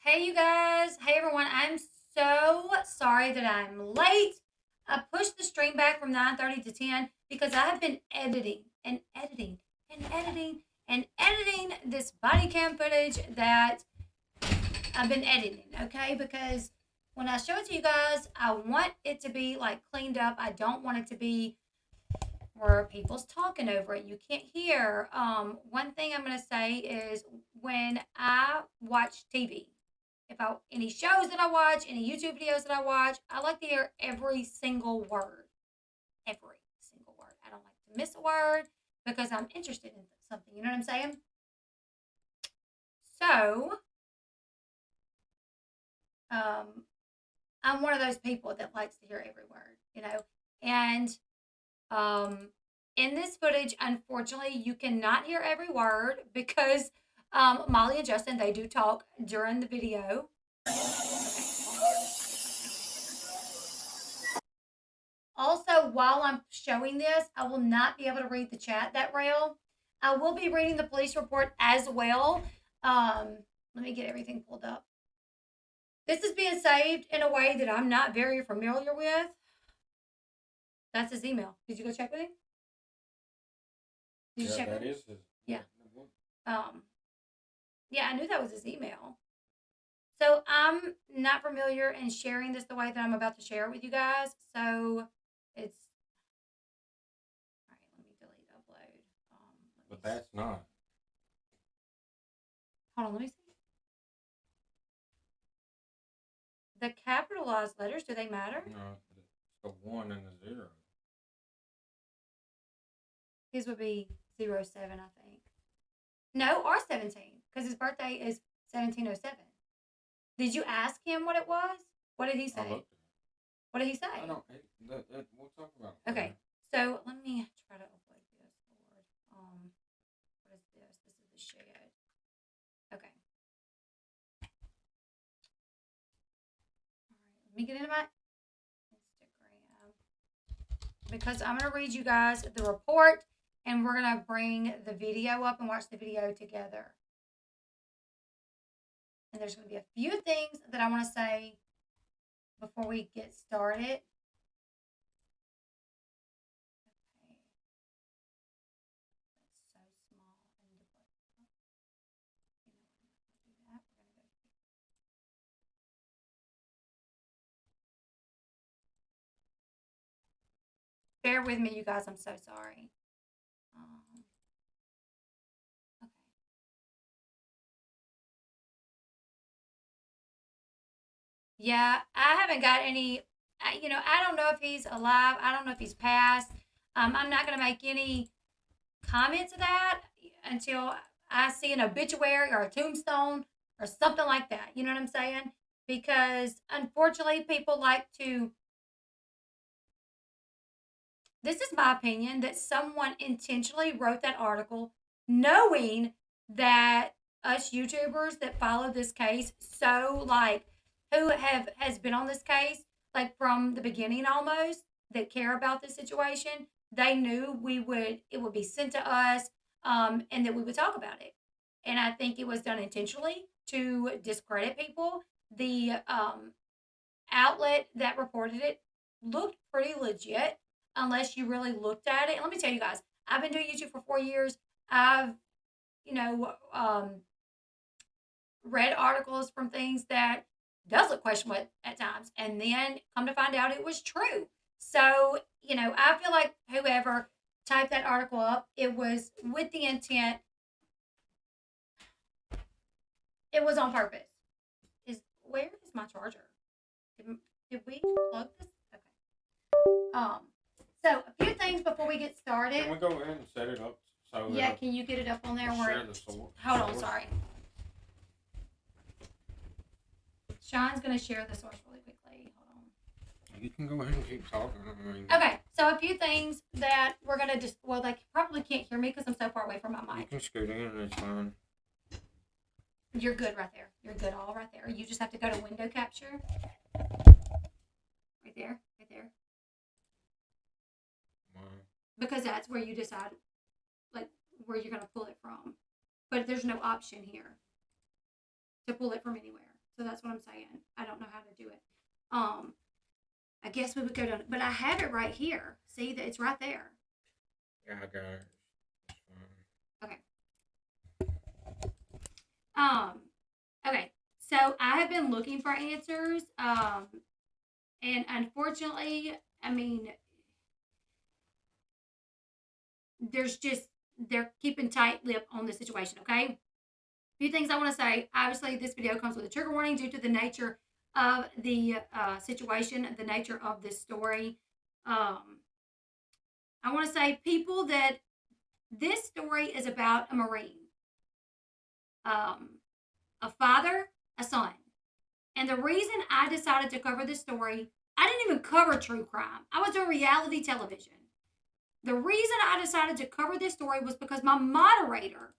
Hey, you guys. Hey, everyone. I'm so sorry that I'm late. I pushed the stream back from 9:30 to 10 because I have been editing and editing and editing and editing this body cam footage that I've been editing, okay? Because when I show it to you guys, I want it to be like cleaned up. I don't want it to be where people's talking over it. You can't hear. One thing I'm gonna say is when I watch TV, if I any shows that I watch, any YouTube videos that I watch, I like to hear every single word. Every single word. I don't like to miss a word because I'm interested in something. You know what I'm saying? So, um, I'm one of those people that likes to hear every word, And um, in this footage, unfortunately, you cannot hear every word because Molly and Justin, they do talk during the video. Also, while I'm showing this, I will not be able to read the chat that well. I will be reading the police report as well. Let me get everything pulled up. This is being saved in a way that I'm not very familiar with. That's his email. Did you go check with him? Did you check with him? Yeah. Yeah, I knew that was his email. So I'm not familiar in sharing this the way that I'm about to share it with you guys. So it's all right. Let me delete upload. But that's not. Hold on. Let me see. The capitalized letters, do they matter? No, it's the 1 and the 0. His would be 07, I think. No, or 17, because his birthday is 1707. Did you ask him what it was? What did he say? What did he say? I don't. We'll talk about it. Okay, so let me try to upload this. Lord, what is this? This is the shed. Okay. All right, let me get into my Instagram because I'm gonna read you guys the report, and we're gonna bring the video up and watch the video together. And there's going to be a few things that I want to say before we get started. Okay. That's so small. I need to put, you know what, I'm not going to do that. We're going to go here. Bear with me, you guys. I'm so sorry. Okay. Yeah, I haven't got any. I don't know if he's alive. I don't know if he's passed. I'm not going to make any comment to that until I see an obituary or a tombstone or something like that. You know what I'm saying? Because unfortunately, people like to. This is my opinion that someone intentionally wrote that article knowing that us YouTubers that follow this case, so like who has been on this case like from the beginning almost, that care about the situation, they knew it would be sent to us, and that we would talk about it. And I think it was done intentionally to discredit people. The outlet that reported it looked pretty legit unless you really looked at it. And let me tell you guys, I've been doing YouTube for 4 years. I've, you know, read articles from things that does look questionable at times, and then come to find out it was true. So, I feel like whoever typed that article up, it was with the intent. It was on purpose. Where is my charger? Did we plug this? Okay. So a few things before we get started. Can we go ahead and set it up? So yeah, can you get it up on there? Share the source. Hold on, sorry. Sean's going to share the source really quickly. Hold on. You can go ahead and keep talking. Okay, so a few things that we're going to just, well, they probably can't hear me because I'm so far away from my mic. You can scoot in and it's fine. You're good right there. You're good all right there. You just have to go to window capture. Right there. Right there. Wow. Because that's where you decide, like, where you're going to pull it from. But there's no option here to pull it from anywhere. So that's what I'm saying. I don't know how to do it. I guess we would go down, but I have it right here. See that it's right there. Yeah, I got it. It's fine. Okay. Okay. So I have been looking for answers. And unfortunately, I mean, they're keeping tight lip on the situation. Okay. A few things I want to say. Obviously, this video comes with a trigger warning due to the nature of the situation, the nature of this story. I want to say, people, that this story is about a Marine, a father, a son. And the reason I decided to cover this story, I didn't even cover true crime. I was doing reality television. The reason I decided to cover this story was because my moderator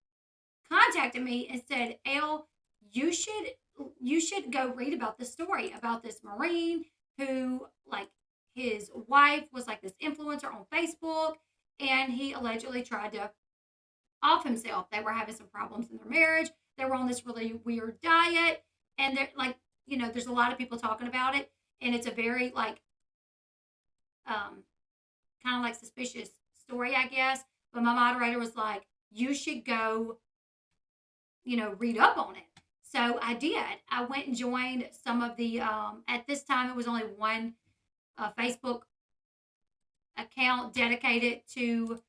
contacted me and said, Elle, you should go read about this story about this Marine who, like, his wife was like this influencer on Facebook, and he allegedly tried to off himself. They were having some problems in their marriage. They were on this really weird diet, and they're like, there's a lot of people talking about it, and it's a very like kind of like suspicious story, I guess. But my moderator was like, you should go, read up on it. So I did. I went and joined some of the, at this time, it was only one Facebook account dedicated to,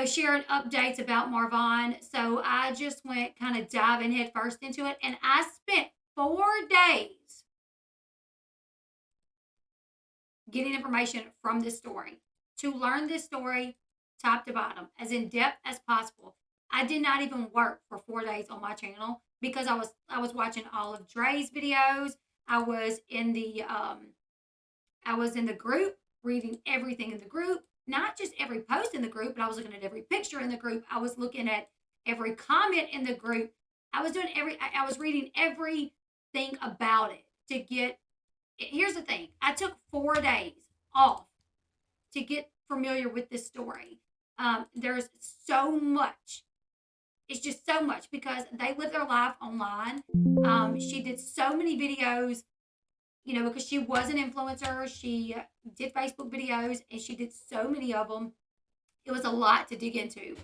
sharing updates about Marvin. So I just went kind of diving head first into it. And I spent 4 days getting information from this story to learn this story top to bottom, as in depth as possible. I did not even work for 4 days on my channel because I was watching all of Dre's videos. I was in the group, reading everything in the group, not just every post in the group, but I was looking at every picture in the group. I was looking at every comment in the group. I was reading everything about it to get. Here's the thing. I took 4 days off to get familiar with this story. There's so much. It's just so much because they live their life online. She did so many videos, because she was an influencer. She did Facebook videos, and she did so many of them. It was a lot to dig into.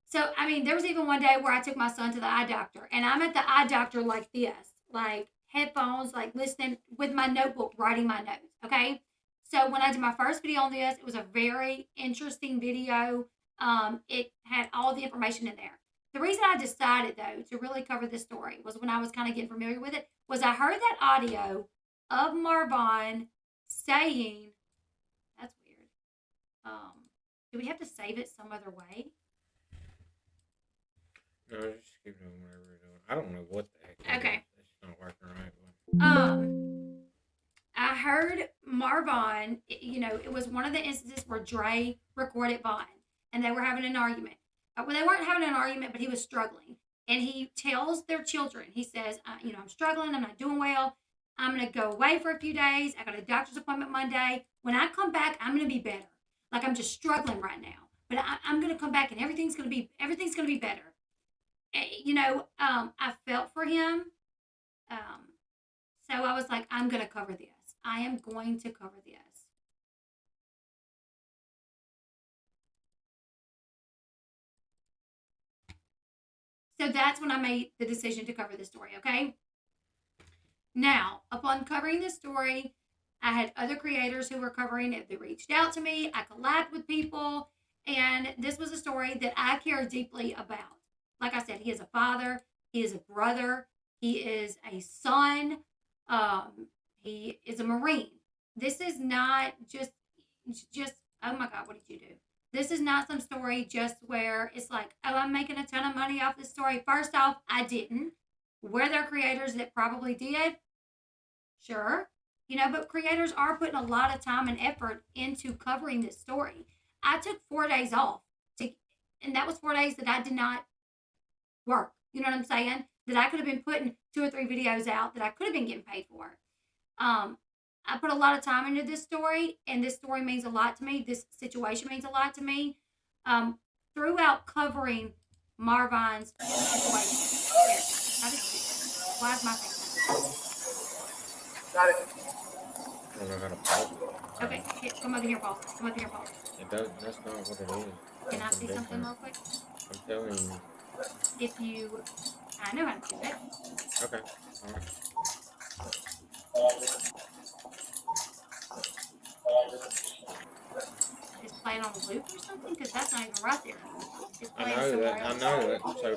So, I mean, there was even one day where I took my son to the eye doctor, and I'm at the eye doctor like this, like headphones, like listening with my notebook, writing my notes, okay? So when I did my first video on this, it was a very interesting video. It had all the information in there. The reason I decided, though, to really cover this story was when I was kind of getting familiar with it, was I heard that audio of Marvin saying, that's weird. Do we have to save it some other way? No, just keep doing whatever you're doing. I don't know what the heck. Okay. It's not working right. I heard Marvin, it was one of the instances where Dre recorded Vaughn, and they were having an argument. Well, they weren't having an argument, but he was struggling. And he tells their children, he says, I'm struggling. I'm not doing well. I'm going to go away for a few days. I got a doctor's appointment Monday. When I come back, I'm going to be better. Like, I'm just struggling right now. But I'm going to come back, and everything's going to be better. I felt for him. So I was like, I'm going to cover this. I am going to cover this. So that's when I made the decision to cover this story, okay? Now, upon covering this story, I had other creators who were covering it. They reached out to me. I collabed with people. And this was a story that I care deeply about. Like I said, he is a father. He is a brother. He is a son. He is a Marine. This is not just, oh my God, what did you do? This is not some story just where it's like, oh, I'm making a ton of money off this story. First off, I didn't. Were there creators that probably did? Sure. But creators are putting a lot of time and effort into covering this story. I took 4 days off, and that was 4 days that I did not work. You know what I'm saying? That I could have been putting 2 or 3 videos out that I could have been getting paid for. I put a lot of time into this story, and this story means a lot to me. This situation means a lot to me. Throughout covering Marvin's situation. Why is my face? I don't know how to pause it. Okay, here, come over here, Paul. Come over here, Paul. It does. That's not what it is. Can I see something Different. real quick? I'm telling you. If you, I know how to do it. Okay. All right. It's playing on a loop or something, because that's not even right there. It's I playing know somewhere that. I else. know it. So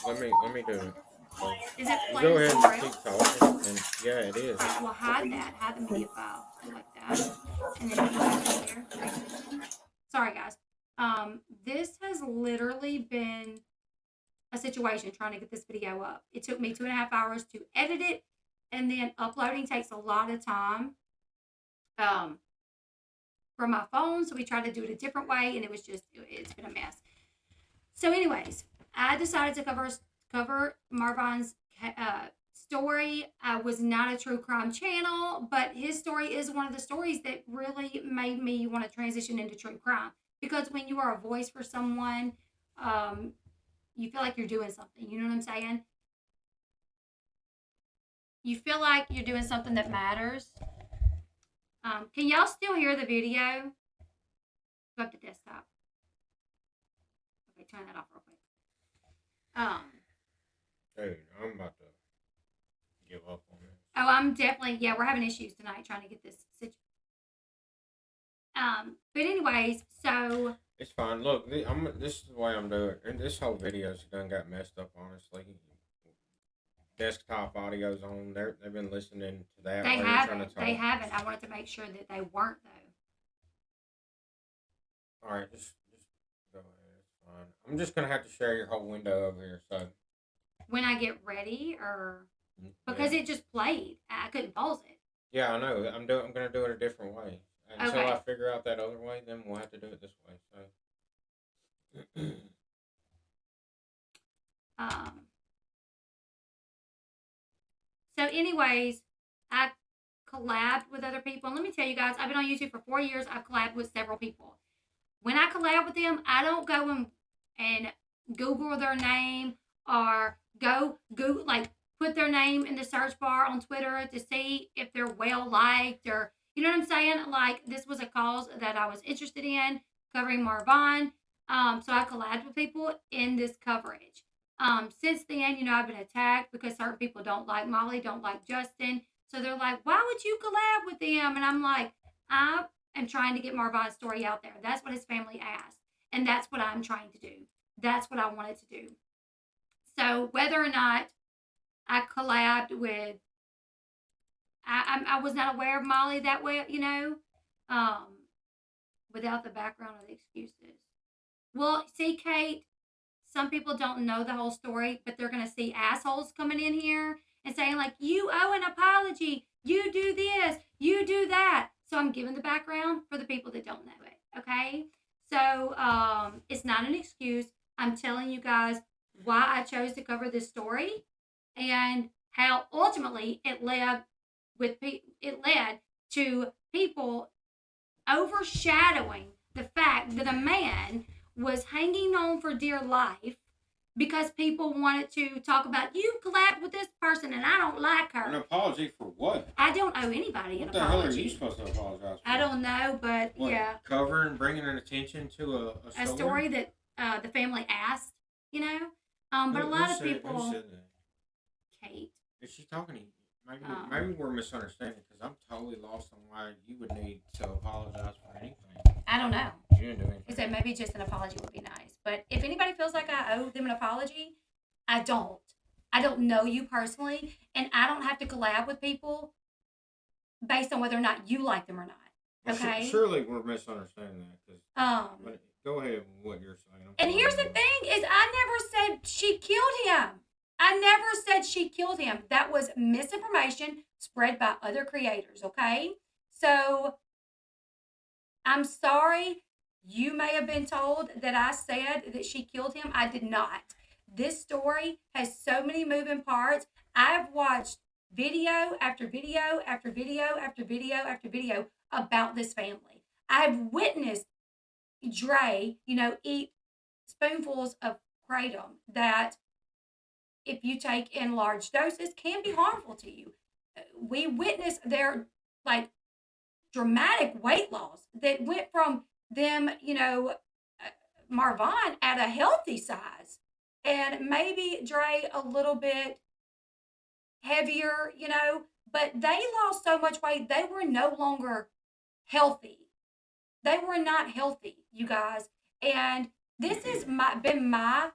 let me do it. So Is it you go playing ahead somewhere and keep else? talking. And yeah, it is. Okay, well, hide that. Hide the media file. Do like that. And then you go back over there. Transition. Sorry, guys. This has literally been a situation trying to get this video up. It took me 2.5 hours to edit it, and then uploading takes a lot of time from my phone. So we tried to do it a different way, and it's been a mess. So, anyways, I decided to cover Marvin's story. I was not a true crime channel, but his story is one of the stories that really made me want to transition into true crime. Because when you are a voice for someone, you feel like you're doing something. You know what I'm saying? You feel like you're doing something that matters. Can y'all still hear the video? Go up to desktop. Okay, turn that off real quick. Dude, I'm about to give up on it. Oh, I'm definitely, yeah, we're having issues tonight trying to get this situation. But anyways, so It's fine. Look, this is the way I'm doing it. And this whole video's done got messed up, honestly. Desktop audio's on there. They've been listening to that they while you're trying to haven't. talk. They haven't. I wanted to make sure that they weren't though. All right, just go ahead. It's fine. I'm just gonna have to share your whole window over here. So When I get ready, or because yeah. it just played, I couldn't pause it. Yeah, I know. I'm gonna do it a different way until Okay. I figure out that other way. Then we'll have to do it this way. So. So, anyways, I collabed with other people. And let me tell you guys, I've been on YouTube for 4 years. I've collabed with several people. When I collab with them, I don't go and Google their name or go Google, like, put their name in the search bar on Twitter to see if they're well liked, or, you know what I'm saying? Like, this was a cause that I was interested in, covering Marvin. So I collabed with people in this coverage. Since then, I've been attacked because certain people don't like Molly, don't like Justin. So they're like, why would you collab with them? And I'm like, I am trying to get Marvin's story out there. That's what his family asked. And that's what I'm trying to do. That's what I wanted to do. So whether or not I collabed with, I was not aware of Molly that way, without the background of the excuses. Well, see, Kate, some people don't know the whole story, but they're going to see assholes coming in here and saying, like, you owe an apology. You do this. You do that. So I'm giving the background for the people that don't know it. Okay. So it's not an excuse. I'm telling you guys why I chose to cover this story and how ultimately it led to people overshadowing the fact that a man was hanging on for dear life because people wanted to talk about, you collabed with this person and I don't like her. An apology for what? I don't owe anybody an apology. What the hell are you supposed to apologize for? I don't know, but what, yeah. Covering, bringing an attention to a story that the family asked, but a lot of people. Who said that? Kate. Is she talking to you? Maybe we're misunderstanding because I'm totally lost on why you would need to apologize for anything. I don't know. You didn't do anything. He said maybe just an apology would be nice. But if anybody feels like I owe them an apology, I don't. I don't know you personally, and I don't have to collab with people based on whether or not you like them or not. Okay? Well, surely we're misunderstanding that. But go ahead with what you're saying. And here's the thing is I never said she killed him. I never said she killed him. That was misinformation spread by other creators, okay? So, I'm sorry. You may have been told that I said that she killed him. I did not. This story has so many moving parts. I've watched video after video after video after video after video about this family. I've witnessed Dre, eat spoonfuls of Kratom that, if you take in large doses, can be harmful to you. we witnessed their like dramatic weight loss that went from them, Marvin at a healthy size and maybe Dre a little bit heavier, but they lost so much weight, they were no longer healthy. They were not healthy, you guys. And this has been my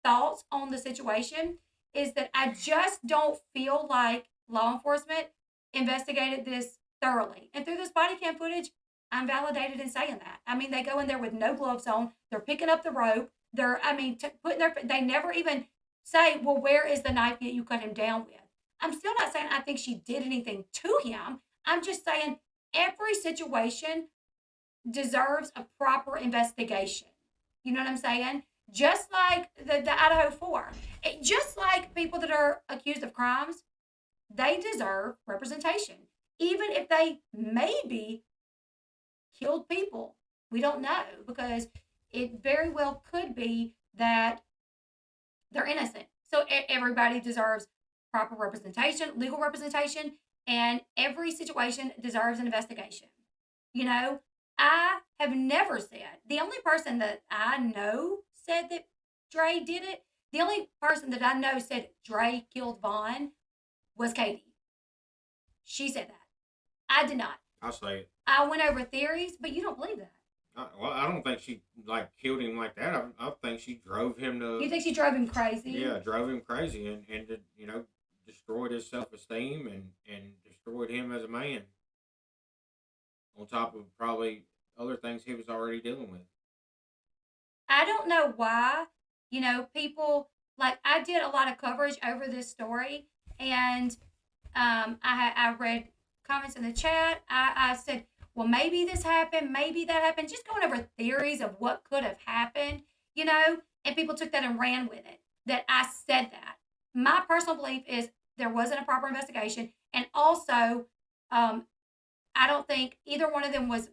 thoughts on the situation is that I just don't feel like law enforcement investigated this thoroughly. And through this body cam footage, I'm validated in saying that. I mean, they go in there with no gloves on. They're picking up the rope. They never even say, well, where is the knife that you cut him down with? I'm still not saying I think she did anything to him. I'm just saying every situation deserves a proper investigation. You know what I'm saying? Just like the Idaho 4. Just like people that are accused of crimes, they deserve representation. Even if they maybe killed people. We don't know because it very well could be that they're innocent. So everybody deserves proper representation, legal representation, and every situation deserves an investigation. I have never said, the only person that I know said that Dre did it, the only person that I know said Dre killed Vaughn was Katie. She said that. I did not. I'll say it. I went over theories, but you don't believe that. I don't think she killed him like that. I think she drove him to. You think she drove him crazy? Yeah, drove him crazy and destroyed his self-esteem and destroyed him as a man. On top of probably other things he was already dealing with. I don't know why, people I did a lot of coverage over this story, and I read comments in the chat. I said, well, maybe this happened, maybe that happened, just going over theories of what could have happened, and people took that and ran with it, that I said that. My personal belief is there wasn't a proper investigation, and also I don't think either one of them was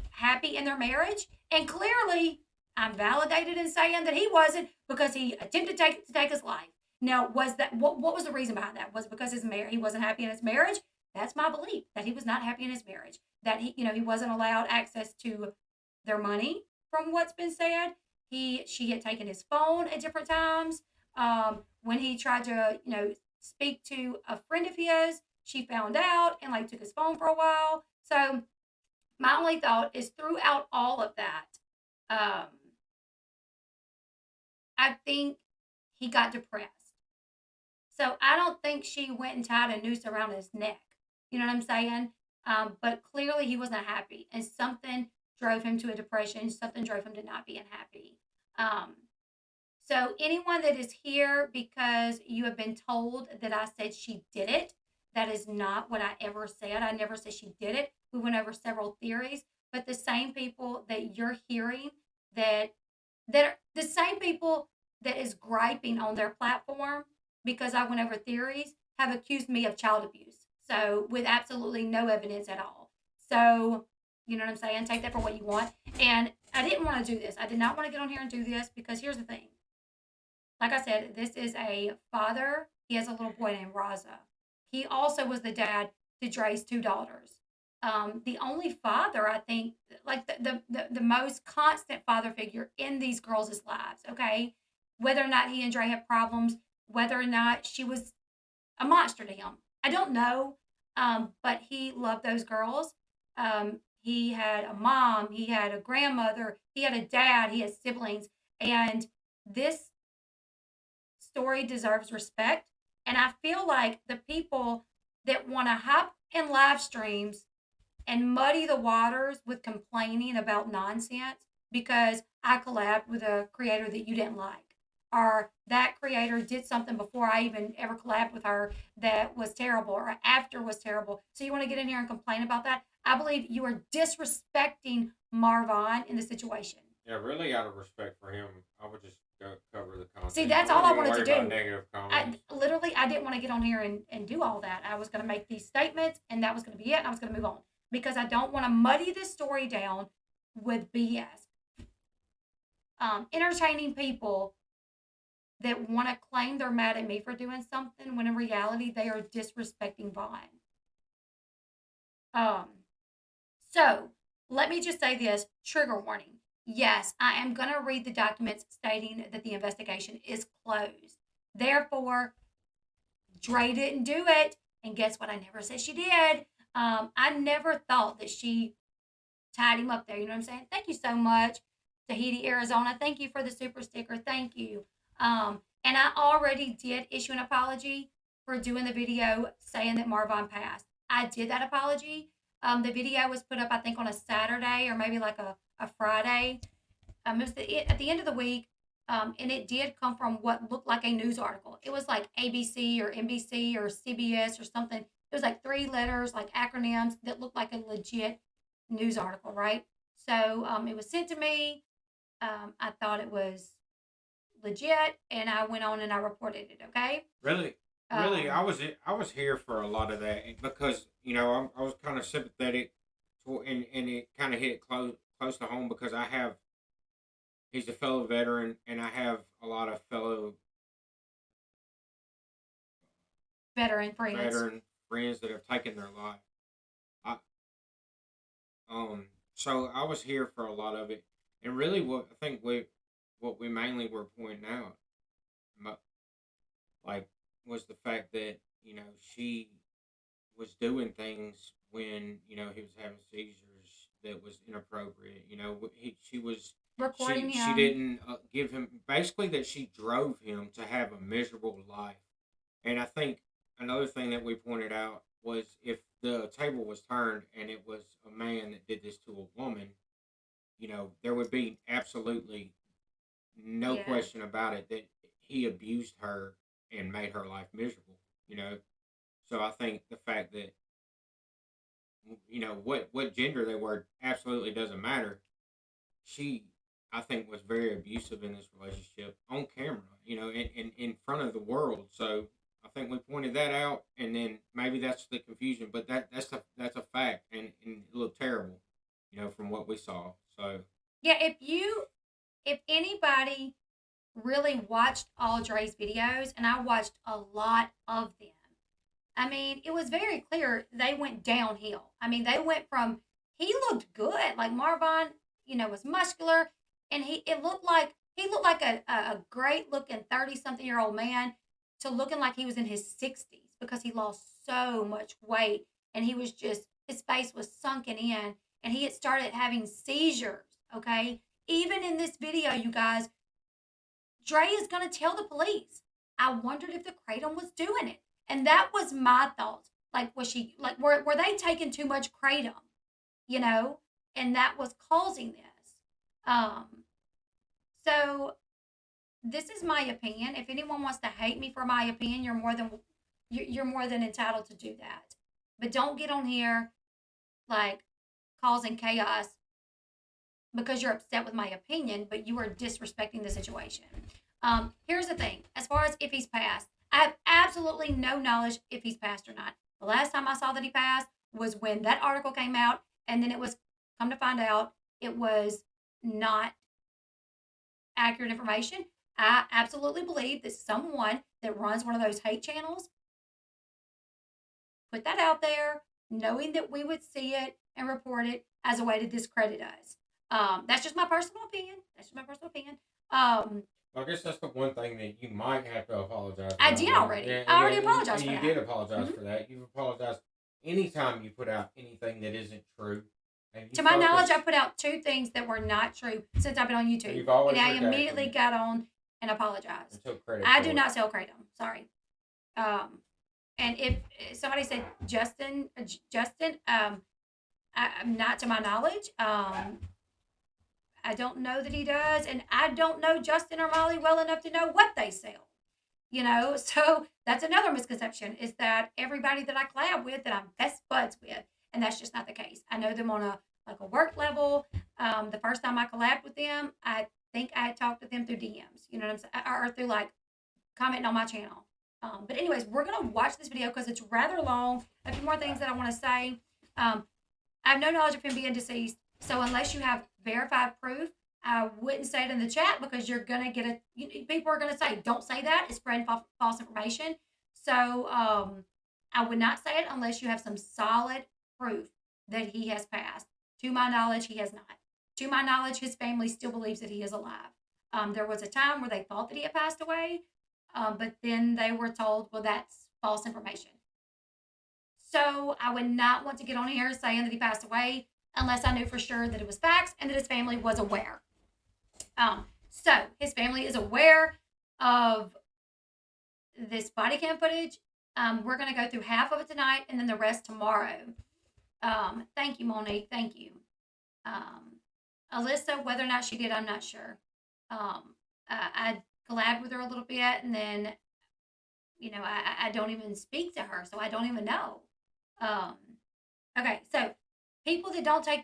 happy in their marriage, and clearly I'm validated in saying that he wasn't because he attempted to take his life. Now, was that what was the reason behind that? Was it because he wasn't happy in his marriage? That's my belief, that he was not happy in his marriage, that he wasn't allowed access to their money from what's been said. She had taken his phone at different times. When he tried to, speak to a friend of his, she found out and took his phone for a while. So my only thought is throughout all of that, I think he got depressed. So I don't think she went and tied a noose around his neck. You know what I'm saying? But clearly he wasn't happy, and something drove him to a depression. Something drove him to not being happy. So anyone that is here because you have been told that I said she did it, that is not what I ever said. I never said she did it. We went over several theories, but the same people that you're hearing that are the same people that is griping on their platform because I went over theories have accused me of child abuse. So with absolutely no evidence at all. So, you know what I'm saying? Take that for what you want. And I didn't want to do this. I did not want to get on here and do this because here's the thing. Like I said, this is a father. He has a little boy named Raza. He also was the dad to Dre's two daughters. The only father, I think, the most constant father figure in these girls' lives, okay? Whether or not he and Dre had problems, whether or not she was a monster to him, I don't know. But he loved those girls. He had a mom, he had a grandmother, he had a dad, he had siblings. And this story deserves respect. And I feel like the people that want to hop in live streams and muddy the waters with complaining about nonsense because I collabed with a creator that you didn't like, or that creator did something before I even ever collabed with her that was terrible, or after was terrible. So you want to get in here and complain about that? I believe you are disrespecting Marvin in the situation. Yeah, really out of respect for him, I would just go cover the content. See, that's all I wanted to do. Negative comments. I didn't want to get on here and do all that. I was going to make these statements, and that was going to be it, and I was going to move on. Because I don't want to muddy this story down with BS. Entertaining people that want to claim they're mad at me for doing something when in reality they are disrespecting Vaughn. So let me just say this, trigger warning. Yes, I am going to read the documents stating that the investigation is closed. Therefore, Dre didn't do it. And guess what? I never said she did. I never thought that she tied him up there. You know what I'm saying? Thank you so much, Tahiti, Arizona. Thank you for the super sticker. Thank you. And I already did issue an apology for doing the video saying that Marvin passed. I did that apology. The video was put up, I think, on a Saturday or maybe like a Friday. It was at the end of the week, and it did come from what looked like a news article. It was like ABC or NBC or CBS or something. It was like 3 letters, like acronyms that looked like a legit news article, right? So it was sent to me. I thought it was legit, and I went on and I reported it. Okay. Really, I was here for a lot of that because I was kind of sympathetic, and it kind of hit close to home because he's a fellow veteran, and I have a lot of fellow Veteran friends that have taken their life. I so I was here for a lot of it, and really what I think what we mainly were pointing out, like, was the fact that she was doing things when he was having seizures that was inappropriate. recording She him. didn't give him, basically, that she drove him to have a miserable life. And I think another thing that we pointed out was if the table was turned and it was a man that did this to a woman, there would be absolutely no Yeah. question about it that he abused her and made her life miserable. So I think the fact that what gender they were absolutely doesn't matter. She, I think, was very abusive in this relationship on camera, in front of the world. So I think we pointed that out, and then maybe that's the confusion, but that's a fact, and it looked terrible, from what we saw. So Yeah, if anybody really watched all Dre's videos, and I watched a lot of them, I mean, it was very clear they went downhill. I mean, they went from he looked good, like Marvin, was muscular, and he looked like a great looking 30-something-year-old man to looking like he was in his 60s because he lost so much weight and he was just his face was sunken in and he had started having seizures. Okay, even in this video, you guys, Dre is going to tell the police. I wondered if the Kratom was doing it. And that was my thoughts. Like, were they taking too much Kratom? And that was causing this. So this is my opinion. If anyone wants to hate me for my opinion, you're more than entitled to do that. But don't get on here like causing chaos because you're upset with my opinion, but you are disrespecting the situation. Here's the thing. As far as if he's passed, I have absolutely no knowledge if he's passed or not. The last time I saw that he passed was when that article came out, and then it was come to find out it was not accurate information. I absolutely believe that someone that runs one of those hate channels put that out there, knowing that we would see it and report it as a way to discredit us. That's just my personal opinion. I guess that's the one thing that you might have to apologize for. I did already. Yeah, I already apologized for you that. You did apologize for that. You've apologized anytime you put out anything that isn't true. To my knowledge, I put out 2 things that were not true since I've been on YouTube. You've always and I immediately got on and apologized. I do not sell Kratom. Sorry. And if somebody said Justin, not to my knowledge. I don't know that he does, and I don't know Justin or Molly well enough to know what they sell. So that's another misconception is that everybody that I collab with, that I'm best buds with, and that's just not the case. I know them on a work level. The first time I collabed with them, I think I had talked to them through DMs, you know what I'm saying, or through like commenting on my channel. But anyways, we're gonna watch this video because it's rather long. A few more things that I want to say. I have no knowledge of him being deceased, so unless you have verified proof, I wouldn't say it in the chat because you're gonna get people are gonna say, "Don't say that. It's spreading false information." So I would not say it unless you have some solid proof that he has passed. To my knowledge, he has not. To my knowledge, his family still believes that he is alive. There was a time where they thought that he had passed away, but then they were told, well, that's false information. So I would not want to get on here saying that he passed away unless I knew for sure that it was facts and that his family was aware. So his family is aware of this body cam footage. We're going to go through half of it tonight and then the rest tomorrow. Thank you, Monique. Thank you. Alyssa, whether or not she did, I'm not sure. I collabed with her a little bit, and then, I don't even speak to her, so I don't even know. Okay, so people that don't take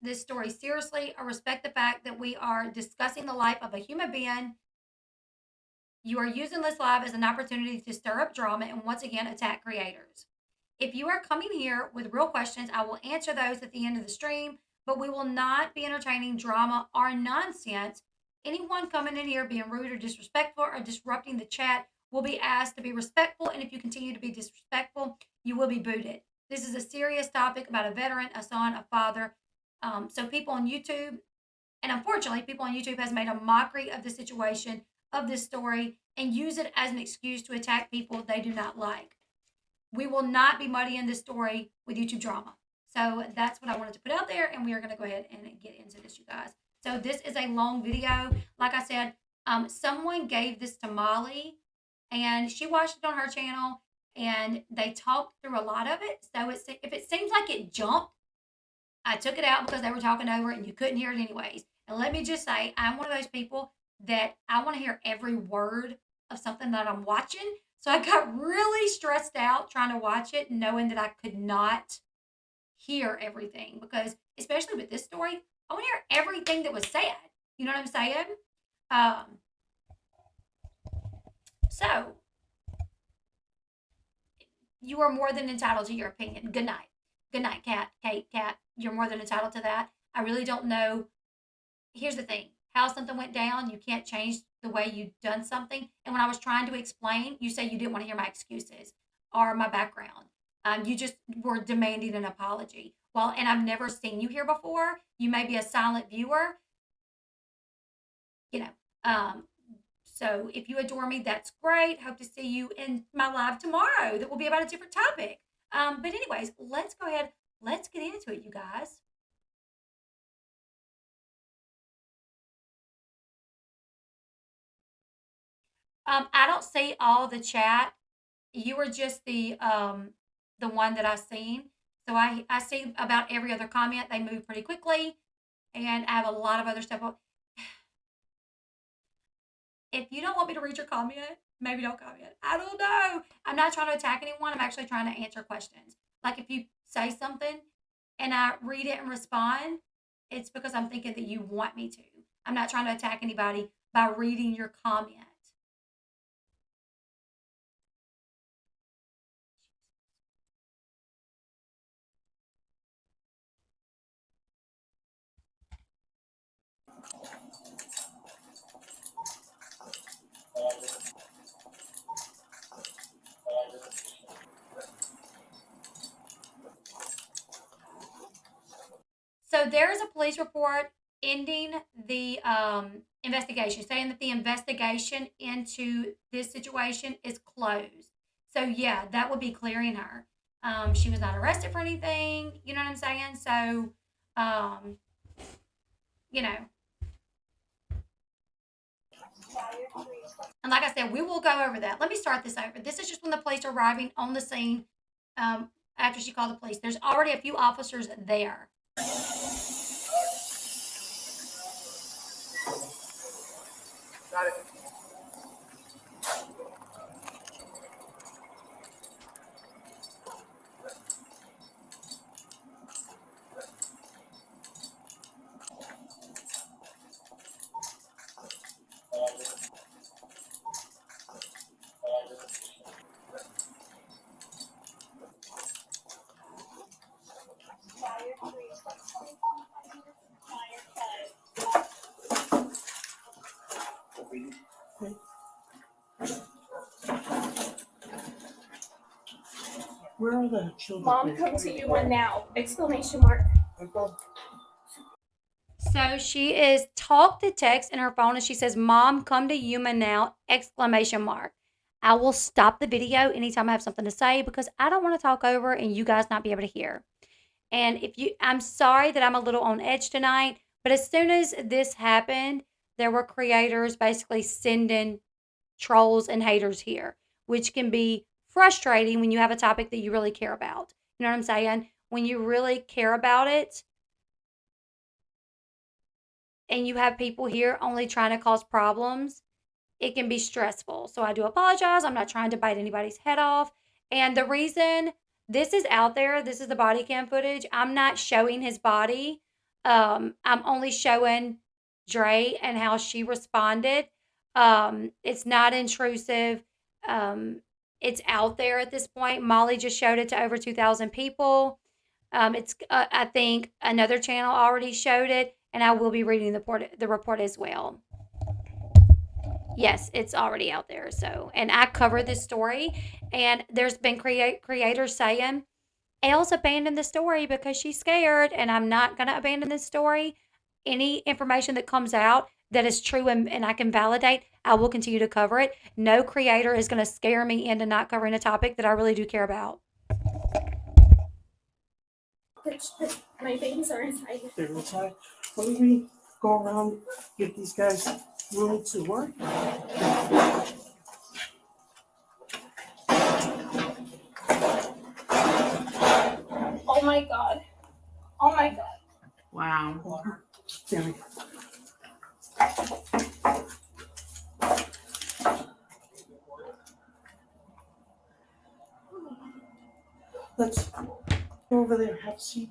this story seriously or respect the fact that we are discussing the life of a human being, you are using this live as an opportunity to stir up drama and once again attack creators. If you are coming here with real questions, I will answer those at the end of the stream, but we will not be entertaining drama or nonsense. Anyone coming in here being rude or disrespectful or disrupting the chat will be asked to be respectful, and if you continue to be disrespectful, you will be booted. This is a serious topic about a veteran, a son, a father. So people on YouTube, and unfortunately, people on YouTube has made a mockery of the situation, of this story, and use it as an excuse to attack people they do not like. We will not be muddying this story with YouTube drama. So that's what I wanted to put out there, and we are going to go ahead and get into this, you guys. So this is a long video. Like I said, someone gave this to Molly, and she watched it on her channel, and they talked through a lot of it. So if it seems like it jumped, I took it out because they were talking over it, and you couldn't hear it anyways. And let me just say, I'm one of those people that I want to hear every word of something that I'm watching. So I got really stressed out trying to watch it, knowing that I could not hear everything because, especially with this story, I want to hear everything that was said. You know what I'm saying? So you are more than entitled to your opinion. Good night. Good night, Kate, Kat. You're more than entitled to that. I really don't know. Here's the thing. How something went down, you can't change the way you've done something. And when I was trying to explain, you say you didn't want to hear my excuses or my background. You just were demanding an apology. Well, and I've never seen you here before. You may be a silent viewer. So if you adore me, that's great. Hope to see you in my live tomorrow. That will be about a different topic. But anyways, let's go ahead. Let's get into it, you guys. I don't see all the chat. You were just the one that I seen. So I see about every other comment. They move pretty quickly, and I have a lot of other stuff. If you don't want me to read your comment, maybe don't comment. I don't know. I'm not trying to attack anyone. I'm actually trying to answer questions. Like if you say something and I read it and respond, it's because I'm thinking that you want me to. I'm not trying to attack anybody by reading your comment. So there is a police report ending the investigation, saying that the investigation into this situation is closed. So yeah, that would be clearing her. She was not arrested for anything. You know what I'm saying? So, And like I said, we will go over that. Let me start this over. This is just when the police are arriving on the scene after she called the police. There's already a few officers there. Got it. Okay. Where are the children? Mom, come to you and now! Exclamation mark. So she is talk to text in her phone and she says, Mom, come to Yuma now! Exclamation mark. I will stop the video anytime I have something to say because I don't want to talk over and you guys not be able to hear. And I'm sorry that I'm a little on edge tonight, but as soon as this happened, there were creators basically sending trolls and haters here, which can be frustrating when you have a topic that you really care about. You know what I'm saying? When you really care about it and you have people here only trying to cause problems, it can be stressful. So I do apologize. I'm not trying to bite anybody's head off. And the reason this is out there, this is the body cam footage. I'm not showing his body. I'm only showing Dre and how she responded. It's not intrusive. It's out there at this point. Molly just showed it to over 2,000 people. It's I think another channel already showed it, and I will be reading the report as well. Yes, it's already out there. So, and I covered this story, and there's been creators saying Elle's abandoned the story because she's scared, and I'm not going to abandon this story. Any information that comes out that is true and I can validate, I will continue to cover it. No creator is going to scare me into not covering a topic that I really do care about. My babies are inside. They're inside. Why don't we go around, get these guys room to work? Oh my god. Oh my god. Wow. There we go. Let's go over there, have a seat.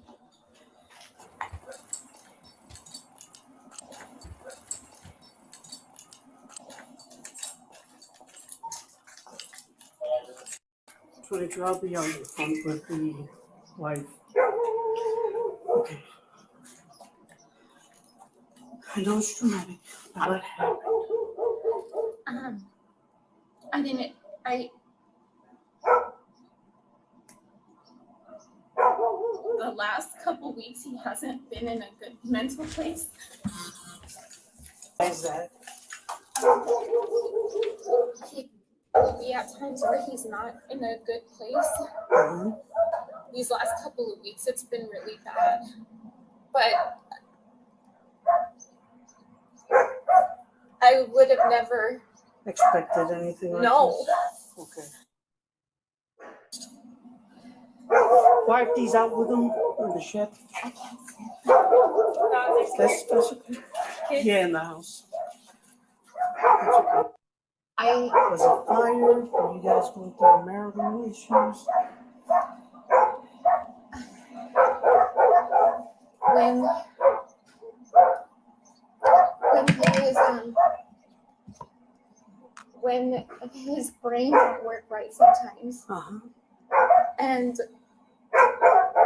Footage, I'll be on the front with the wife. Okay. I know it's dramatic, but what happened? The last couple weeks he hasn't been in a good mental place. Why is that? He will be at times where he's not in a good place. Mhm. These last couple of weeks it's been really bad. But I would have never Expected anything like No. this? Okay. Wipe these out with them in the shed. I can't stand That's okay. Yeah, in the house. That's okay. Was it fire? Were you guys going through marital issues? when his brain don't work right sometimes. Uh-huh. And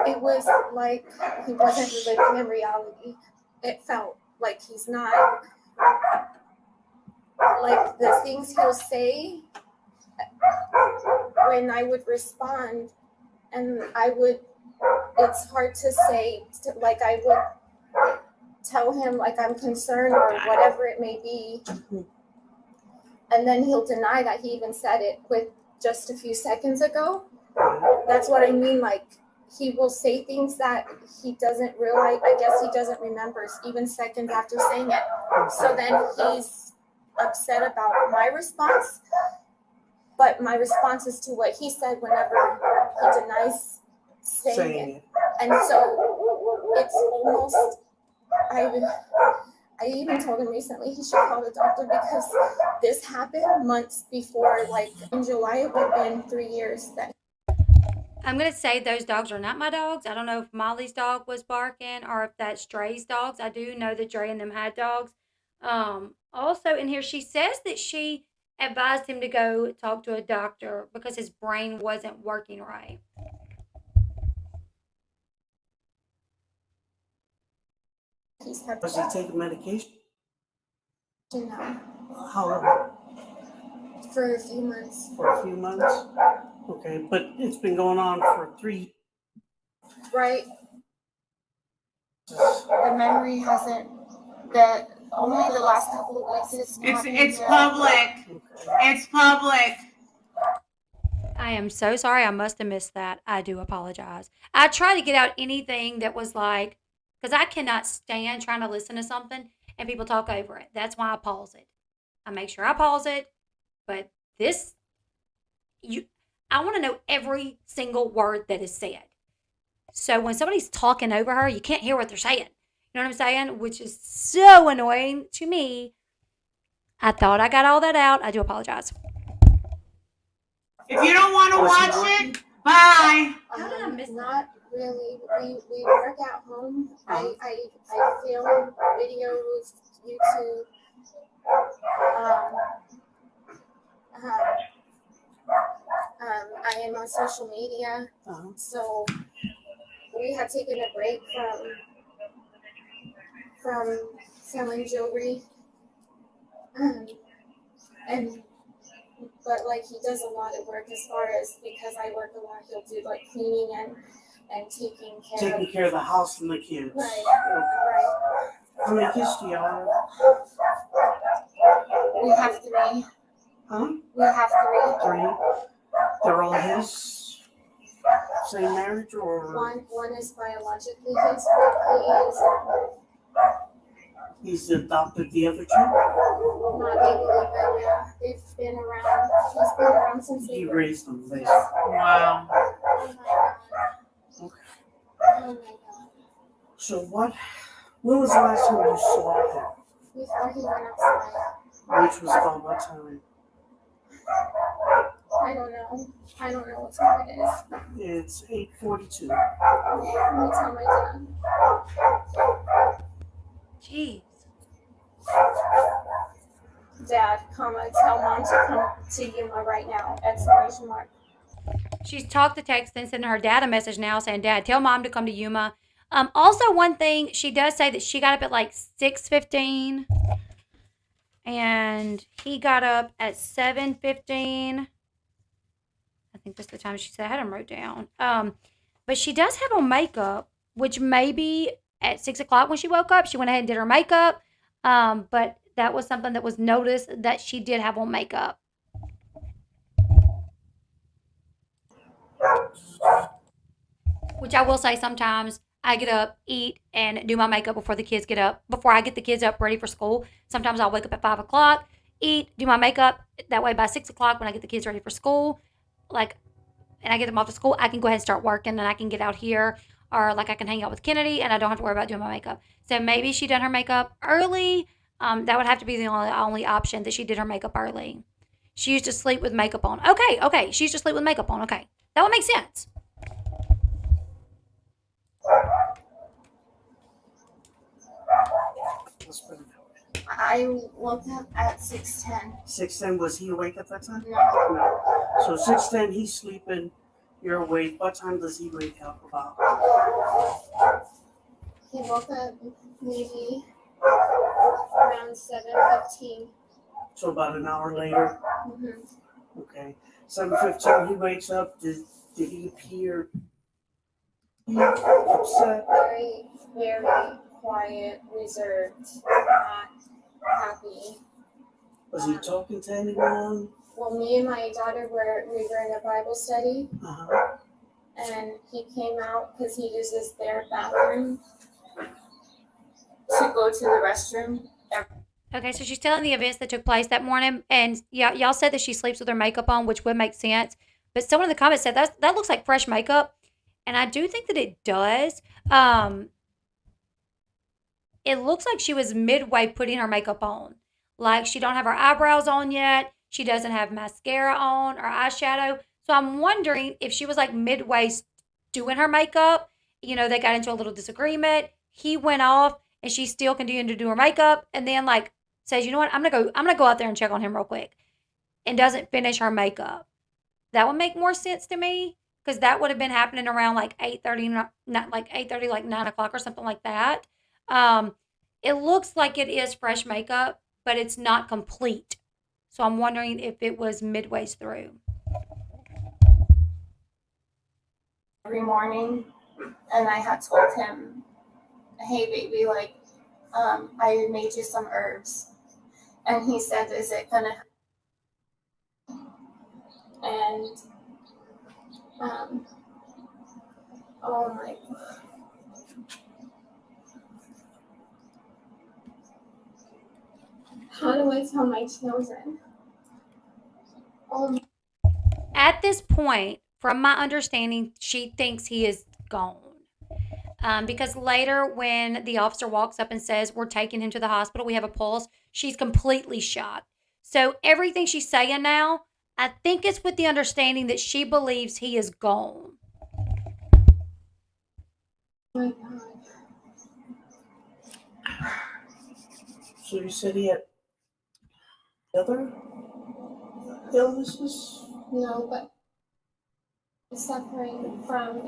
it was like he wasn't living in reality. It felt like he's not, like the things he'll say when I would respond, and it's hard to say, like I would tell him like I'm concerned or whatever it may be. And then he'll deny that he even said it with just a few seconds ago. That's what I mean. Like he will say things that he doesn't realize. I guess he doesn't remember even seconds after saying it. So then he's upset about my response. But my response is to what he said whenever he denies saying it. And so it's almost, I even told him recently he should call the doctor because this happened months before, like in July, it would have been 3 years that. I'm going to say those dogs are not my dogs. I don't know if Molly's dog was barking or if that's Dre's dogs. I do know that Dre and them had dogs. Also in here, she says that she advised him to go talk to a doctor because his brain wasn't working right. Does he take medication? No. How long? For a few months. For a few months? Okay, but it's been going on for 3 Right. The memory hasn't. Only the last couple of weeks. It's public. It's public. I am so sorry. I must have missed that. I do apologize. I try to get out anything that was like, because I cannot stand trying to listen to something and people talk over it. That's why I pause it. I make sure I pause it. But this, I want to know every single word that is said. So when somebody's talking over her, you can't hear what they're saying. You know what I'm saying? Which is so annoying to me. I thought I got all that out. I do apologize. If you don't want to watch it, bye. How did I miss that? Not really. We work at home. I film videos, YouTube. I am on social media. So we have taken a break from selling jewelry. But like he does a lot of work as far as, because I work a lot, he'll do like cleaning and taking care of the house and the kids. Right. How many kids do you have? We have 3. Huh? We have 3. 3. They're all his? Same marriage or? One is biologically his, but He's adopted the other 2? not legally, but yeah, they've been around. He's been around since He they raised them, basically. Wow. Oh my god. Okay. Oh my god. So when was the last time you saw him? Before he went outside. Which was about what time? I don't know. I don't know what time it is. It's 8:42. Let me tell my dad. Jeez. Dad, tell mom to come to Yuma right now! Exclamation mark. She's talked to text and sending her dad a message now saying, Dad, tell mom to come to Yuma. Also, one thing, she does say that she got up at like 6:15 and he got up at 7:15. I think that's the time she said. I had him wrote down. But she does have on makeup, which maybe at 6 o'clock when she woke up, she went ahead and did her makeup. But that was something that was noticed that she did have on makeup. Which I will say sometimes I get up, eat, and do my makeup before the kids get up. Before I get the kids up ready for school. Sometimes I'll wake up at 5 o'clock, eat, do my makeup. That way by 6 o'clock when I get the kids ready for school, and I get them off to school, I can go ahead and start working and I can get out here. Or I can hang out with Kennedy and I don't have to worry about doing my makeup. So maybe she done her makeup early. That would have to be the only option, that she did her makeup early. She used to sleep with makeup on. Okay. She used to sleep with makeup on. Okay. That would make sense. I woke up at 6:10. 6:10, was he awake at that time? No. No. So 6:10, he's sleeping, you're awake. What time does he wake up about? He woke up maybe around 7:15. So about an hour later? Mm-hmm. Okay. 7:15, he wakes up. Did he appear upset? Very, very quiet, reserved, not happy. Was he talking to anyone? Well, me and my daughter were in a Bible study, Uh-huh. and he came out because he uses their bathroom to go to the restroom. Okay, so she's telling the events that took place that morning. And y'all said that she sleeps with her makeup on, which would make sense. But someone in the comments said that looks like fresh makeup. And I do think that it does. It looks like she was midway putting her makeup on. Like she don't have her eyebrows on yet. She doesn't have mascara on or eyeshadow. So I'm wondering if she was like midway doing her makeup. You know, they got into a little disagreement. He went off and she still continued to do her makeup. And then says, you know what, I'm gonna go out there and check on him real quick. And doesn't finish her makeup. That would make more sense to me. Because that would have been happening around 8:30, not 8:30, 9 o'clock or something like that. It looks like it is fresh makeup, but it's not complete. So I'm wondering if it was midway through. every morning, and I had told him, "Hey, baby, like, I made you some herbs," and he said, "Is it gonna?" And oh my God. How do I tell my children? At this point, from my understanding, she thinks he is gone. Because later, when the officer walks up and says, "We're taking him to the hospital, we have a pulse," she's completely shocked. So, everything she's saying now, I think it's with the understanding that she believes he is gone. Oh my God. So you said he had other illnesses? No, but he's suffering from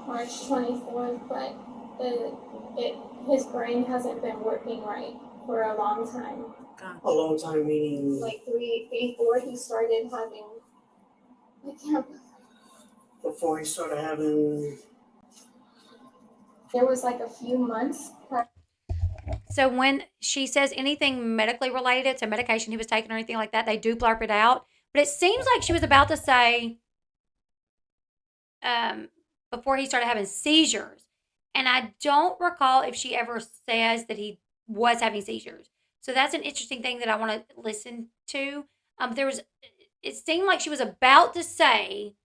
March 24th, but his brain hasn't been working right for a long time. A long time meaning Like before he started having, I can't, before he started having. there was like a few months prior. So, when she says anything medically related to medication he was taking or anything like that, they do blurb it out. But it seems like she was about to say, before he started having seizures. And I don't recall if she ever says that he was having seizures. So that's an interesting thing that I want to listen to. It seemed like she was about to say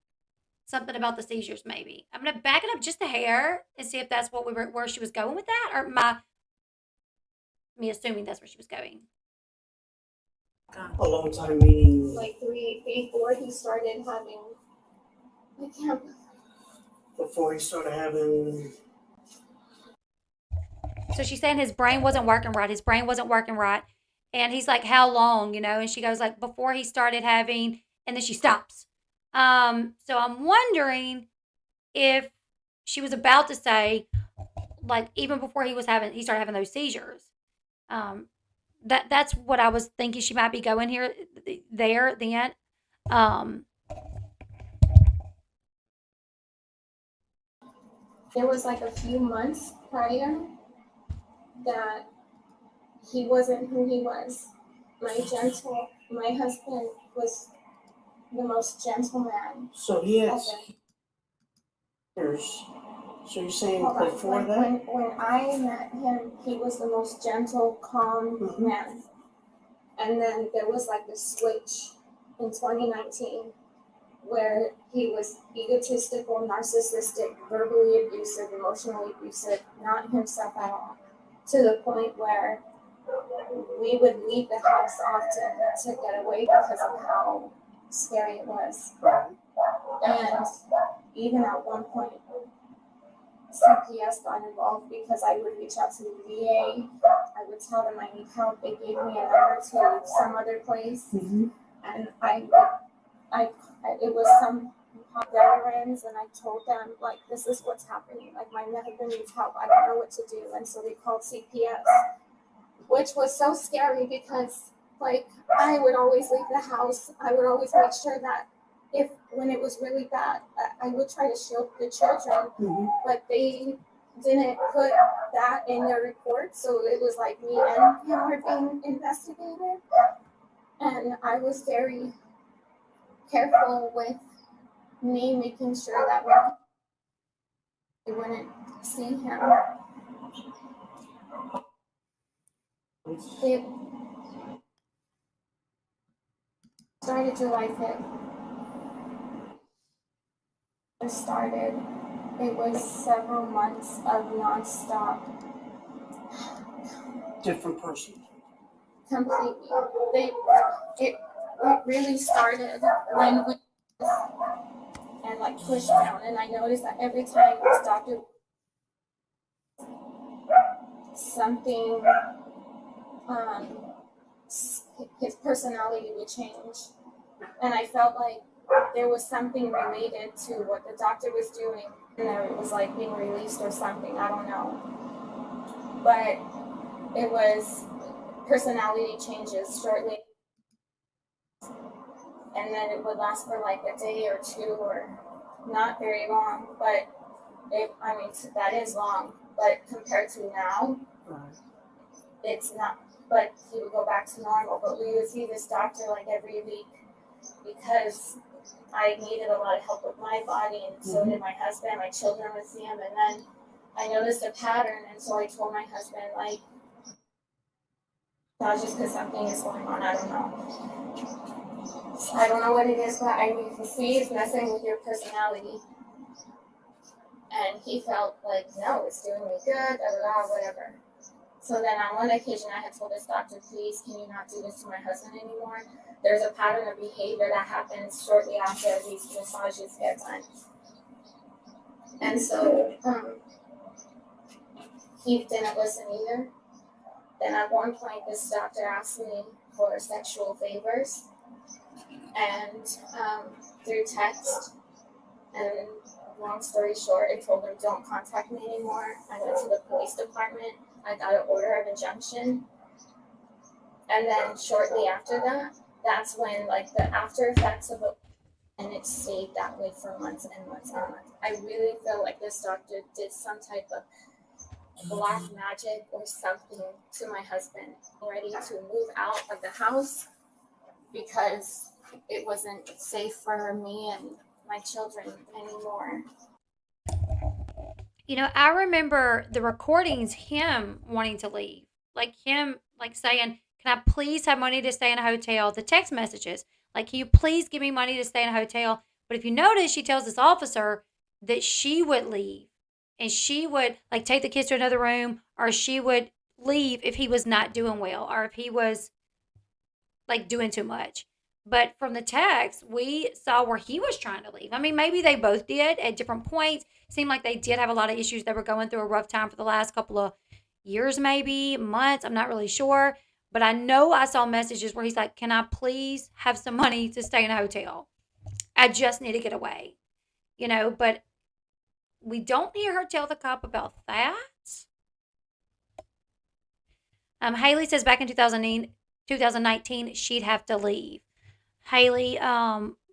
something about the seizures, maybe. I'm going to back it up just a hair and see if that's where she was going with that, or me assuming that's where she was going. A long time meaning Like before he started having, I can't, before he started having. So she's saying his brain wasn't working right. His brain wasn't working right. And he's like, "How long?" And she goes like, "Before he started having," and then she stops. So I'm wondering if she was about to say, like, even before he started having those seizures. That's what I was thinking she might be going there then. there was like a few months prior that he wasn't who he was. My husband was the most gentle man So he had ever. years. So you're saying Hold on. before that? When I met him, he was the most gentle, calm man. And then there was like a switch in 2019 where he was egotistical, narcissistic, verbally abusive, emotionally abusive, not himself at all, to the point where we would leave the house often to get away because of how scary it was. And even at one point, CPS got involved because I would reach out to the VA. I would tell them I need help. They gave me a number to some other place, and it was some veterans, and I told them like, this is what's happening. Like, my husband needs help. I don't know what to do, and so they called CPS, which was so scary because like I would always leave the house. I would always make sure that when it was really bad, I would try to shield the children, but they didn't put that in their report. So it was like me and him were being investigated. And I was very careful with me making sure that we wouldn't see him. It started July 5th. It was several months of nonstop. Different person. Completely. It really started when we and like pushed down, and I noticed that every time this doctor something, his personality would change, and I felt like there was something related to what the doctor was doing, and it was like being released or something. I don't know, but it was personality changes shortly, and then it would last for like a day or two, or not very long, but that is long, but compared to now, Right. it's not. But he would go back to normal, but we would see this doctor like every week because I needed a lot of help with my body, and so did my husband. My children would see him, and then I noticed a pattern, and so I told my husband, like, not just because something is going on, I don't know what it is, but I can see it's messing with your personality. And he felt like, no, it's doing me good, whatever. So then on one occasion I had told this doctor, please, can you not do this to my husband anymore? There's a pattern of behavior that happens shortly after these massages get done. And so he didn't listen either. Then at one point this doctor asked me for sexual favors, and through text, and long story short, I told him, don't contact me anymore. I went to the police department. I got an order of injunction. And then shortly after that, that's when like the after effects of it, and it stayed that way for months and months and months. I really feel like this doctor did some type of black magic or something to my husband, ready to move out of the house because it wasn't safe for me and my children anymore. You know, I remember the recordings, him wanting to leave. Like him, like saying, can I please have money to stay in a hotel? The text messages, like, can you please give me money to stay in a hotel? But if you notice, she tells this officer that she would leave. And she would, like, take the kids to another room, or she would leave if he was not doing well, or if he was, like, doing too much. But from the text, we saw where he was trying to leave. I mean, maybe they both did at different points. Seemed like they did have a lot of issues. They were going through a rough time for the last couple of years, maybe months. I'm not really sure. But I know I saw messages where he's like, can I please have some money to stay in a hotel? I just need to get away. You know, but we don't hear her tell the cop about that. Haley says back in 2019, she'd have to leave. Haley,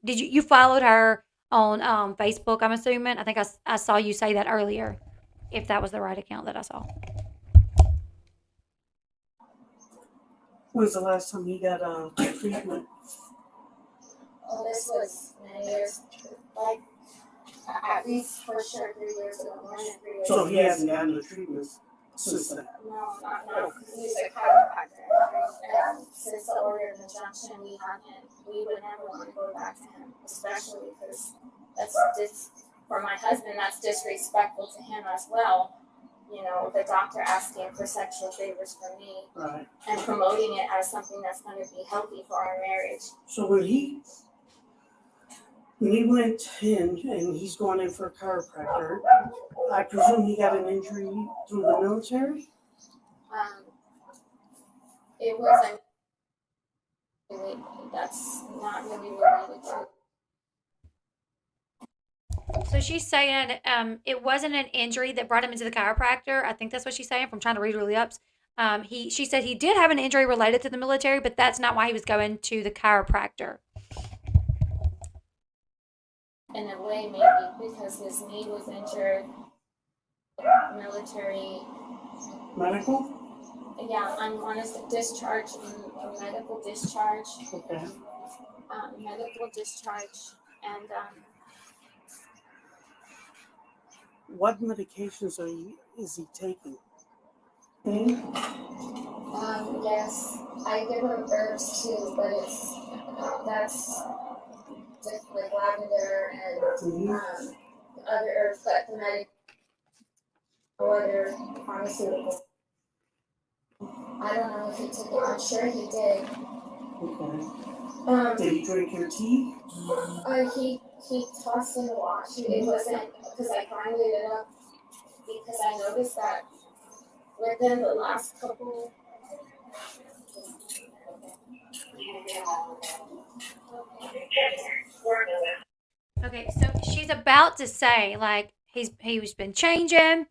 did you followed her on Facebook, I'm assuming? I think I saw you say that earlier, if that was the right account that I saw. When's the last time he got treatment? Oh, this was many years, like at least for sure 3 years ago, more than 3 years So ago. he hasn't gotten the treatment since then? No, not he's a chiropractor. And since the order of injunction, we would never want to go back to him, especially because for my husband, that's disrespectful to him as well. You know, the doctor asking for sexual favors for me, Right. and promoting it as something that's going to be healthy for our marriage. So when he went in and he's going in for a chiropractor, I presume he got an injury through the military? It wasn't really, that's not really related to. So she's saying it wasn't an injury that brought him into the chiropractor. I think that's what she's saying. From trying to read really ups. She said he did have an injury related to the military, but that's not why he was going to the chiropractor. In a way, maybe because his knee was injured. Military. Medical? Yeah, I'm on a discharge, a medical discharge. Okay. Medical discharge, and What medications is he taking? yes, I give him herbs too, but that's just like lavender and other herbs, but the medical or other pharmaceuticals. I don't know if he took it. I'm sure he did. Okay. Did he drink your tea? He tossed in the wash. It wasn't because I grinded it up because I noticed that within the last couple. Okay, so she's about to say, like, he's been changing.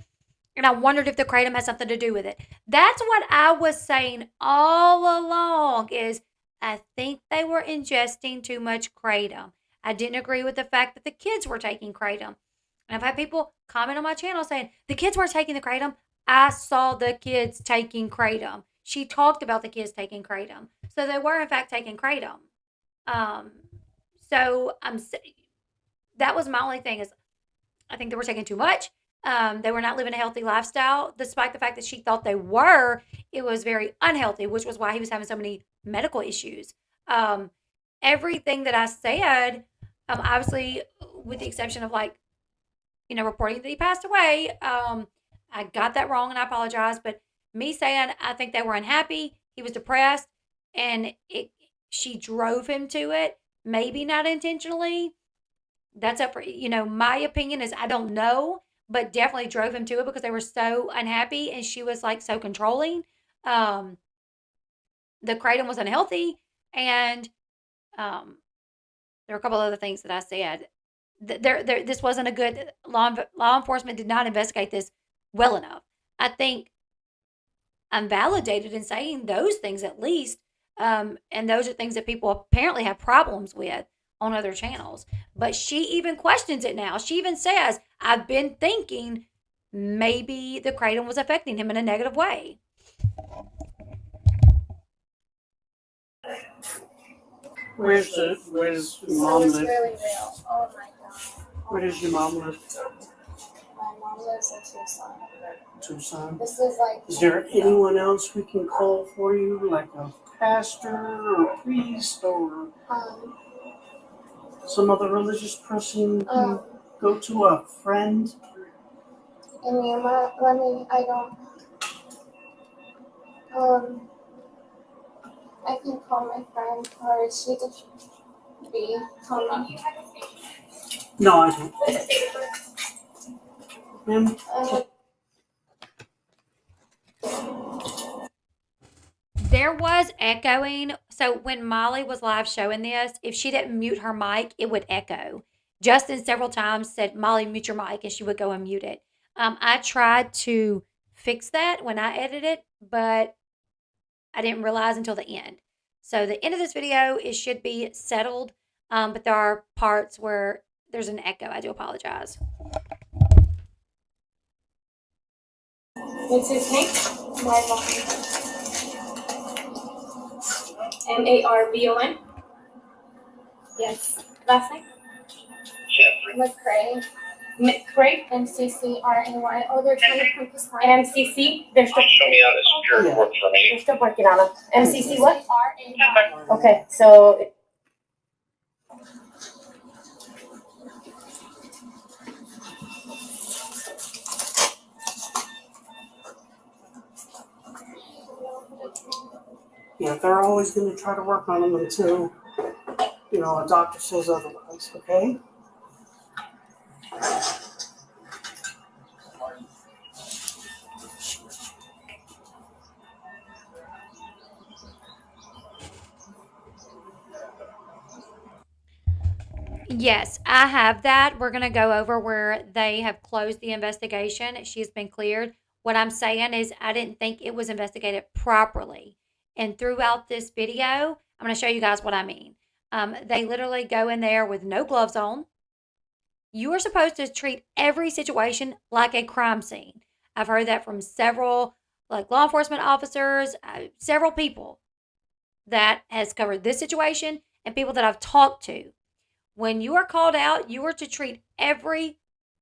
And I wondered if the Kratom had something to do with it. That's what I was saying all along is I think they were ingesting too much Kratom. I didn't agree with the fact that the kids were taking Kratom. And I've had people comment on my channel saying, the kids weren't taking the Kratom. I saw the kids taking Kratom. She talked about the kids taking Kratom. So they were, in fact, taking Kratom. So that was my only thing is I think they were taking too much. They were not living a healthy lifestyle, despite the fact that she thought they were. It was very unhealthy, which was why he was having so many medical issues. Everything that I said, obviously, with the exception of reporting that he passed away, I got that wrong and I apologize. But me saying I think they were unhappy, he was depressed, and she drove him to it, maybe not intentionally. That's up for, my opinion is I don't know, but definitely drove him to it because they were so unhappy and she was like so controlling. The Kratom was unhealthy, and there were a couple other things that I said. This wasn't a good law enforcement did not investigate this well enough. I think I'm validated in saying those things at least, and those are things that people apparently have problems with on other channels. But she even questions it now. She even says, I've been thinking maybe the Kratom was affecting him in a negative way. Where's your So mom it's live? really real. Oh my god. Where does your mom live? My mom lives in Tucson. Tucson. This is like. Is there anyone else we can call for you, like a pastor or a priest or some other religious person? You can go to a friend. And I don't. I can call my friend, or is she just be calling? No, I don't. Ma'am? There was echoing. So when Molly was live showing this, if she didn't mute her mic, it would echo. Justin several times said, Molly, mute your mic, and she would go and mute it. I tried to fix that when I edited it, but I didn't realize until the end. So the end of this video, it should be settled, but there are parts where there's an echo. I do apologize. What's his name? Marvon. Marbon? Yes. Last name? McCray. McCray? MCCRAY. Oh, they're trying to print this line. MCC? They're still, Show me how this secure work for me. they're still working on it. MCC what? RAY. Okay, so. Yeah, they're always going to try to work on them until, a doctor says otherwise, okay? Yes, I have that. We're going to go over where they have closed the investigation. She's been cleared. What I'm saying is I didn't think it was investigated properly. And throughout this video, I'm going to show you guys what I mean. They literally go in there with no gloves on. You are supposed to treat every situation like a crime scene. I've heard that from several law enforcement officers, several people that has covered this situation and people that I've talked to. When you are called out, you are to treat every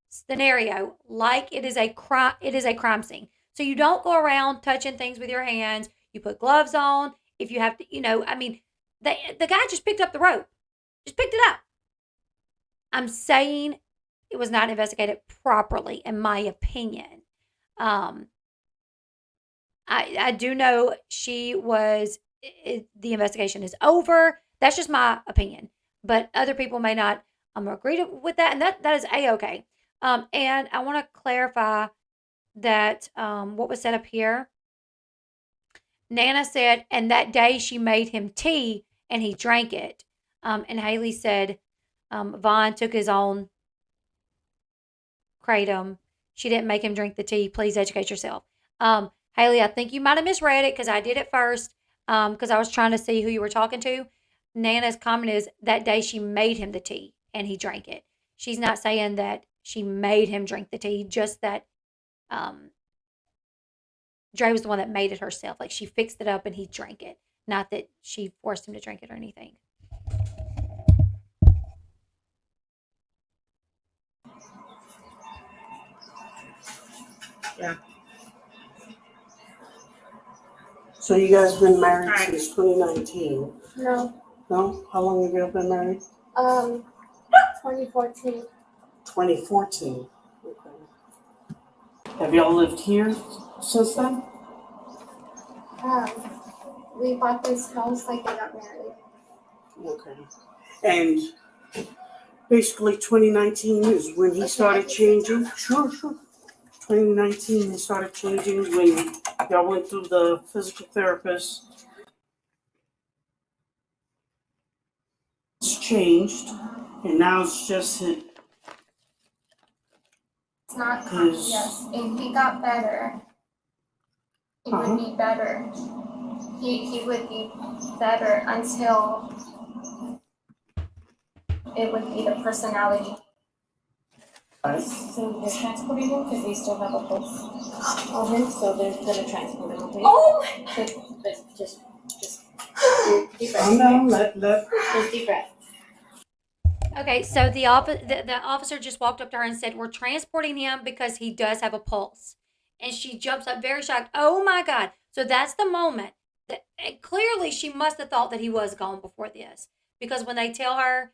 scenario like it is a crime. It is a crime scene. So you don't go around touching things with your hands. You put gloves on. If you have to, the guy just picked up the rope. Just picked it up. I'm saying it was not investigated properly, in my opinion. I do know she was. The investigation is over. That's just my opinion. But other people may not agree with that, and that is A-okay. And I want to clarify that what was said up here. Nana said, and that day she made him tea, and he drank it. And Haley said, Vaughn took his own Kratom, she didn't make him drink the tea. Please educate yourself. Haley, I think you might have misread it because I did it first because I was trying to see who you were talking to. Nana's comment is that day she made him the tea and he drank it. She's not saying that she made him drink the tea, just that Dre was the one that made it herself. Like she fixed it up and he drank it. Not that she forced him to drink it or anything. Yeah. So you guys been married Right. since 2019? No. No? How long have you been married? 2014. 2014. Okay. Have y'all lived here since then? We bought this house like we got married. Okay. And basically 2019 is when he started changing. Sure. 2019 he started changing when y'all went through the physical therapist. It's changed, and now it's just It's not Yes. yes, and he got better. He would be better. He would be better until it would be the personality. So they're transporting him because we still have a pulse on him, so they're gonna transport him, okay? Oh But just deep breath. Oh no, let Just deep breath. Okay, so the officer just walked up to her and said, "We're transporting him because he does have a pulse." And she jumps up very shocked. Oh my God. So that's the moment that clearly she must have thought that he was gone before this. Because when they tell her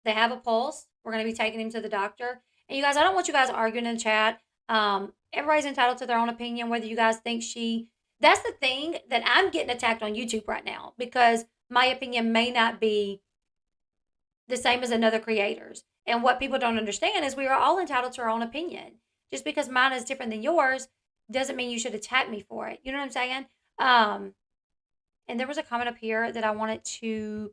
they have a pulse, we're going to be taking him to the doctor. And you guys, I don't want you guys arguing in the chat. Everybody's entitled to their own opinion, whether you guys think that's the thing that I'm getting attacked on YouTube right now because my opinion may not be the same as another creator's. And what people don't understand is we are all entitled to our own opinion. Just because mine is different than yours doesn't mean you should attack me for it. You know what I'm saying? And there was a comment up here that I wanted to.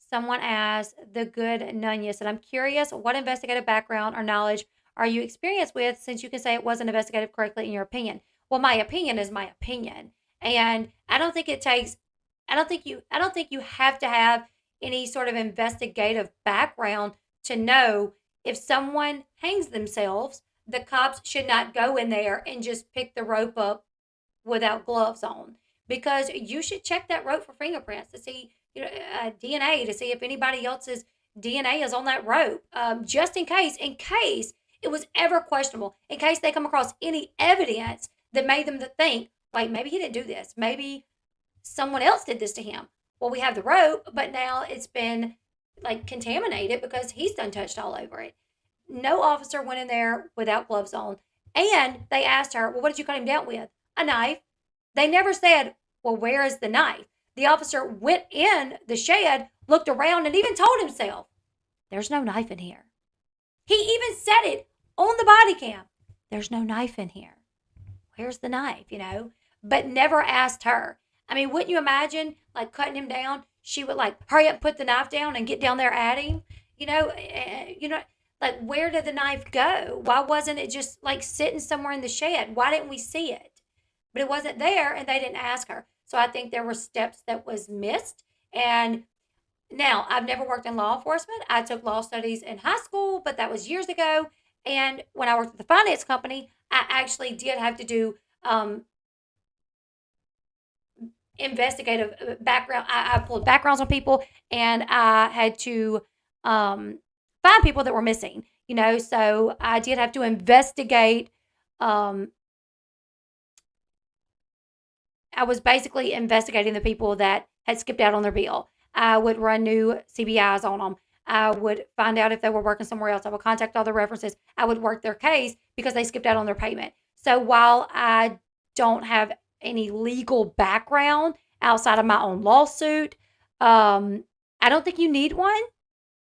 Someone asked, the good Nunya said, I'm curious, what investigative background or knowledge are you experienced with since you can say it wasn't investigative correctly in your opinion? Well, my opinion is my opinion. And I don't think you have to have any sort of investigative background to know if someone hangs themselves, the cops should not go in there and just pick the rope up without gloves on, because you should check that rope for fingerprints to see, DNA, to see if anybody else's DNA is on that rope, just in case it was ever questionable, in case they come across any evidence that made them think, wait, maybe he didn't do this. Maybe someone else did this to him. Well, we have the rope, but now it's been like contaminated because he's done touched all over it. No officer went in there without gloves on. And they asked her, well, what did you cut him down with? A knife. They never said, well, where is the knife? The officer went in the shed, looked around, and even told himself, there's no knife in here. He even said it on the body cam. There's no knife in here. Where's the knife, But never asked her. I mean, wouldn't you imagine, like, cutting him down? She would, like, hurry up and put the knife down and get down there at him. Like, where did the knife go? Why wasn't it just, like, sitting somewhere in the shed? Why didn't we see it? But it wasn't there, and they didn't ask her. So I think there were steps that was missed. And now, I've never worked in law enforcement. I took law studies in high school, but that was years ago. And when I worked at the finance company, I actually did have to do investigative background. I pulled backgrounds on people, and I had to find people that were missing, so I did have to investigate. I was basically investigating the people that had skipped out on their bill. I would run new CBIs on them. I would find out if they were working somewhere else. I would contact all the references. I would work their case because they skipped out on their payment. So while I don't have any legal background outside of my own lawsuit, I don't think you need one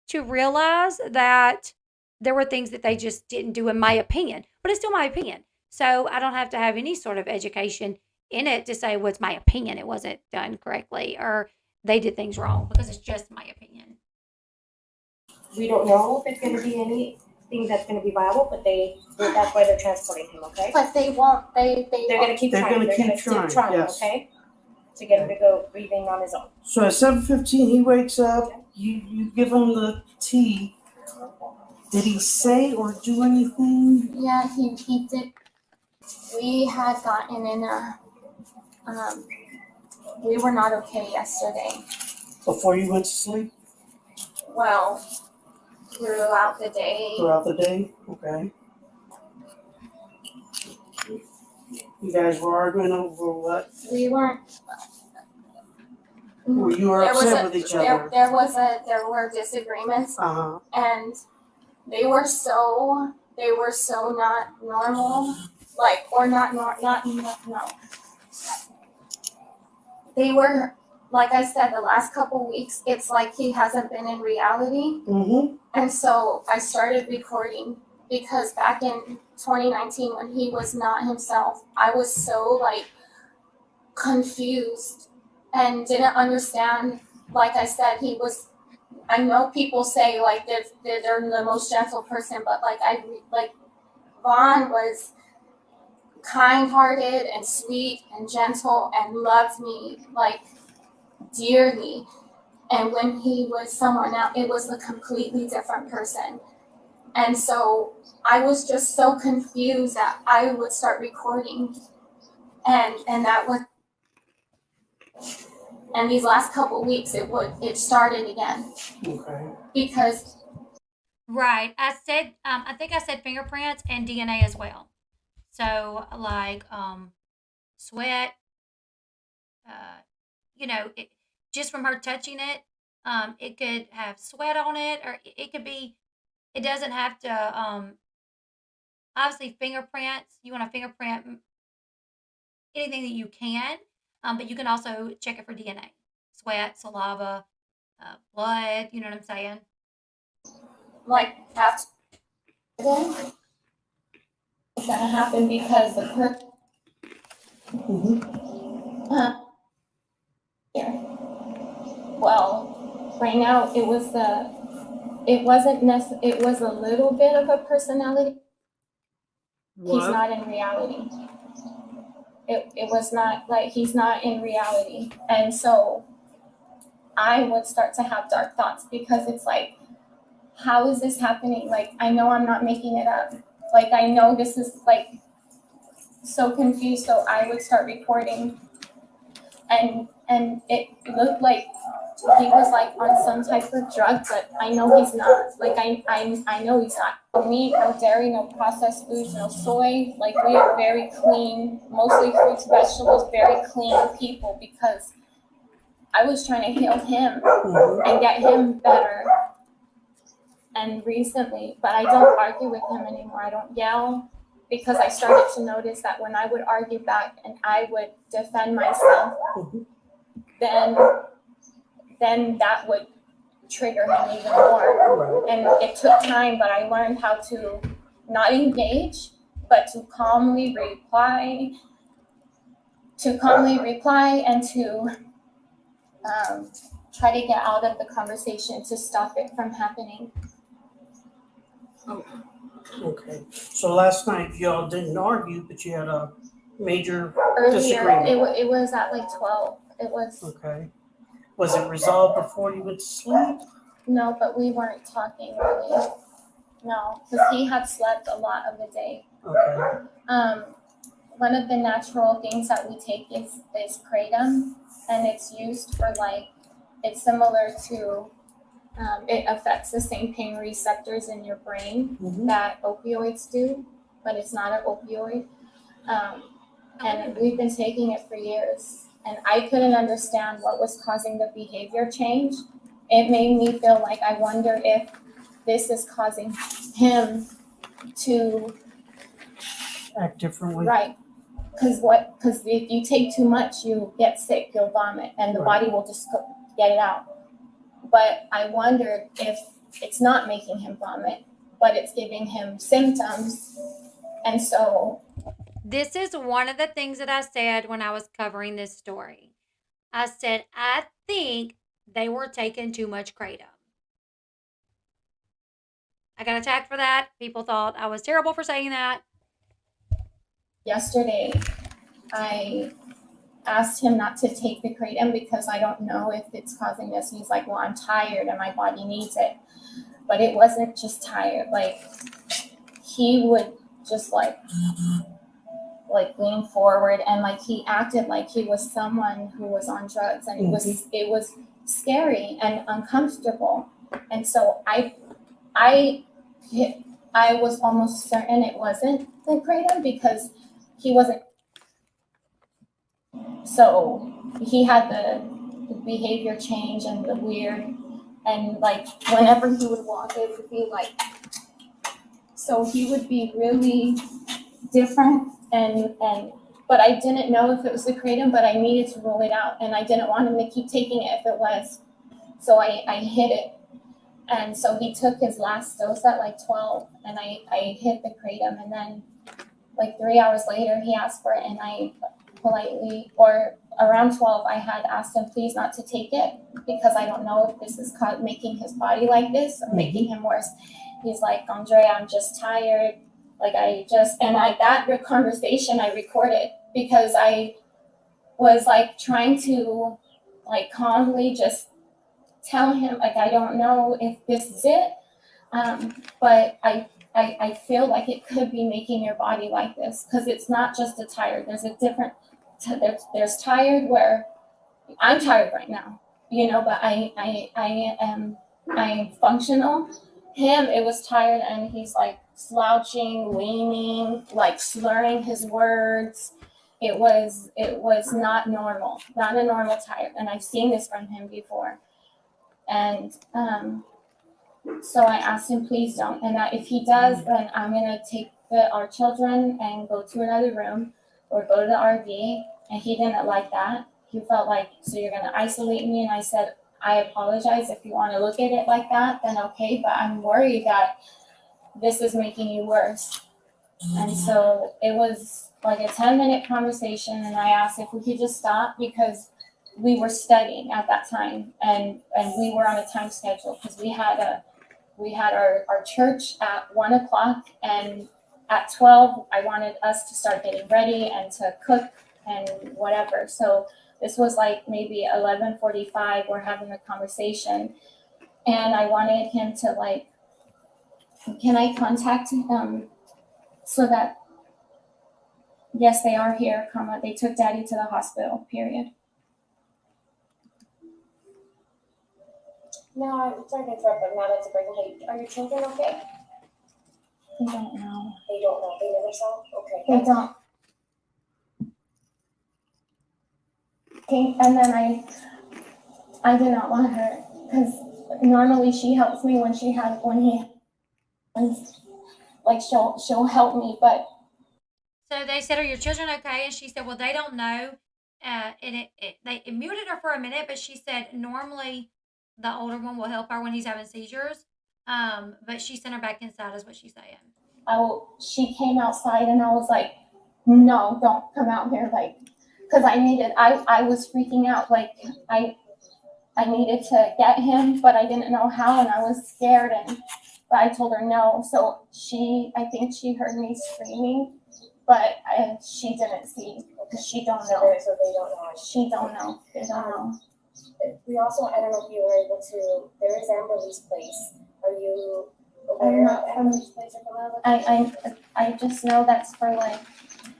to realize that there were things that they just didn't do, in my opinion. But it's still my opinion. So I don't have to have any sort of education in it to say, well, it's my opinion it wasn't done correctly, or they did things wrong, because it's just my opinion. We don't know if it's gonna be anything that's gonna be viable, but that's why they're transporting him, okay? But they won't. They're They're keep gonna keep They're trying. gonna keep trying, yes. okay? To get him to go breathing on his own. So at 7:15, he wakes up. You give him the tea. Did he say or do anything? Yeah, he did. We had gotten in a we were not okay yesterday. Before you went to sleep? Well, throughout the day. Throughout the day? Okay. You guys were arguing over what? We weren't. Or you were upset with each other? There were disagreements, and they were so not normal, like, or not no. They were, like I said, the last couple weeks, it's like he hasn't been in reality. Mm-hmm. And so I started recording because back in 2019, when he was not himself, I was so like confused and didn't understand. Like I said, I know people say like they're the most gentle person, but like Vaughn was kind-hearted and sweet and gentle and loved me like dearly. And when he was someone else, it was a completely different person. And so I was just so confused that I would start recording, and that was, and these last couple weeks it started again. Okay. Because Right. I think I said fingerprints and DNA as well. So like sweat, just from her touching it, it could have sweat on it, or it could be, it doesn't have to, obviously fingerprints, you want to fingerprint anything that you can, but you can also check it for DNA, sweat, saliva, blood, you know what I'm saying? like after that happened because the person yeah. Well, right now it was a little bit of a personality. What? He's not in reality. It was not like he's not in reality. And so I would start to have dark thoughts because it's like, how is this happening? Like, I know I'm not making it up. Like, I know this is like so confused. So I would start recording, and it looked like he was like on some type of drug, but I know he's not. Like, I know he's not. No meat, no dairy, no processed foods, no soy. Like, we are very clean, mostly fruits, vegetables, very clean people, because I was trying to heal him and get him better. And recently, but I don't argue with him anymore. I don't yell, because I started to notice that when I would argue back and I would defend myself, then that would trigger him even more. And it took time, but I learned how to not engage, but to calmly reply and to try to get out of the conversation to stop it from happening. Okay. So last night y'all didn't argue, but you had a major Earlier, disagreement. it was at like 12. It was. Okay. Was it resolved before you went to sleep? No, but we weren't talking really. No, because he had slept a lot of the day. Okay. One of the natural things that we take is Kratom, and it's used for like, it's similar to, it affects the same pain receptors in your brain that opioids do, but it's not an opioid. And we've been taking it for years, and I couldn't understand what was causing the behavior change. It made me feel like, I wonder if this is causing him to Act differently. right. Because if you take too much, you get sick, you'll vomit, and the body will just get it out. But I wondered if it's not making him vomit, but it's giving him symptoms. And so This is one of the things that I said when I was covering this story. I said, I think they were taking too much Kratom. I got attacked for that. People thought I was terrible for saying that. Yesterday, I asked him not to take the Kratom because I don't know if it's causing this. And he's like, well, I'm tired and my body needs it. But it wasn't just tired. Like, he would just like lean forward and like he acted like he was someone who was on drugs, and it was scary and uncomfortable. And so I was almost certain it wasn't the Kratom because he wasn't. So he had the behavior change and the weird, and like whenever he would walk, it would be like, so he would be really different and but I didn't know if it was the Kratom, but I needed to rule it out, and I didn't want him to keep taking it if it was. So I hid it. And so he took his last dose at like 12, and I hid the Kratom, and then like 3 hours later he asked for it, and I politely, or around 12, I had asked him please not to take it because I don't know if this is making his body like this or making him worse. He's like, Andre, I'm just tired. Like that conversation I recorded because I was like trying to like calmly just tell him like, I don't know if this is it, but I feel like it could be making your body like this because it's not just a tired. There's a different, there's tired where I'm tired right now, but I am functional. Him, it was tired, and he's like slouching, leaning, like slurring his words. It was not normal, not a normal tired, and I've seen this from him before. And so I asked him, please don't. And if he does, then I'm gonna take our children and go to another room or go to the RV. And he didn't like that. He felt like, so you're gonna isolate me? And I said, I apologize if you want to look at it like that, then okay, but I'm worried that this is making you worse. And so it was like a 10-minute conversation, and I asked if we could just stop because we were studying at that time, and we were on a time schedule because we had our church at 1:00, and at 12 I wanted us to start getting ready and to cook and whatever. So this was like maybe 11:45. We're having a conversation, and I wanted him to like, can I contact him so that, yes, they are here, they took daddy to the hospital, period. No, I'm sorry to interrupt, but now that's a break. Okay, are your children okay? They don't know. They don't know. They never saw? Okay. They don't. Okay, and then I did not want her because normally she helps me when like she'll help me, but So they said, are your children okay? And she said, well, they don't know. It muted her for a minute, but she said normally the older one will help her when he's having seizures. But she sent her back inside is what she's saying. She came outside, and I was like, no, don't come out here, like, because I was freaking out, like I needed to get him, but I didn't know how, and I was scared, but I told her no. So I think she heard me screaming, but she didn't see because she don't know. So they don't know. She don't know. They don't know. We also, I don't know if you were able to, there is Amberly's Place. Are you aware of Amberly's Place or familiar with it? I just know that's for like,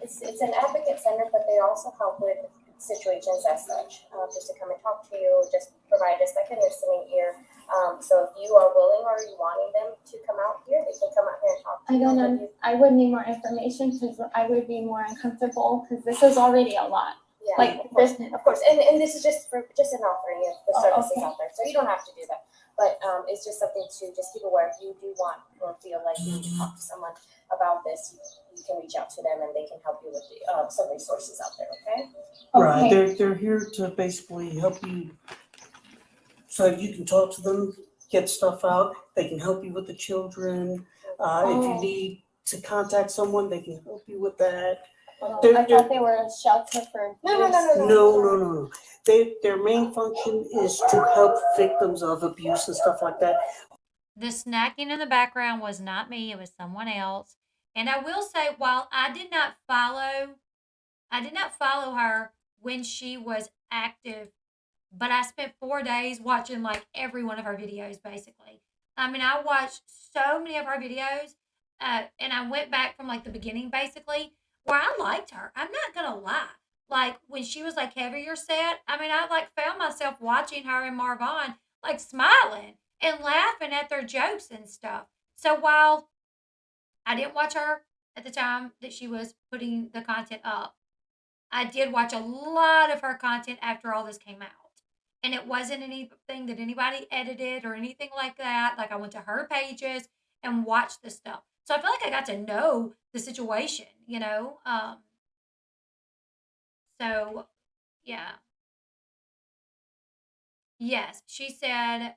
It's an advocate center, but they also help with situations as such, just to come and talk to you, just provide a second listening ear. So if you are willing or you wanting them to come out here, they can come out here and talk to I you. don't know. I would need more information because I would be more uncomfortable because this is already a lot. Yeah, Like of course. And this is just an offering of the services okay. out there. So you don't have to do that. But it's just something to just keep aware. If you do want or feel like you need to talk to someone about this, you can reach out to them and they can help you with some resources out there, okay? Right, they're here to basically help you so that you can talk to them, get stuff out. They can help you with the children. If you need to contact someone, they can help you with that. They're- I thought they were a shelter for. No. Their main function is to help victims of abuse and stuff like that. The snacking in the background was not me, it was someone else. And I will say, while I did not follow her when she was active, but I spent 4 days watching like every one of her videos basically. I mean, I watched so many of her videos, and I went back from like the beginning basically, where I liked her. I'm not gonna lie. Like when she was like heavier set, I mean, I like found myself watching her and Marvon like smiling and laughing at their jokes and stuff. So while I didn't watch her at the time that she was putting the content up, I did watch a lot of her content after all this came out. And it wasn't anything that anybody edited or anything like that. Like I went to her pages and watched the stuff. So I feel like I got to know the situation, you know? So yeah. Yes, she said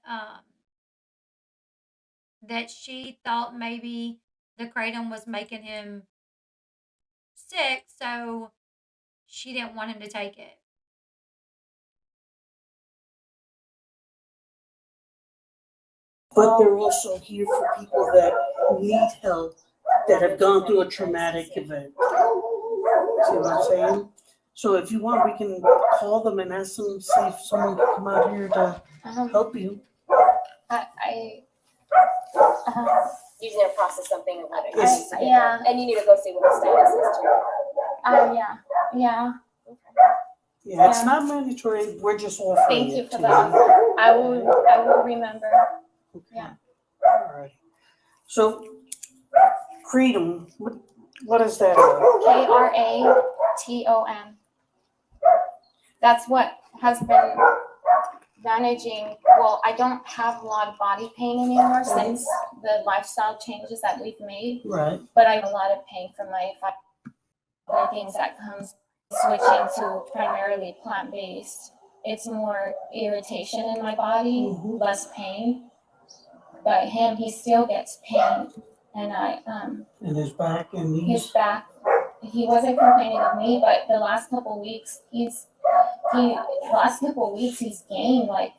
that she thought maybe the kratom was making him sick, so she didn't want him to take it. But they're also here for people that need help, that have gone through a traumatic event. See what I'm saying? So if you want, we can call them and ask them, see if someone can come out here to help you. You need to process something about it. Yes. Yeah. And you need to go see what the status is too. Yeah. Yeah, it's not mandatory. We're just offering Thank you it for to that. you. I will remember. Okay. Yeah. All right. So, Kratom, what is that? Kratom. That's what has been managing. Well, I don't have a lot of body pain anymore since the lifestyle changes that we've made, Right. but I have a lot of pain from my other things that comes switching to primarily plant-based. It's more irritation in my body, less pain. But he still gets pain, and In his back and knees. his back. He wasn't complaining of me, but the last couple weeks he's gained like,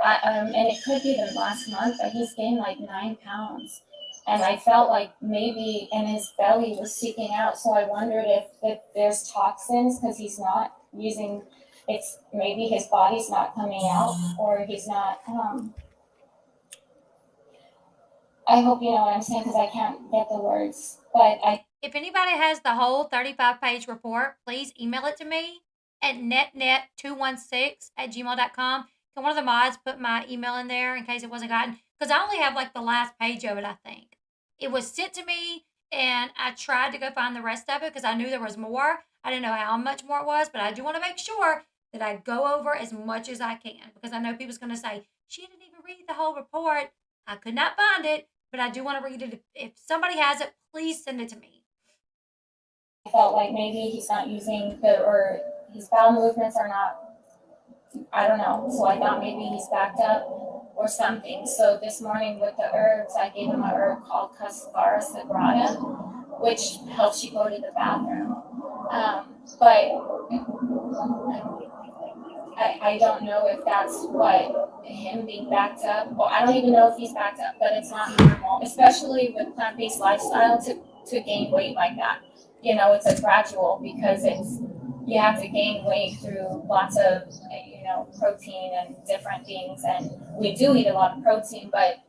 and it could be the last month, but he's gained like 9 pounds, and I felt like maybe, and his belly was sticking out, so I wondered if there's toxins because he's not using. It's maybe his body's not coming out, or he's not. I hope you know what I'm saying because I can't get the words, but If anybody has the whole 35-page report, please email it to me at netnet216@gmail.com. Can one of the mods put my email in there in case it wasn't gotten? Because I only have like the last page of it, I think. It was sent to me, and I tried to go find the rest of it because I knew there was more. I didn't know how much more it was, but I do want to make sure that I go over as much as I can because I know people's going to say, she didn't even read the whole report. I could not find it, but I do want to read it. If somebody has it, please send it to me. I felt like maybe he's not using or his bowel movements are not, I don't know. So I thought maybe he's backed up or something. So this morning with the herbs, I gave him a herb called Cascara Sagrada, which helps you go to the bathroom. But I don't know if that's what him being backed up. Well, I don't even know if he's backed up, but it's not normal, especially with plant-based lifestyle to gain weight like that. You know, it's a gradual because you have to gain weight through lots of, protein and different things. And we do eat a lot of protein, but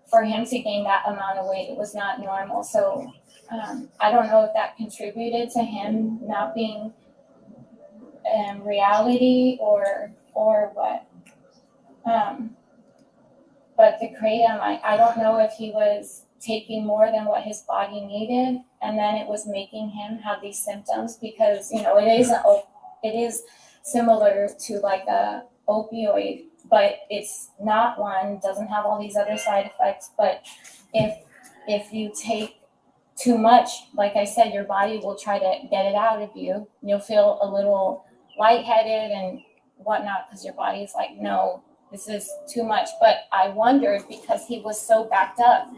for him to gain that amount of weight, it was not normal. So I don't know if that contributed to him not being reality or what. But the kratom, I don't know if he was taking more than what his body needed, and then it was making him have these symptoms because it is similar to like a opioid, but it's not one, doesn't have all these other side effects. But if you take too much, like I said, your body will try to get it out of you. You'll feel a little lightheaded and whatnot because your body's like, no, this is too much. But I wondered because he was so backed up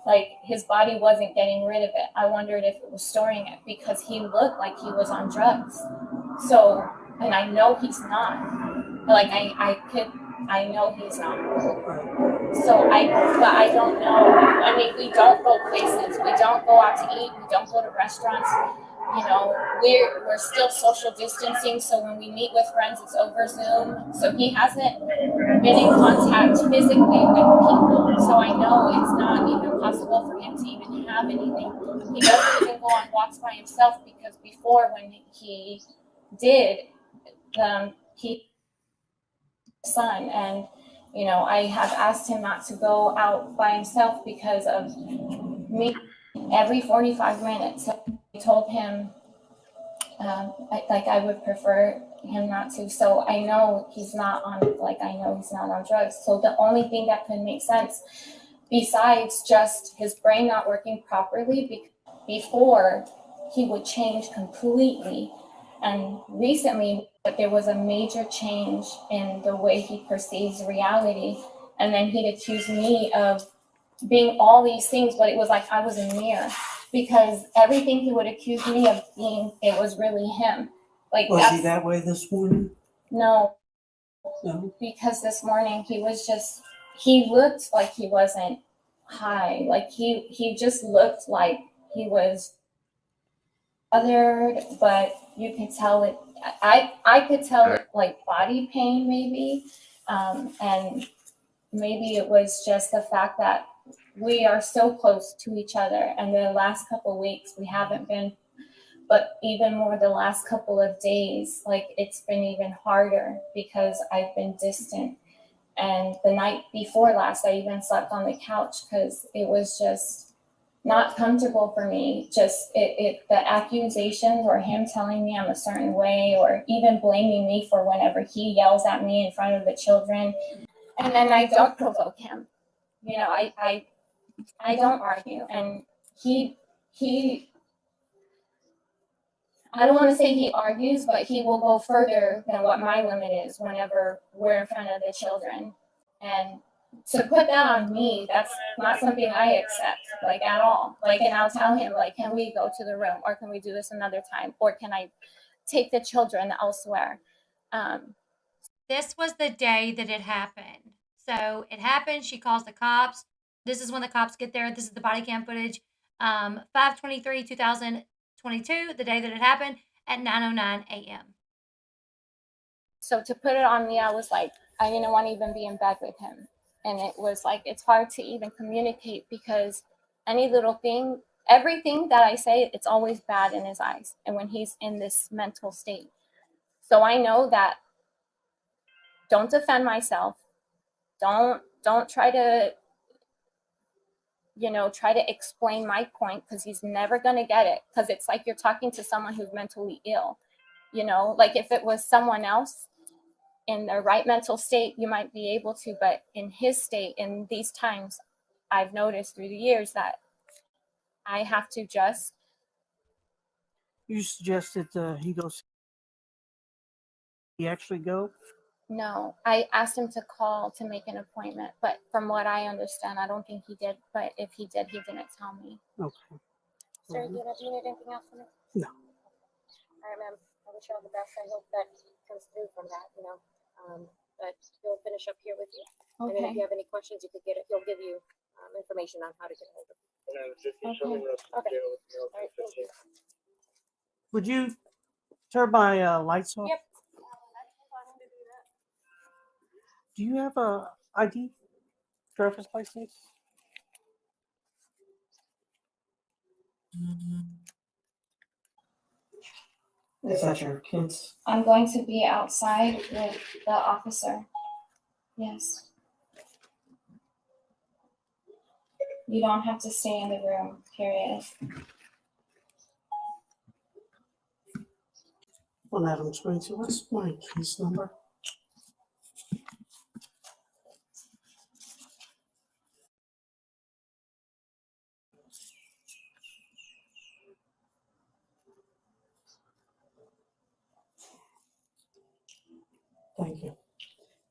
like his body wasn't getting rid of it. I wondered if it was storing it because he looked like he was on drugs. So, and I know he's not. Like I know he's not. So but I don't know. I mean, we don't go places. We don't go out to eat. We don't go to restaurants. You know, we're still social distancing. So when we meet with friends, it's over Zoom. So he hasn't been in contact physically with people. So I know it's not even possible for him to even have anything. He doesn't even go on walks by himself because before when he did, he son and you know, I have asked him not to go out by himself because of me every 45 minutes. So I told him I would prefer him not to. So I know he's not on drugs. So the only thing that could make sense besides just his brain not working properly before he would change completely. And recently, there was a major change in the way he perceives reality. And then he'd accuse me of being all these things, but it was like I was a mirror because everything he would accuse me of being, it was really him. Like Was he that way this morning? No, No. because this morning he looked like he wasn't high. Like he just looked like he was bothered, but you could tell it. I could tell it like body pain maybe, and maybe it was just the fact that we are so close to each other, and the last couple of weeks we haven't been, but even more the last couple of days, like it's been even harder because I've been distant. And the night before last, I even slept on the couch because it was just not comfortable for me. Just the accusations or him telling me I'm a certain way or even blaming me for whenever he yells at me in front of the children. And then I don't provoke him. You know, I don't argue. And he I don't want to say he argues, but he will go further than what my limit is whenever we're in front of the children. And to put that on me, that's not something I accept, like at all. Like, and I'll tell him, like, can we go to the room or can we do this another time? Or can I take the children elsewhere? This was the day that it happened. So it happened. She calls the cops. This is when the cops get there. This is the body cam footage. 5/23/2022, the day that it happened at 9:09 a.m. So to put it on me, I was like, I didn't want to even be in bed with him. And it was like, it's hard to even communicate because any little thing, everything that I say, it's always bad in his eyes. And when he's in this mental state. So I know that don't defend myself. Don't try to, try to explain my point because he's never going to get it. Because it's like you're talking to someone who's mentally ill. Like if it was someone else in the right mental state, you might be able to. But in his state, in these times, I've noticed through the years that I have to just. You suggested he goes. He actually go? No, I asked him to call to make an appointment, but from what I understand, I don't think he did. But if he did, he didn't tell me. Okay. Sir, do you need anything else from me? No. All right, ma'am. I wish you all the best. I hope that comes through from that, but he'll finish up here with you. Okay. And then if you have any questions, you could get it. He'll give you information on how to get hold of it. Okay. All right, thank you. Would you turn my lights off? Yep. Do you have a ID? Driver's license? Is that your kids? I'm going to be outside with the officer. Yes. You don't have to stay in the room, period. Well, Adam's going to. What's my case number? Thank you.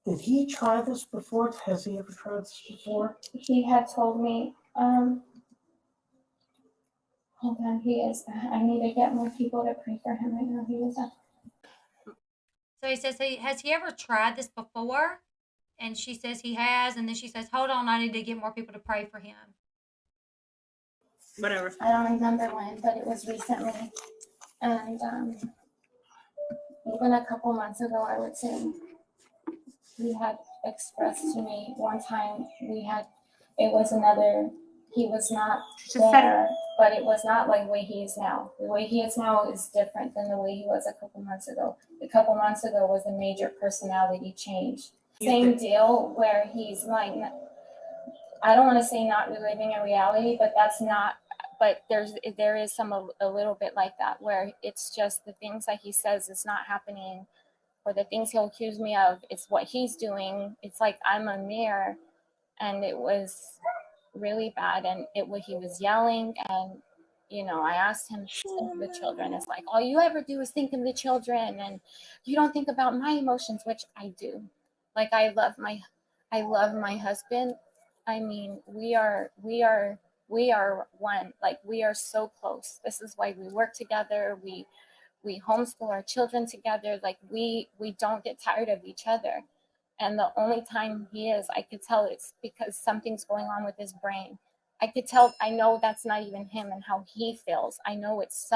Did he try this before? Has he ever tried this before? He had told me, Hold on, he is. I need to get more people to pray for him right now. He is. So he says, has he ever tried this before? And she says he has. And then she says, hold on, I need to get more people to pray for him. Whatever. I don't remember when, but it was recently. And even a couple months ago, I would say, he had expressed to me one time he was not there, but it was not like the way he is now. The way he is now is different than the way he was a couple months ago. A couple months ago was a major personality change. Same deal where he's like, I don't want to say not reliving a reality, but there is a little bit like that where it's just the things that he says is not happening, or the things he'll accuse me of, it's what he's doing. It's like I'm a mirror, and it was really bad. And he was yelling, and I asked him to think of the children. It's like all you ever do is think of the children, and you don't think about my emotions, which I do. Like I love my husband. I mean, we are one. Like we are so close. This is why we work together. We homeschool our children together. Like we don't get tired of each other. And the only time I could tell it's because something's going on with his brain. I could tell, I know that's not even him and how he feels. I know it's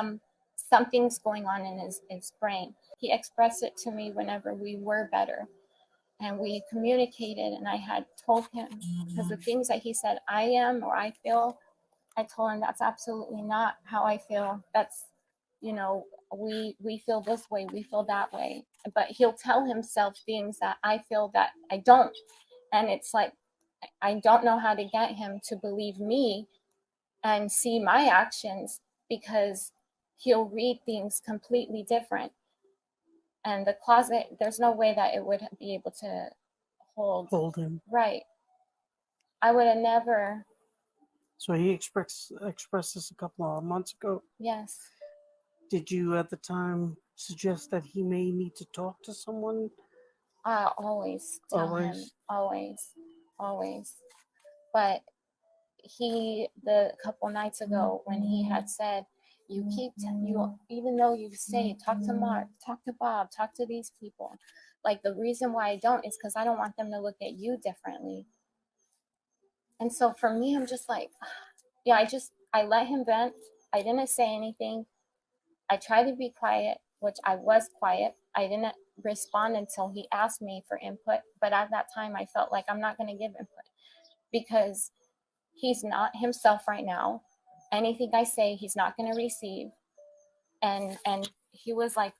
something's going on in his brain. He expressed it to me whenever we were better and we communicated, and I had told him, because the things that he said I am or I feel, I told him that's absolutely not how I feel. That's, we feel this way, we feel that way. But he'll tell himself things that I feel that I don't. And it's like, I don't know how to get him to believe me and see my actions, because he'll read things completely different. And the closet, there's no way that it would be able to hold him. Right. I would have never. So he expressed this a couple of months ago. Yes. Did you at the time suggest that he may need to talk to someone? I always tell him, always. But the couple nights ago when he had said, even though you say, talk to Mark, talk to Bob, talk to these people. Like the reason why I don't is because I don't want them to look at you differently. And so for me, I'm just like, yeah, I let him vent. I didn't say anything. I tried to be quiet, which I was quiet. I didn't respond until he asked me for input. But at that time, I felt like I'm not going to give input because he's not himself right now. Anything I say, he's not going to receive. And he was like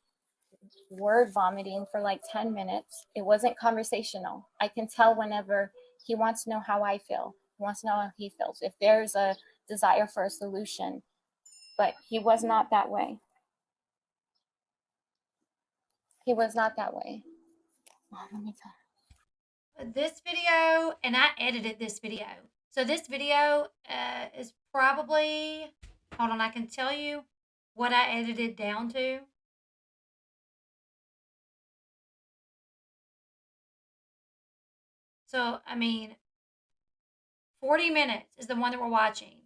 word vomiting for like 10 minutes. It wasn't conversational. I can tell whenever he wants to know how I feel. He wants to know how he feels. If there's a desire for a solution. But he was not that way. He was not that way. Oh, let me tell. This video, and I edited this video. So this video is probably, hold on, I can tell you what I edited down to. So, 40 minutes is the one that we're watching.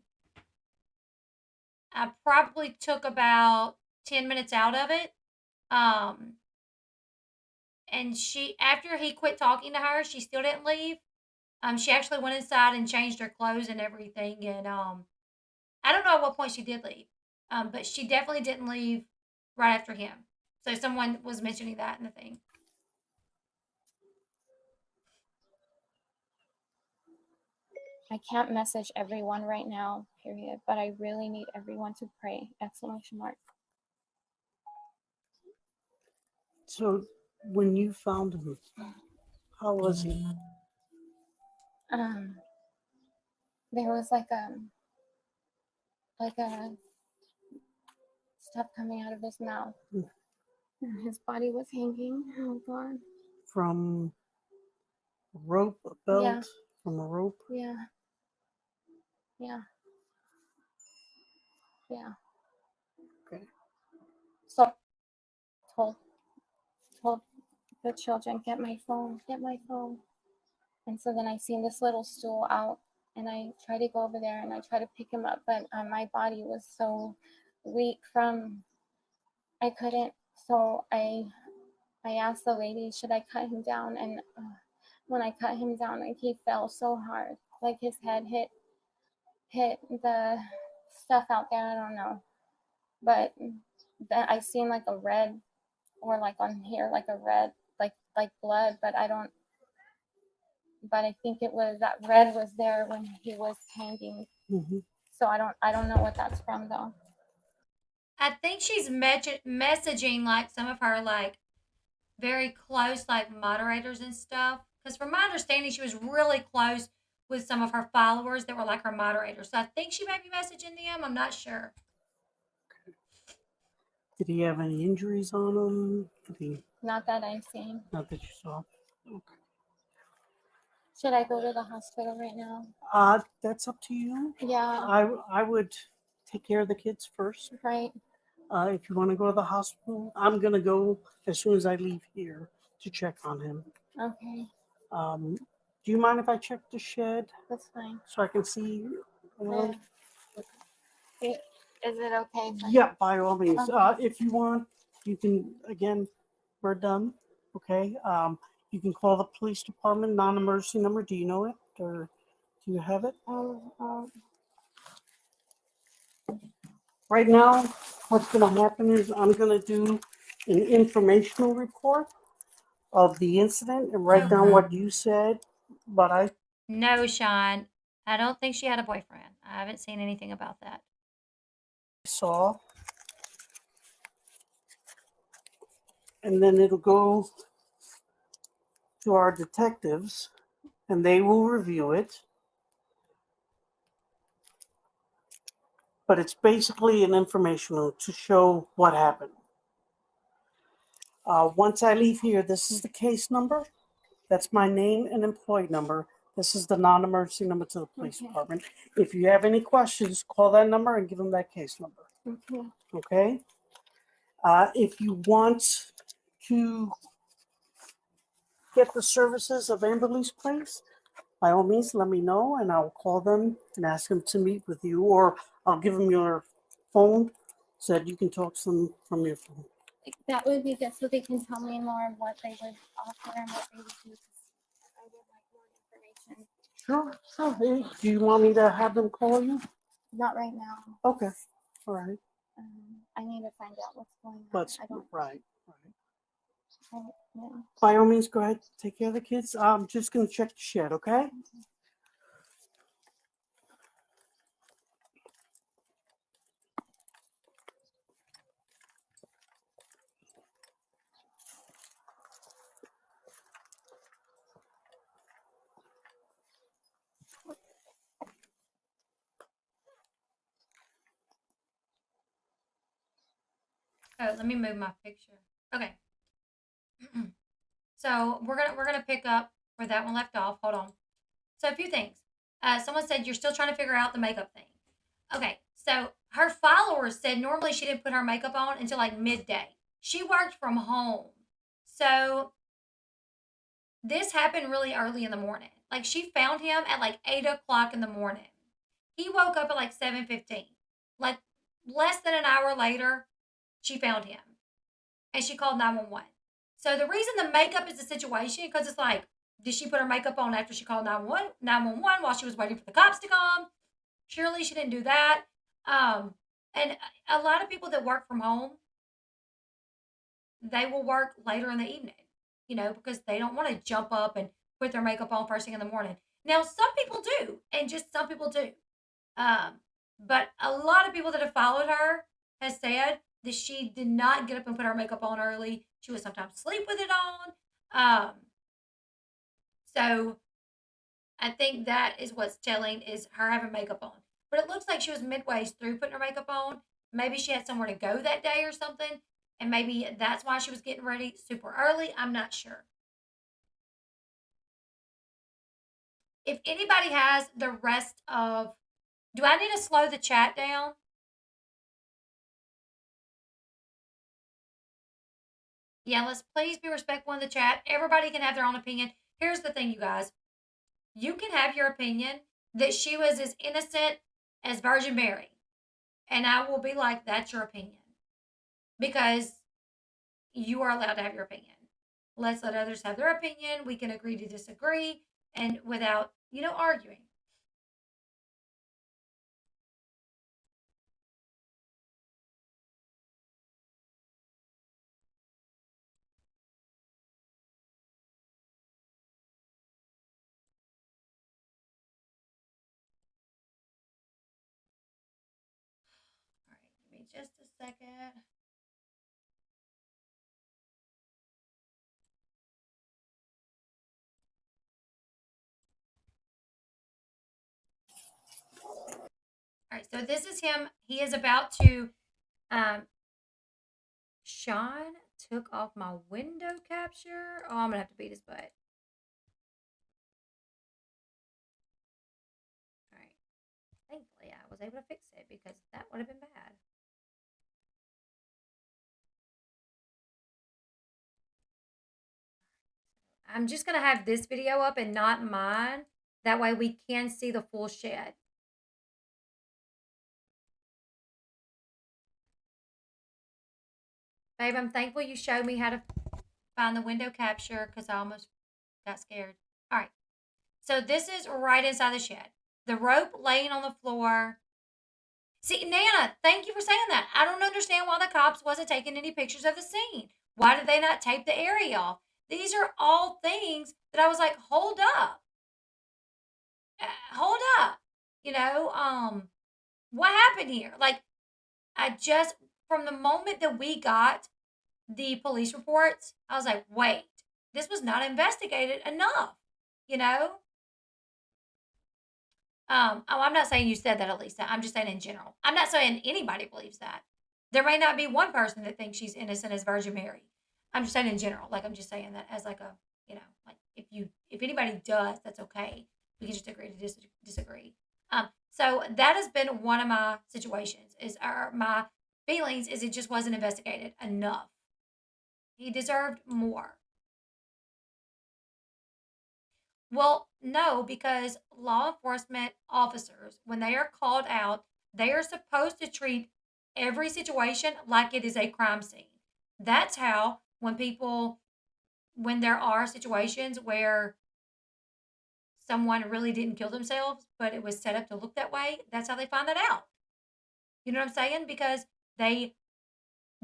I probably took about 10 minutes out of it. And after he quit talking to her, she still didn't leave. She actually went inside and changed her clothes and everything. And I don't know at what point she did leave. But she definitely didn't leave right after him. So someone was mentioning that in the thing. I can't message everyone right now, period. But I really need everyone to pray! ! So when you found him, how was he? There was like a stuff coming out of his mouth. His body was hanging. Oh God. From a rope, a belt? Yeah. From a rope? Yeah. Okay. So told the children, get my phone. And so then I seen this little stool out, and I tried to go over there and I tried to pick him up, but my body was so weak from I couldn't. So I asked the lady, should I cut him down? And when I cut him down, like he fell so hard, like his head hit the stuff out there. I don't know, but then I seen like a red, or like on here like a red, like blood, but I don't. But I think it was that red was there when he was hanging. Mhm. So I don't know what that's from though. I think she's messaging like some of her like very close like moderators and stuff. Because from my understanding, she was really close with some of her followers that were like her moderators. So I think she may be messaging them. I'm not sure. Did he have any injuries on him? Not that I've seen. Not that you saw. Okay. Should I go to the hospital right now? That's up to you. Yeah, I would take care of the kids first. right. If you want to go to the hospital, I'm gonna go as soon as I leave here to check on him. Okay, Do you mind if I check the shed that's fine. so I can see? Yeah. Is it okay? Yeah, by all means. Okay. If you want, you can, again, we're done, okay? You can call the police department, non-emergency number. Do you know it, or do you have it? Right now, what's gonna happen is I'm gonna do an informational report of the incident and write down Okay. what you said, but I No, Sean. I don't think she had a boyfriend. I haven't seen anything about that. saw. And then it'll go to our detectives and they will review it. But it's basically an informational to show what happened. Once I leave here, this is the case number. That's my name and employee number. This is the non-emergency number to the police Okay. department. If you have any questions, call that number and give them that case number. Okay. Okay? If you want to get the services of Amberley's Place, by all means, let me know and I'll call them and ask them to meet with you, or I'll give them your phone so that you can talk to them from your phone. That would be good, so they can tell me more of what they would offer and what they would do. 'Cause I would like more information. Sure. Hey, do you want me to have them call you? Not right now. Okay. All right. I need to find out what's going on. But I don't. right. Yeah. By all means, go ahead. Take care of the kids. I'm just gonna check the shed, okay? Oh, let me move my picture. Okay. So we're gonna pick up where that one left off. Hold on. So a few things. Someone said you're still trying to figure out the makeup thing. Okay, so her followers said normally she didn't put her makeup on until like midday. She worked from home, so this happened really early in the morning. Like she found him at like 8 o'clock in the morning. He woke up at like 7:15. Like less than an hour later, she found him, and she called 911. So the reason the makeup is a situation because it's like, did she put her makeup on after she called 911 while she was waiting for the cops to come? Surely she didn't do that. And a lot of people that work from home, they will work later in the evening, because they don't want to jump up and put their makeup on first thing in the morning. Now, some people do, and just some people do. But a lot of people that have followed her has said that she did not get up and put her makeup on early. She would sometimes sleep with it on. So I think that is what's telling is her having makeup on. But it looks like she was midways through putting her makeup on. Maybe she had somewhere to go that day or something. And maybe that's why she was getting ready super early. I'm not sure. If anybody has the rest of... Do I need to slow the chat down? Yeah, let's please be respectful in the chat. Everybody can have their own opinion. Here's the thing, you guys. You can have your opinion, that she was as innocent as Virgin Mary. And I will be like, that's your opinion. Because you are allowed to have your opinion. Let's let others have their opinion. We can agree to disagree and without, arguing. All right, give me just a second. All right, so this is him. He is about to. Sean took off my window capture. Oh, I'm gonna have to beat his butt. All right. Thankfully, I was able to fix it because that would have been bad. I'm just gonna have this video up and not mine. That way we can see the full shed. Babe, I'm thankful you showed me how to find the window capture because I almost got scared. All right. So this is right inside the shed. The rope laying on the floor. See, Nana, thank you for saying that. I don't understand why the cops wasn't taking any pictures of the scene. Why did they not tape the area off? These are all things that I was like, hold up. Hold up. What happened here? Like, from the moment that we got the police reports, I was like, wait, this was not investigated enough, I'm not saying you said that, Elisa. I'm just saying in general. I'm not saying anybody believes that. There may not be one person that thinks she's innocent as Virgin Mary. I'm just saying in general. Like, I'm just saying that as like a, like if anybody does, that's okay. We can just agree to disagree. So that has been one of my situations my feelings is it just wasn't investigated enough. He deserved more. Well, no, because law enforcement officers, when they are called out, they are supposed to treat every situation like it is a crime scene. That's how when there are situations where someone really didn't kill themselves, but it was set up to look that way, that's how they find that out. You know what I'm saying? Because they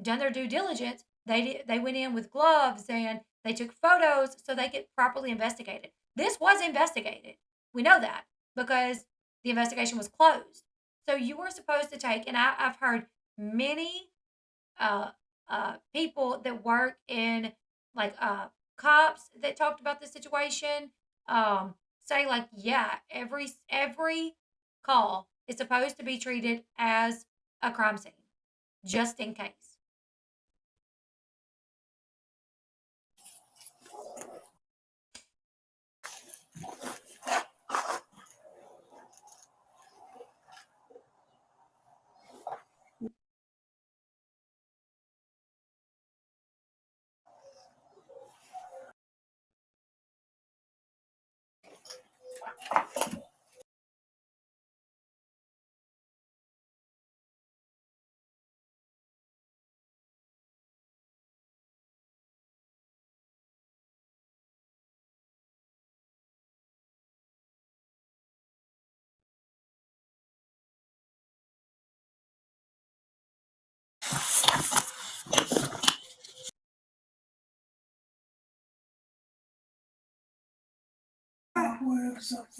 done their due diligence. They went in with gloves and they took photos so they could properly investigate it. This was investigated. We know that because the investigation was closed. So you were supposed to take, and I've heard many people that work in like cops that talked about the situation say like, yeah, every call is supposed to be treated as a crime scene, just in case.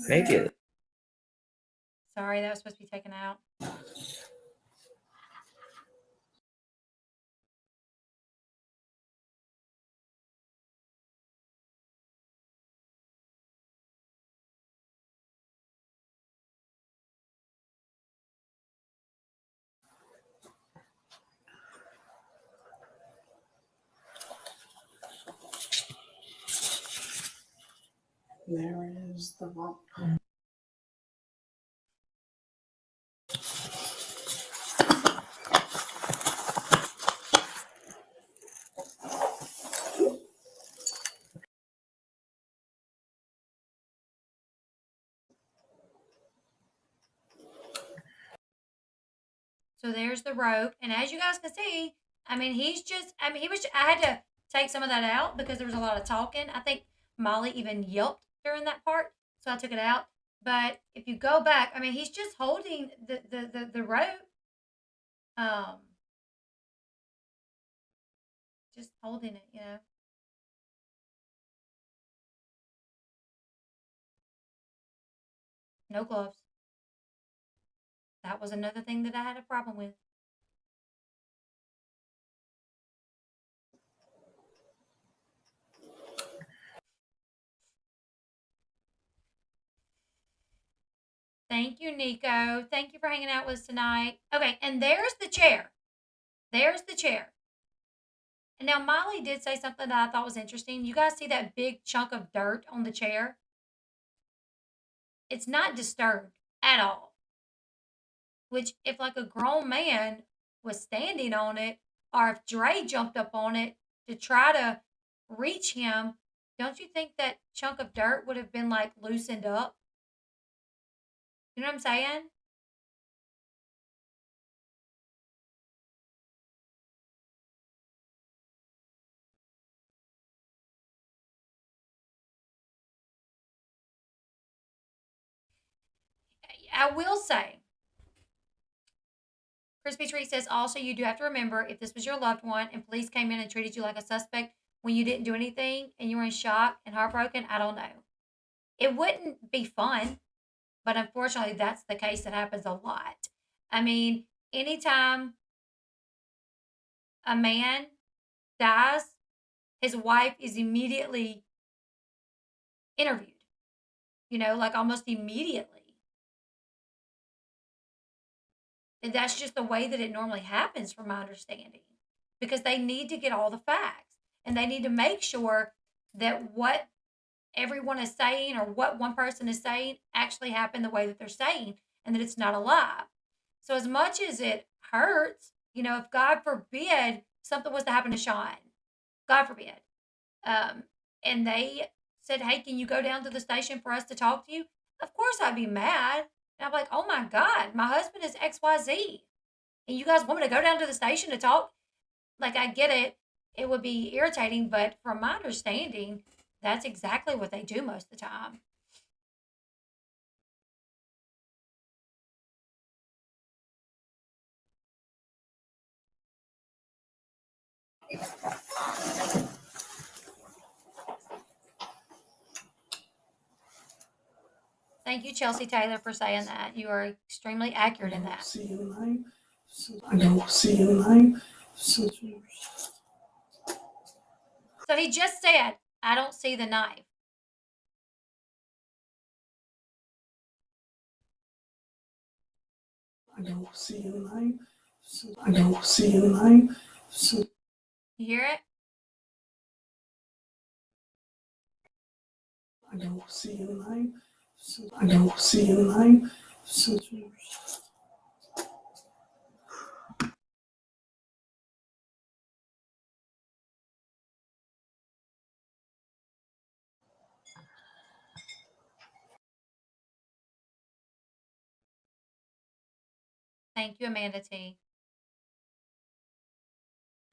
Make it. Sorry, that was supposed to be taken out. There is the rope. So there's the rope. And as you guys can see, I mean, I had to take some of that out because there was a lot of talking. I think Molly even yelped during that part. So I took it out. But if you go back, I mean, he's just holding the rope. Just holding it, No gloves. That was another thing that I had a problem with. Thank you, Nico. Thank you for hanging out with us tonight. Okay, and there's the chair. There's the chair. And now Molly did say something that I thought was interesting. You guys see that big chunk of dirt on the chair? It's not disturbed at all. Which, if like a grown man was standing on it, or if Dre jumped up on it to try to reach him, don't you think that chunk of dirt would have been like loosened up? You know what I'm saying? I will say, Crispy Treat says also you do have to remember if this was your loved one and police came in and treated you like a suspect when you didn't do anything and you were in shock and heartbroken, I don't know. It wouldn't be fun, but unfortunately that's the case that happens a lot. I mean, anytime a man dies, his wife is immediately interviewed, like almost immediately. And that's just the way that it normally happens, from my understanding, because they need to get all the facts and they need to make sure that what everyone is saying or what one person is saying actually happened the way that they're saying and that it's not a lie. So, as much as it hurts, if God forbid something was to happen to Sean, God forbid, and they said, hey, can you go down to the station for us to talk to you? Of course I'd be mad. And I'm like, oh my God, my husband is XYZ. And you guys want me to go down to the station to talk? Like, I get it. It would be irritating, but from my understanding, that's exactly what they do most of the time. Thank you, Chelsea Taylor, for saying that. You are extremely accurate in that. I don't see a knife. So he just said, I don't see the knife. I don't see a knife. I don't see a knife. You hear it? I don't see a knife. I don't see a knife. Thank you, Amanda T.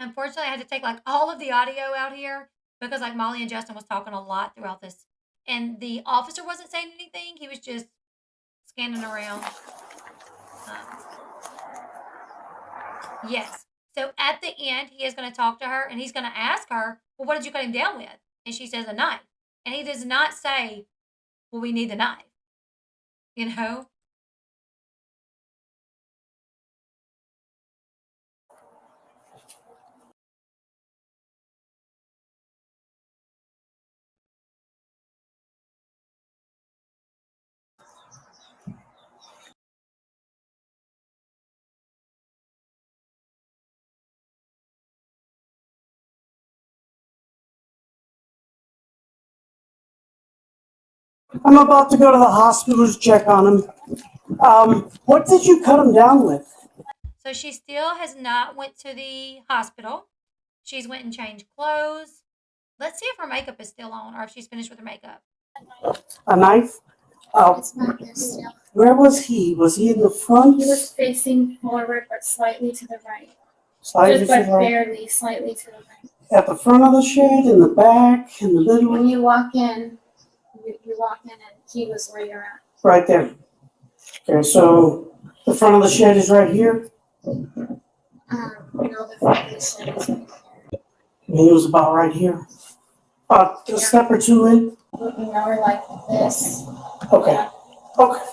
Unfortunately, I had to take like all of the audio out here because like Molly and Justin was talking a lot throughout this. And the officer wasn't saying anything. He was just scanning around. Yes. So at the end, he is going to talk to her and he's going to ask her, well, what did you cut him down with? And she says a knife. And he does not say, well, we need the knife. I'm about to go to the hospital to check on him. What did you cut him down with? So she still has not went to the hospital. She's went and changed clothes. Let's see if her makeup is still on or if she's finished with her makeup. A knife? It's back there still. Where was he? Was he in the front? He was facing forward, but slightly to the right. Slightly Just to but the right. barely, slightly to the right. At the front of the shed, in the back, in the middle, When you walk in, you walk in and he was where you're at. right there. Okay, so the front of the shed is right here. No, the front of the shed is right here. And he was about right here. About a step or two in. More like this. Okay. Yeah. Okay.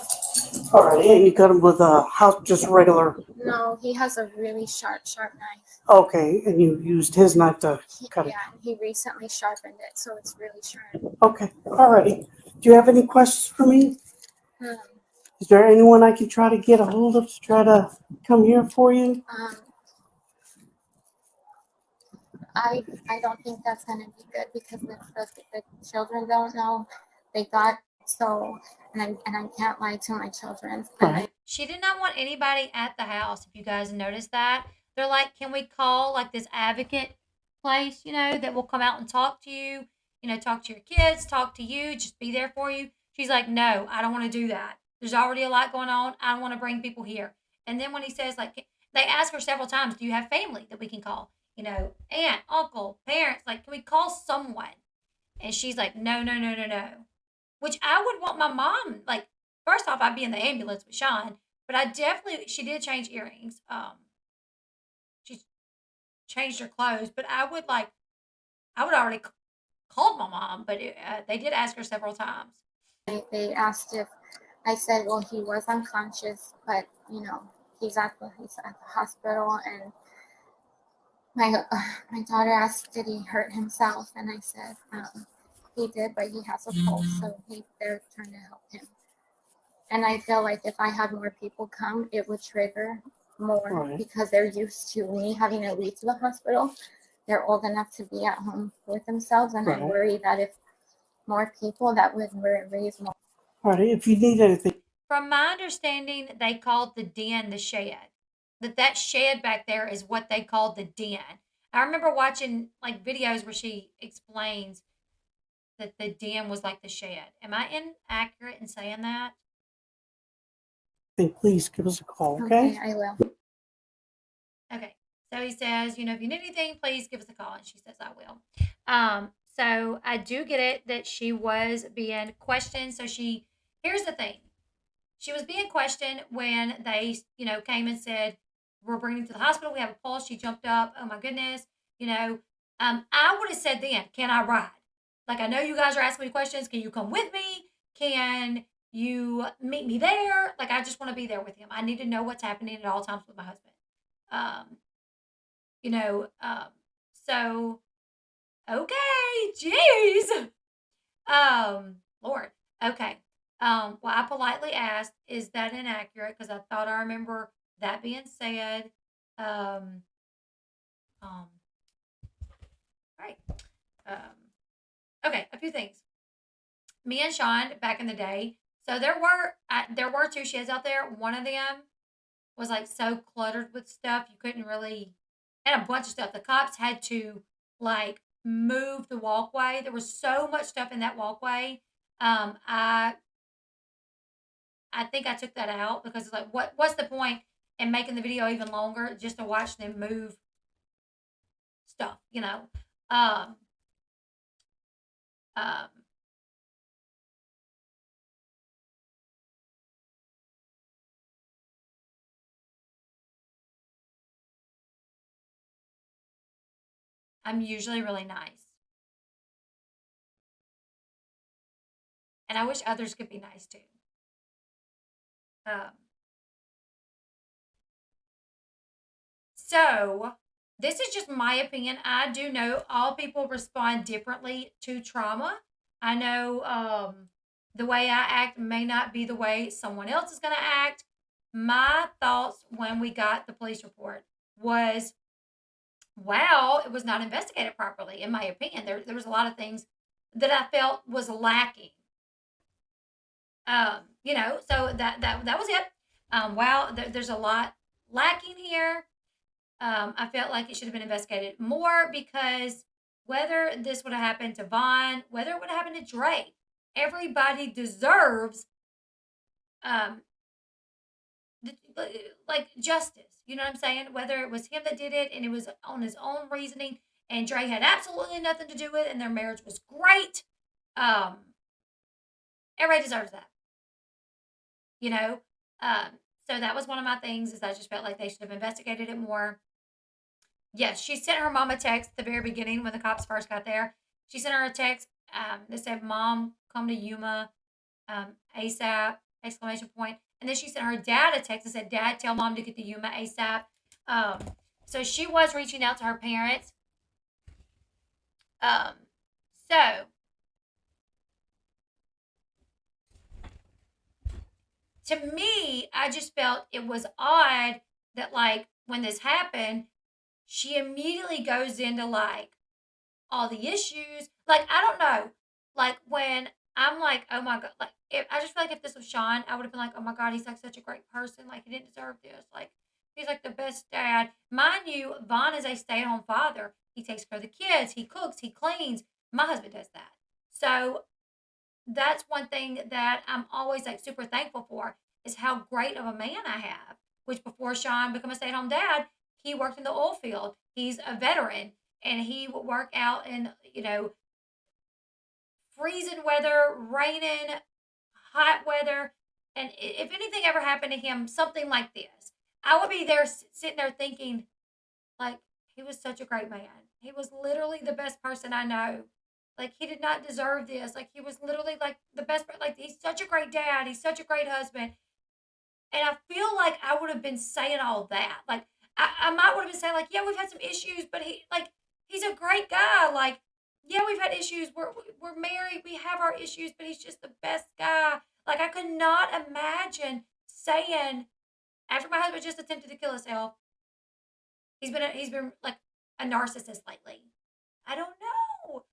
All right. And you got him with a house, just regular. No, he has a really sharp knife. Okay. And you used his knife to cut it. Yeah, and he recently sharpened it, so it's really sharp. Okay. All righty. Do you have any questions for me? Um, Is there anyone I can try to get a hold of to try to come here for you? I don't think that's gonna be good because the children don't know. They got so, and I can't lie to my children. Right. She did not want anybody at the house, if you guys noticed that. They're like, can we call like this advocate place, that will come out and talk to you, talk to your kids, talk to you, just be there for you. She's like, no, I don't want to do that. There's already a lot going on. I don't want to bring people here. And then when he says, like, they ask her several times, do you have family that we can call? Aunt, uncle, parents, like, can we call someone? And she's like, no. Which I would want my mom, like, first off, I'd be in the ambulance with Sean, but she did change earrings. She changed her clothes, but I would already called my mom, but they did ask her several times. They asked if I said, well, he was unconscious, but he's at the hospital, and my daughter asked, did he hurt himself? And I said, he did, but he has a pulse, so they're trying to help him. And I feel like if I had more people come, it would trigger more Right. because they're used to me having to leave to the hospital. They're old enough to be at home with themselves, and Right. I worry that if more people, that would raise more. All right. If you need anything. From my understanding, they called the den the shed. That shed back there is what they called the den. I remember watching like videos where she explains that the den was like the shed. Am I inaccurate in saying that? Then please give us a call, okay? I will. Okay. So he says, if you need anything, please give us a call. And she says, I will. So I do get it that she was being questioned. So here's the thing. She was being questioned when they, came and said, we're bringing you to the hospital. We have a pulse. She jumped up. Oh my goodness. I would have said then, can I ride? Like, I know you guys are asking me questions. Can you come with me? Can you meet me there? Like, I just want to be there with him. I need to know what's happening at all times with my husband. So, okay, jeez. Lord, okay. Well, I politely asked, is that inaccurate? Because I thought I remember that being said. Right. Okay, a few things. Me and Sean back in the day. So there were two sheds out there. One of them was like so cluttered with stuff you couldn't really, and a bunch of stuff. The cops had to like move the walkway. There was so much stuff in that walkway. I think I took that out because it's like, what's the point in making the video even longer just to watch them move stuff, I'm usually really nice. And I wish others could be nice too. So, this is just my opinion. I do know all people respond differently to trauma. I know the way I act may not be the way someone else is going to act. My thoughts when we got the police report was, wow, it was not investigated properly, in my opinion. There was a lot of things that I felt was lacking. So that was it. Wow, there's a lot lacking here. I felt like it should have been investigated more because whether this would have happened to Vaughn, whether it would have happened to Dre, everybody deserves um, like justice. You know what I'm saying? Whether it was him that did it and it was on his own reasoning, and Dre had absolutely nothing to do with it, and their marriage was great. Um, Everybody deserves that, you know. So that was one of my things. Is I just felt like they should have investigated it more. Yes, she sent her mom a text at the very beginning when the cops first got there. She sent her a text that said, "Mom, come to Yuma, ASAP!" Exclamation point. And then she sent her dad a text and said, "Dad, tell mom to get to Yuma ASAP." Um, so she was reaching out to her parents. Um, so to me, I just felt it was odd that like when this happened, she immediately goes into like all the issues. Like, I don't know. Like when I'm like, oh my god, like if, I just feel like if this was Sean, I would have been like, oh my god, he's like such a great person. Like he didn't deserve this. Like he's like the best dad. Mind you, Vaughn is a stay-at-home father. He takes care of the kids. He cooks. He cleans. My husband does that. So that's one thing that I'm always like super thankful for is how great of a man I have. Which before Sean became a stay-at-home dad, he worked in the oil field. He's a veteran, and he would work out in freezing weather, raining, hot weather. And if anything ever happened to him, something like this, I would be there sitting there thinking, like, he was such a great man. He was literally the best person I know. Like, he did not deserve this. Like, he was literally like the best. Like, he's such a great dad. He's such a great husband. And I feel like I would have been saying all that. Like, I might would have been saying, like, yeah, we've had some issues, but he's a great guy. Like, yeah, we've had issues. We're married. We have our issues, but he's just the best guy. Like, I could not imagine saying after my husband just attempted to kill himself, he's been like a narcissist lately. I don't know.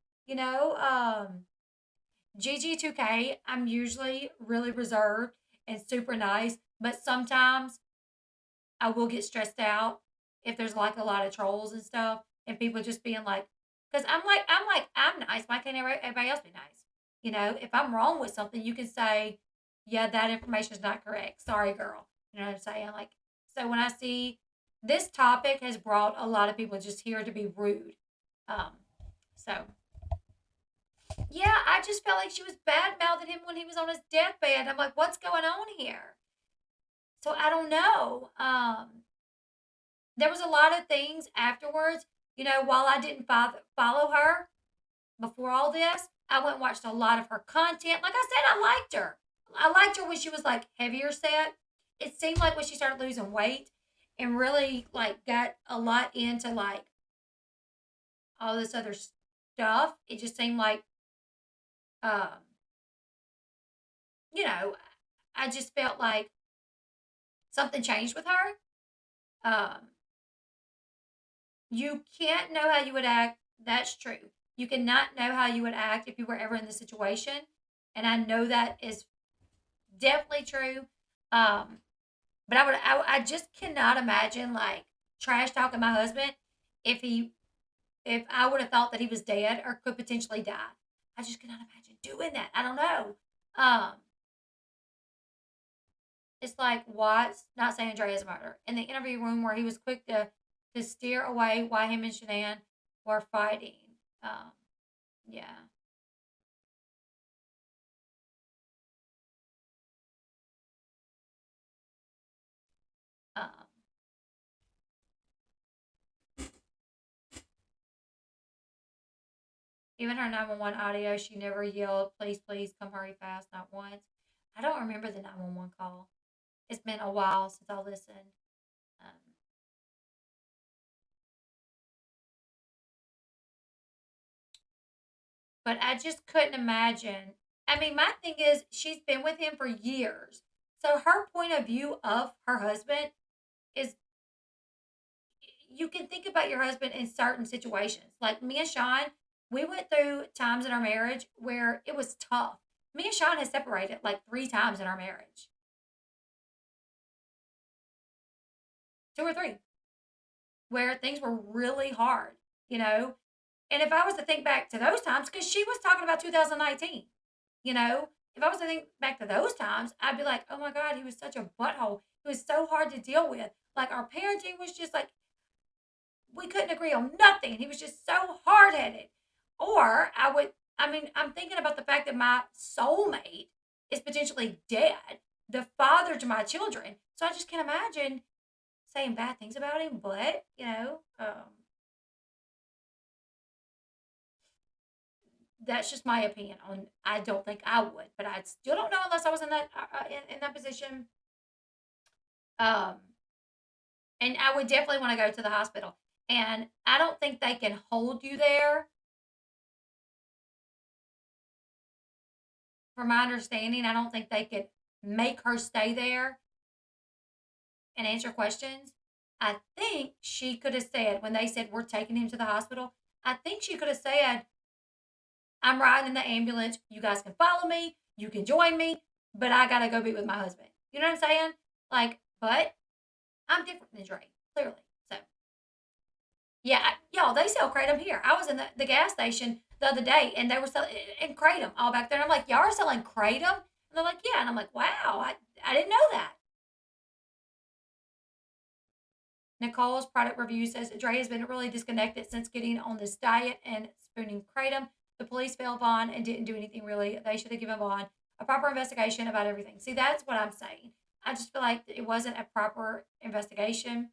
GG2K, I'm usually really reserved and super nice, but sometimes I will get stressed out if there's like a lot of trolls and stuff, and people just being like, because I'm nice. Why can't everybody else be nice? If I'm wrong with something, you can say, yeah, that information is not correct. Sorry, girl. You know what I'm saying? Like, so when I see this topic has brought a lot of people just here to be rude. So yeah, I just felt like she was bad mouthing him when he was on his deathbed. I'm like, what's going on here? So I don't know. There was a lot of things afterwards. While I didn't follow her before all this, I went and watched a lot of her content. Like I said, I liked her. I liked her when she was like heavier set. It seemed like when she started losing weight and really like got a lot into like all this other stuff, it just seemed like, um, I just felt like something changed with her. You can't know how you would act. That's true. You cannot know how you would act if you were ever in the situation. And I know that is definitely true. But I just cannot imagine like trash talking my husband if I would have thought that he was dead or could potentially die. I just cannot imagine doing that. I don't know. It's like Watts not saying Dre is a murderer in the interview room where he was quick to steer away why him and Shanann were fighting. Yeah. Um, Even her 911 audio, she never yelled, please, please, come hurry fast, not once. I don't remember the 911 call. It's been a while since I listened. Um, but I just couldn't imagine. I mean, my thing is, she's been with him for years. So her point of view of her husband is you can think about your husband in certain situations. Like me and Sean, we went through times in our marriage where it was tough. Me and Sean had separated like 3 times in our marriage. 2 or 3. Where things were really hard. And if I was to think back to those times, because she was talking about 2019, if I was to think back to those times, I'd be like, oh my God, he was such a butthole. He was so hard to deal with. Like our parenting was just like, we couldn't agree on nothing. He was just so hard headed. Or I'm thinking about the fact that my soulmate is potentially dead, the father to my children. So I just can't imagine saying bad things about him. But, that's just my opinion on. I don't think I would, but I still don't know unless I was in that position. And I would definitely want to go to the hospital. And I don't think they can hold you there. From my understanding, I don't think they could make her stay there and answer questions. I think she could have said, when they said, we're taking him to the hospital, I think she could have said, I'm riding in the ambulance. You guys can follow me. You can join me. But I got to go be with my husband. You know what I'm saying? Like, but I'm different than Dre, clearly. So, yeah, y'all, they sell Kratom here. I was in the gas station the other day, and they were selling and Kratom all back there. And I'm like, y'all are selling Kratom? And they're like, yeah. And I'm like, wow, I didn't know that. Nicole's product review says Dre has been really disconnected since getting on this diet and spooning Kratom. The police fell Vaughn and didn't do anything really. They should have given Vaughn a proper investigation about everything. See, that's what I'm saying. I just feel like it wasn't a proper investigation.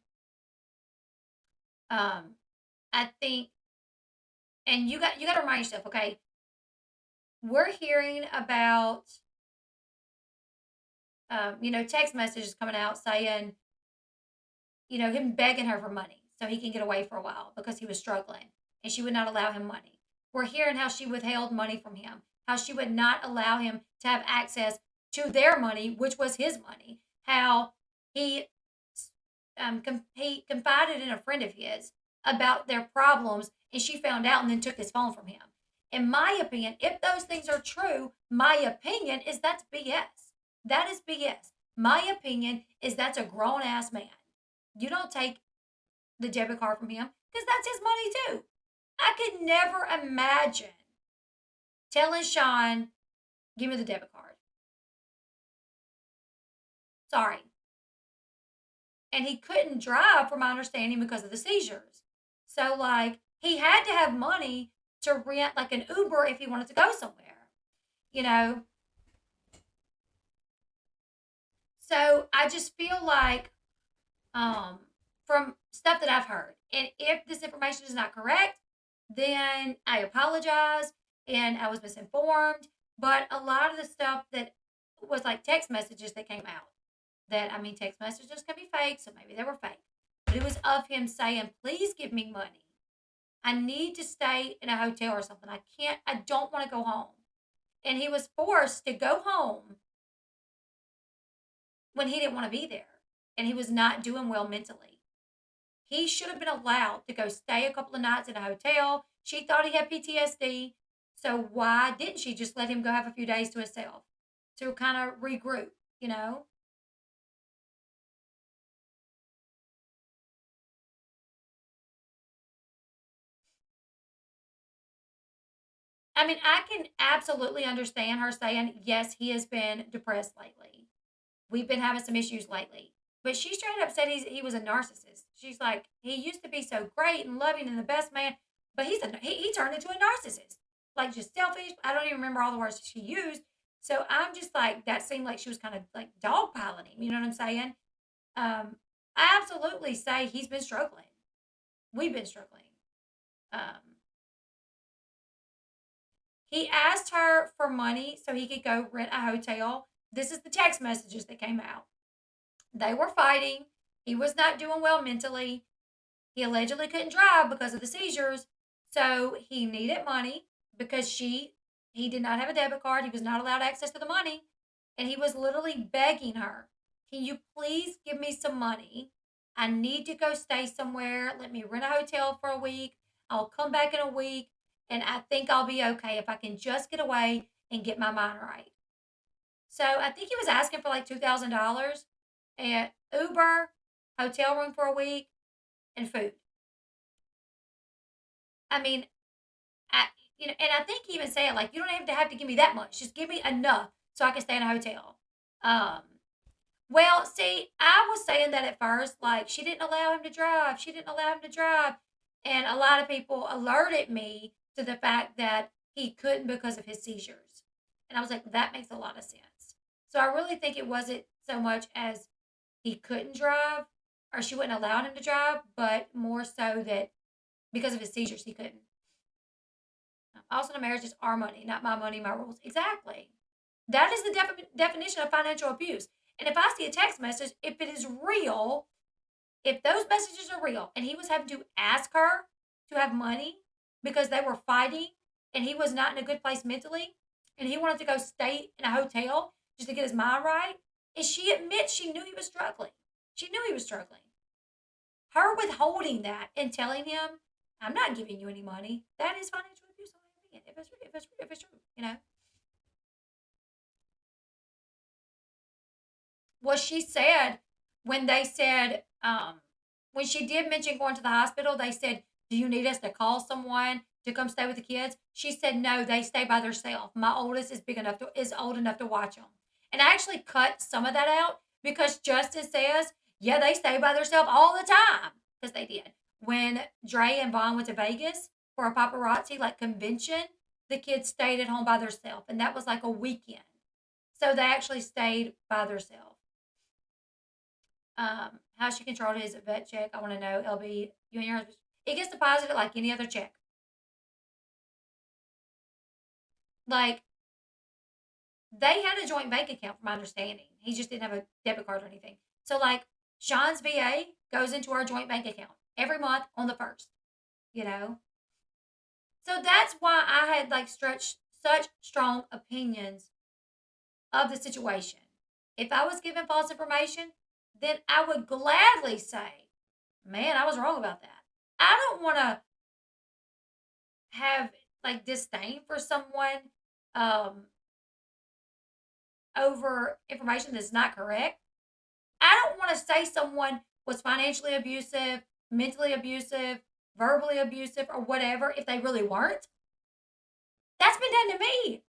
I think, and you got to remind yourself, okay, we're hearing about, text messages coming out saying, him begging her for money so he can get away for a while because he was struggling and she would not allow him money. We're hearing how she withheld money from him, how she would not allow him to have access to their money, which was his money, how he confided in a friend of his about their problems and she found out and then took his phone from him. In my opinion, if those things are true, my opinion is that's BS. That is BS. My opinion is that's a grown-ass man. You don't take the debit card from him because that's his money too. I could never imagine telling Sean, give me the debit card. Sorry. And he couldn't drive, from my understanding, because of the seizures. So, like, he had to have money to rent, like, an Uber if he wanted to go somewhere, So, I just feel like, from stuff that I've heard, and if this information is not correct, then I apologize, and I was misinformed. But a lot of the stuff that was like text messages that came out, text messages can be fake, so maybe they were fake. But it was of him saying, please give me money. I need to stay in a hotel or something. I don't want to go home. And he was forced to go home when he didn't want to be there. And he was not doing well mentally. He should have been allowed to go stay a couple of nights in a hotel. She thought he had PTSD. So why didn't she just let him go have a few days to himself to kind of regroup, I can absolutely understand her saying, yes, he has been depressed lately. We've been having some issues lately. But she straight up said he was a narcissist. She's like, he used to be so great and loving and the best man, but he turned into a narcissist. Like, just selfish. I don't even remember all the words she used. So I'm just like, that seemed like she was kind of like dogpiling him. You know what I'm saying? I absolutely say he's been struggling. We've been struggling. He asked her for money so he could go rent a hotel. This is the text messages that came out. They were fighting. He was not doing well mentally. He allegedly couldn't drive because of the seizures. So he needed money because he did not have a debit card. He was not allowed access to the money. And he was literally begging her, can you please give me some money? I need to go stay somewhere. Let me rent a hotel for a week. I'll come back in a week. And I think I'll be okay if I can just get away and get my mind right. So I think he was asking for like $2,000 and Uber, hotel room for a week, and food. And I think he even said, like, you don't have to give me that much. Just give me enough so I can stay in a hotel. Well, see, I was saying that at first, like, she didn't allow him to drive. She didn't allow him to drive. And a lot of people alerted me to the fact that he couldn't because of his seizures. And I was like, that makes a lot of sense. So I really think it wasn't so much as he couldn't drive or she wouldn't allow him to drive, but more so that because of his seizures, he couldn't. Also, the marriage is our money, not my money, my rules. Exactly. That is the definition of financial abuse. And if I see a text message, if it is real, if those messages are real, and he was having to ask her to have money because they were fighting and he was not in a good place mentally, and he wanted to go stay in a hotel just to get his mind right, and she admits she knew he was struggling. She knew he was struggling. Her withholding that and telling him, I'm not giving you any money, that is financial abuse on my end, if it's true, you know. What she said when they said, when she did mention going to the hospital, they said, do you need us to call someone to come stay with the kids? She said, no, they stay by themselves. My oldest is old enough to watch them. And I actually cut some of that out because Justin says, yeah, they stay by themselves all the time. Because they did. When Dre and Vaughn went to Vegas for a paparazzi convention, the kids stayed at home by themselves. And that was like a weekend. So they actually stayed by themselves. How she controlled his vet check, I want to know. Elle Bee, you and your husband, it gets deposited like any other check. Like, they had a joint bank account, from my understanding. He just didn't have a debit card or anything. So, like, Sean's VA goes into our joint bank account every month on the 1st, you know? So that's why I had, like, such strong opinions of the situation. If I was given false information, then I would gladly say, man, I was wrong about that. I don't want to have, like, disdain for someone over information that's not correct. I don't want to say someone was financially abusive, mentally abusive, verbally abusive, or whatever if they really weren't. That's been done to me.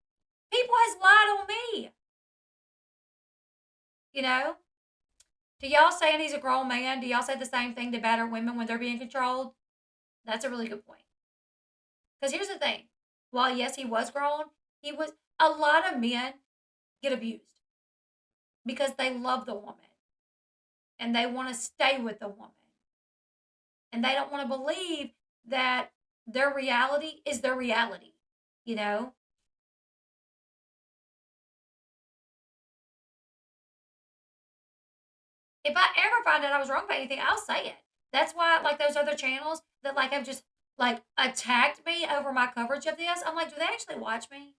People has lied on me. You know? Do y'all saying he's a grown man? Do y'all say the same thing to battered women when they're being controlled? That's a really good point. Because here's the thing. While, yes, he was grown, a lot of men get abused because they love the woman and they want to stay with the woman. And they don't want to believe that their reality is their reality, you know? If I ever find out I was wrong about anything, I'll say it. That's why, like, those other channels that, like, have just, like, attacked me over my coverage of this, I'm like, do they actually watch me?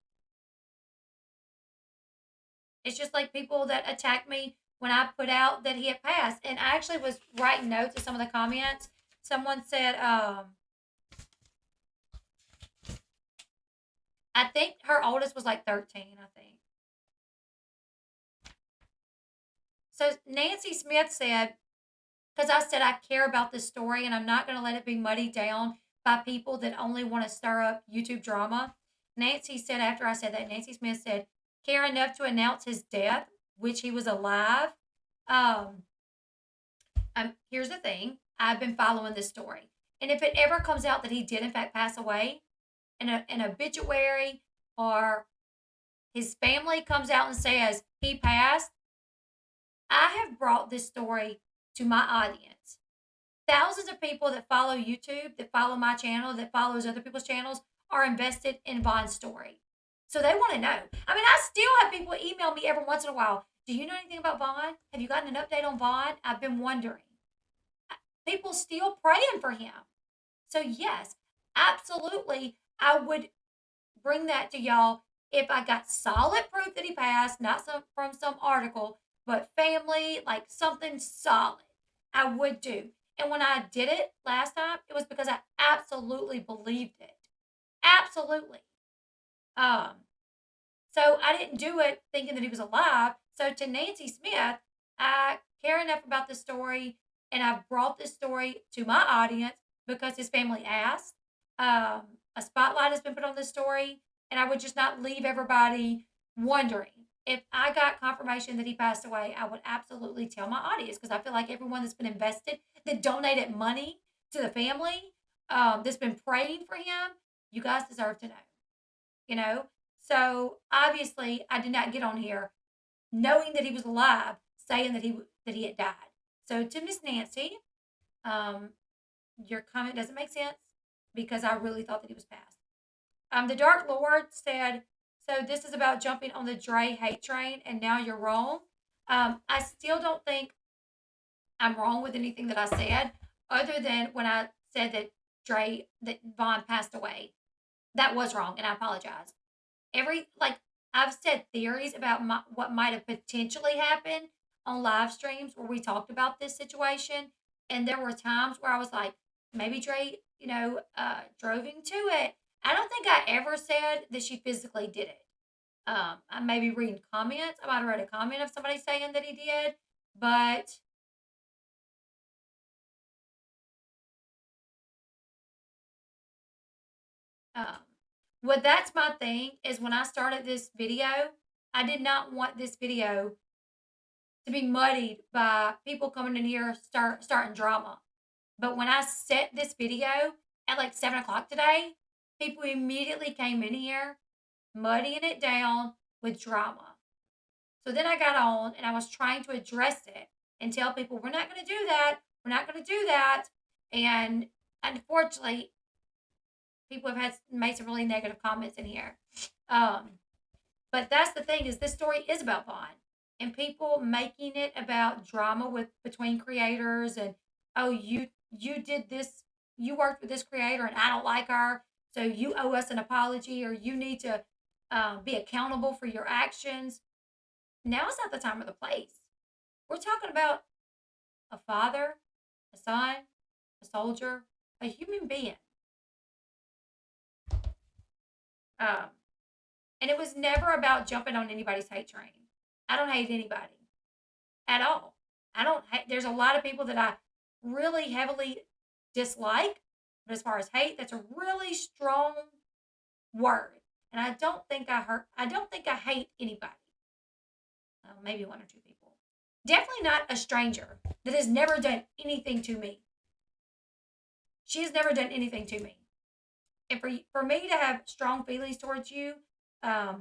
It's just like people that attacked me when I put out that he had passed. And I actually was writing notes of some of the comments. Someone said, I think her oldest was like 13, I think. So Nancy Smith said, because I said I care about this story and I'm not going to let it be muddied down by people that only want to stir up YouTube drama. Nancy said, after I said that, Nancy Smith said, care enough to announce his death, which he was alive. Here's the thing. I've been following this story. And if it ever comes out that he did in fact pass away, an obituary or his family comes out and says he passed, I have brought this story to my audience. Thousands of people that follow YouTube, that follow my channel, that follows other people's channels are invested in Vaughn's story. So they want to know. I mean, I still have people email me every once in a while. Do you know anything about Vaughn? Have you gotten an update on Vaughn? I've been wondering. People still praying for him. So yes, absolutely, I would bring that to y'all if I got solid proof that he passed, not from some article, but family, like something solid, I would do. And when I did it last time, it was because I absolutely believed it. Absolutely. So I didn't do it thinking that he was alive. So to Nancy Smith, I care enough about this story, and I've brought this story to my audience because his family asked. A spotlight has been put on this story, and I would just not leave everybody wondering. if I got confirmation that he passed away, I would absolutely tell my audience because I feel like everyone that's been invested, that donated money to the family, that's been praying for him, you guys deserve to know. You know? So obviously, I did not get on here knowing that he was alive, saying that he had died. So to Miss Nancy, your comment doesn't make sense because I really thought that he was passed. The Dark Lord said, so this is about jumping on the Dre hate train, and now you're wrong. I still don't think I'm wrong with anything that I said, other than when I said that Vaughn passed away. That was wrong, and I apologize. I've said theories about what might have potentially happened on live streams where we talked about this situation, and there were times where I was like, maybe Dre, drove him to it. I don't think I ever said that she physically did it. I may be reading comments. I might have read a comment of somebody saying that he did, but well, that's my thing is when I started this video, I did not want this video to be muddied by people coming in here starting drama. But when I set this video at like 7 o'clock today, people immediately came in here muddying it down with drama. So then I got on and I was trying to address it and tell people, we're not going to do that. We're not going to do that. And unfortunately, people have made some really negative comments in here. But that's the thing is this story is about Vaughn and people making it about drama between creators and, oh, you did this, you worked with this creator and I don't like her, so you owe us an apology or you need to be accountable for your actions. Now is not the time or the place. We're talking about a father, a son, a soldier, a human being. And it was never about jumping on anybody's hate train. I don't hate anybody at all. I don't hate, there's a lot of people that I really heavily dislike, but as far as hate, that's a really strong word. And I don't think I hate anybody. Maybe one or two people. Definitely not a stranger that has never done anything to me. She has never done anything to me. And for me to have strong feelings towards you, I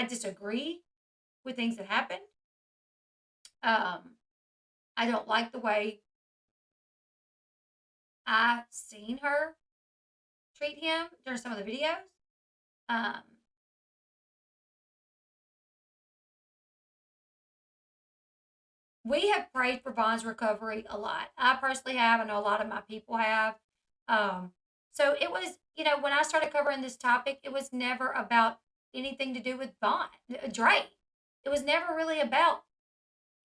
disagree with things that happened. I don't like the way I've seen her treat him during some of the videos. We have prayed for Vaughn's recovery a lot. I personally have. I know a lot of my people have. So it was, when I started covering this topic, it was never about anything to do with Dre. It was never really about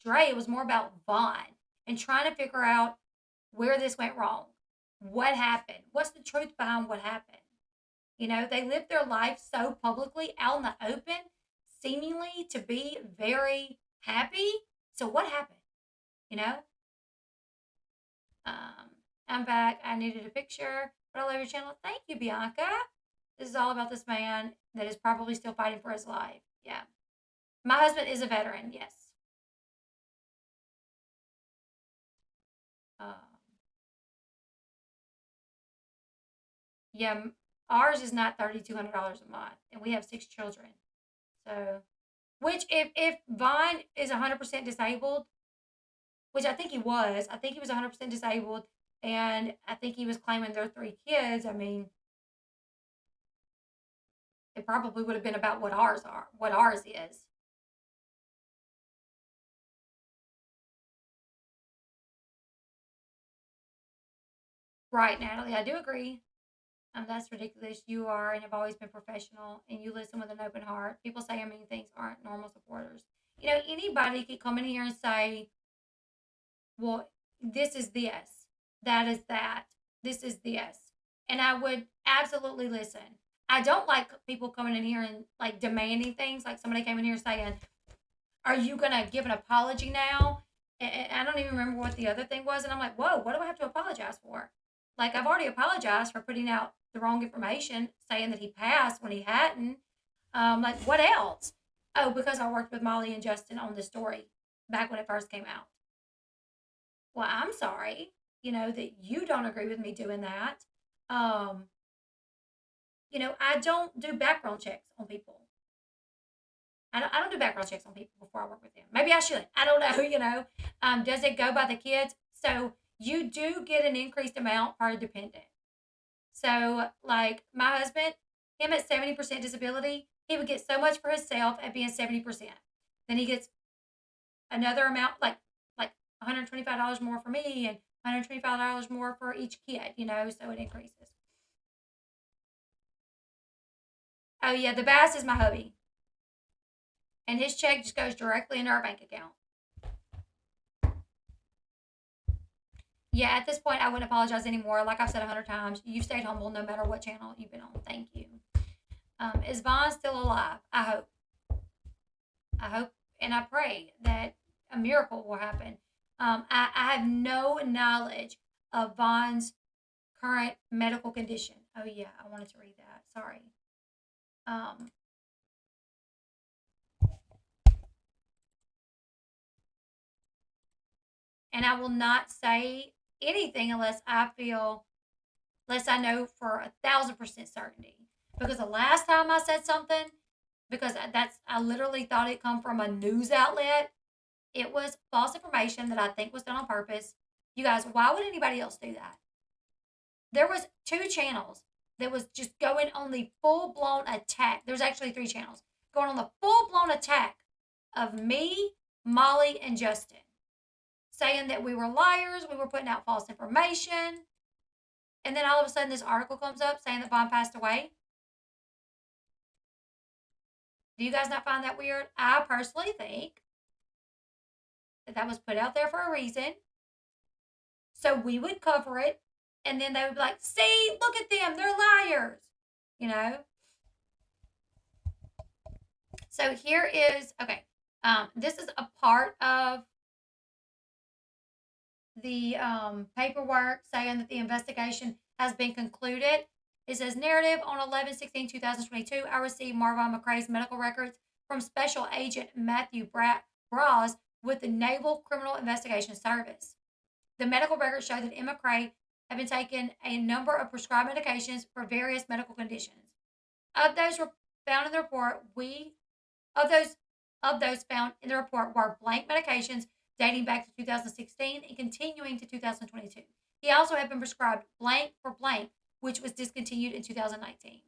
Dre. It was more about Vaughn and trying to figure out where this went wrong. What happened? What's the truth behind what happened? They lived their life so publicly out in the open, seemingly to be very happy. So what happened? I'm back. I needed a picture, but I love your channel. Thank you, Bianca. This is all about this man that is probably still fighting for his life. Yeah. My husband is a veteran, yes. Yeah, ours is not $3,200 a month, and we have 6 children. So, which if Vaughn is 100% disabled, which I think he was 100% disabled, and I think he was claiming their 3 kids. I mean, it probably would have been about what ours is. Right, Natalie, I do agree. That's ridiculous. You are and have always been professional, and you listen with an open heart. People say I mean things aren't normal supporters. Anybody could come in here and say, well, this is this, that is that, this is this. And I would absolutely listen. I don't like people coming in here and like demanding things. Like somebody came in here saying, are you going to give an apology now? And I don't even remember what the other thing was. And I'm like, whoa, what do I have to apologize for? Like, I've already apologized for putting out the wrong information, saying that he passed when he hadn't. Like, what else? Oh, because I worked with Molly and Justin on this story back when it first came out. Well, I'm sorry, that you don't agree with me doing that. I don't do background checks on people. I don't do background checks on people before I work with them. Maybe I should. I don't know. Does it go by the kids? So you do get an increased amount per dependent. So, like my husband, him at 70% disability, he would get so much for himself at being 70%. Then he gets another amount, like $125 more for me and $125 more for each kid, so it increases. Oh, yeah, the bass is my hubby. And his check just goes directly into our bank account. Yeah, at this point, I wouldn't apologize anymore. Like I've said 100 times, you've stayed humble no matter what channel you've been on. Thank you. Is Vaughn still alive? I hope. And I pray that a miracle will happen. I have no knowledge of Vaughn's current medical condition. Oh, yeah, I wanted to read that. Sorry. And I will not say anything unless I know for 1,000% certainty. Because the last time I said something, because I literally thought it come from a news outlet, it was false information that I think was done on purpose. You guys, why would anybody else do that? There was 2 channels that was just going on the full-blown attack. There's actually 3 channels going on the full-blown attack of me, Molly, and Justin, saying that we were liars, we were putting out false information. And then all of a sudden this article comes up saying that Vaughn passed away. Do you guys not find that weird? I personally think that was put out there for a reason. So we would cover it. And then they would be like, see, look at them. They're liars. So here is, okay. This is a part of the paperwork saying that the investigation has been concluded. It says, narrative on 11/16/2022, I received Marvin McCray's medical records from Special Agent Matthew Braz with the Naval Criminal Investigation Service. The medical records show that Emma McCray had been taking a number of prescribed medications for various medical conditions. Of those found in the report, found in the report were blank medications dating back to 2016 and continuing to 2022. He also had been prescribed blank for blank, which was discontinued in 2019.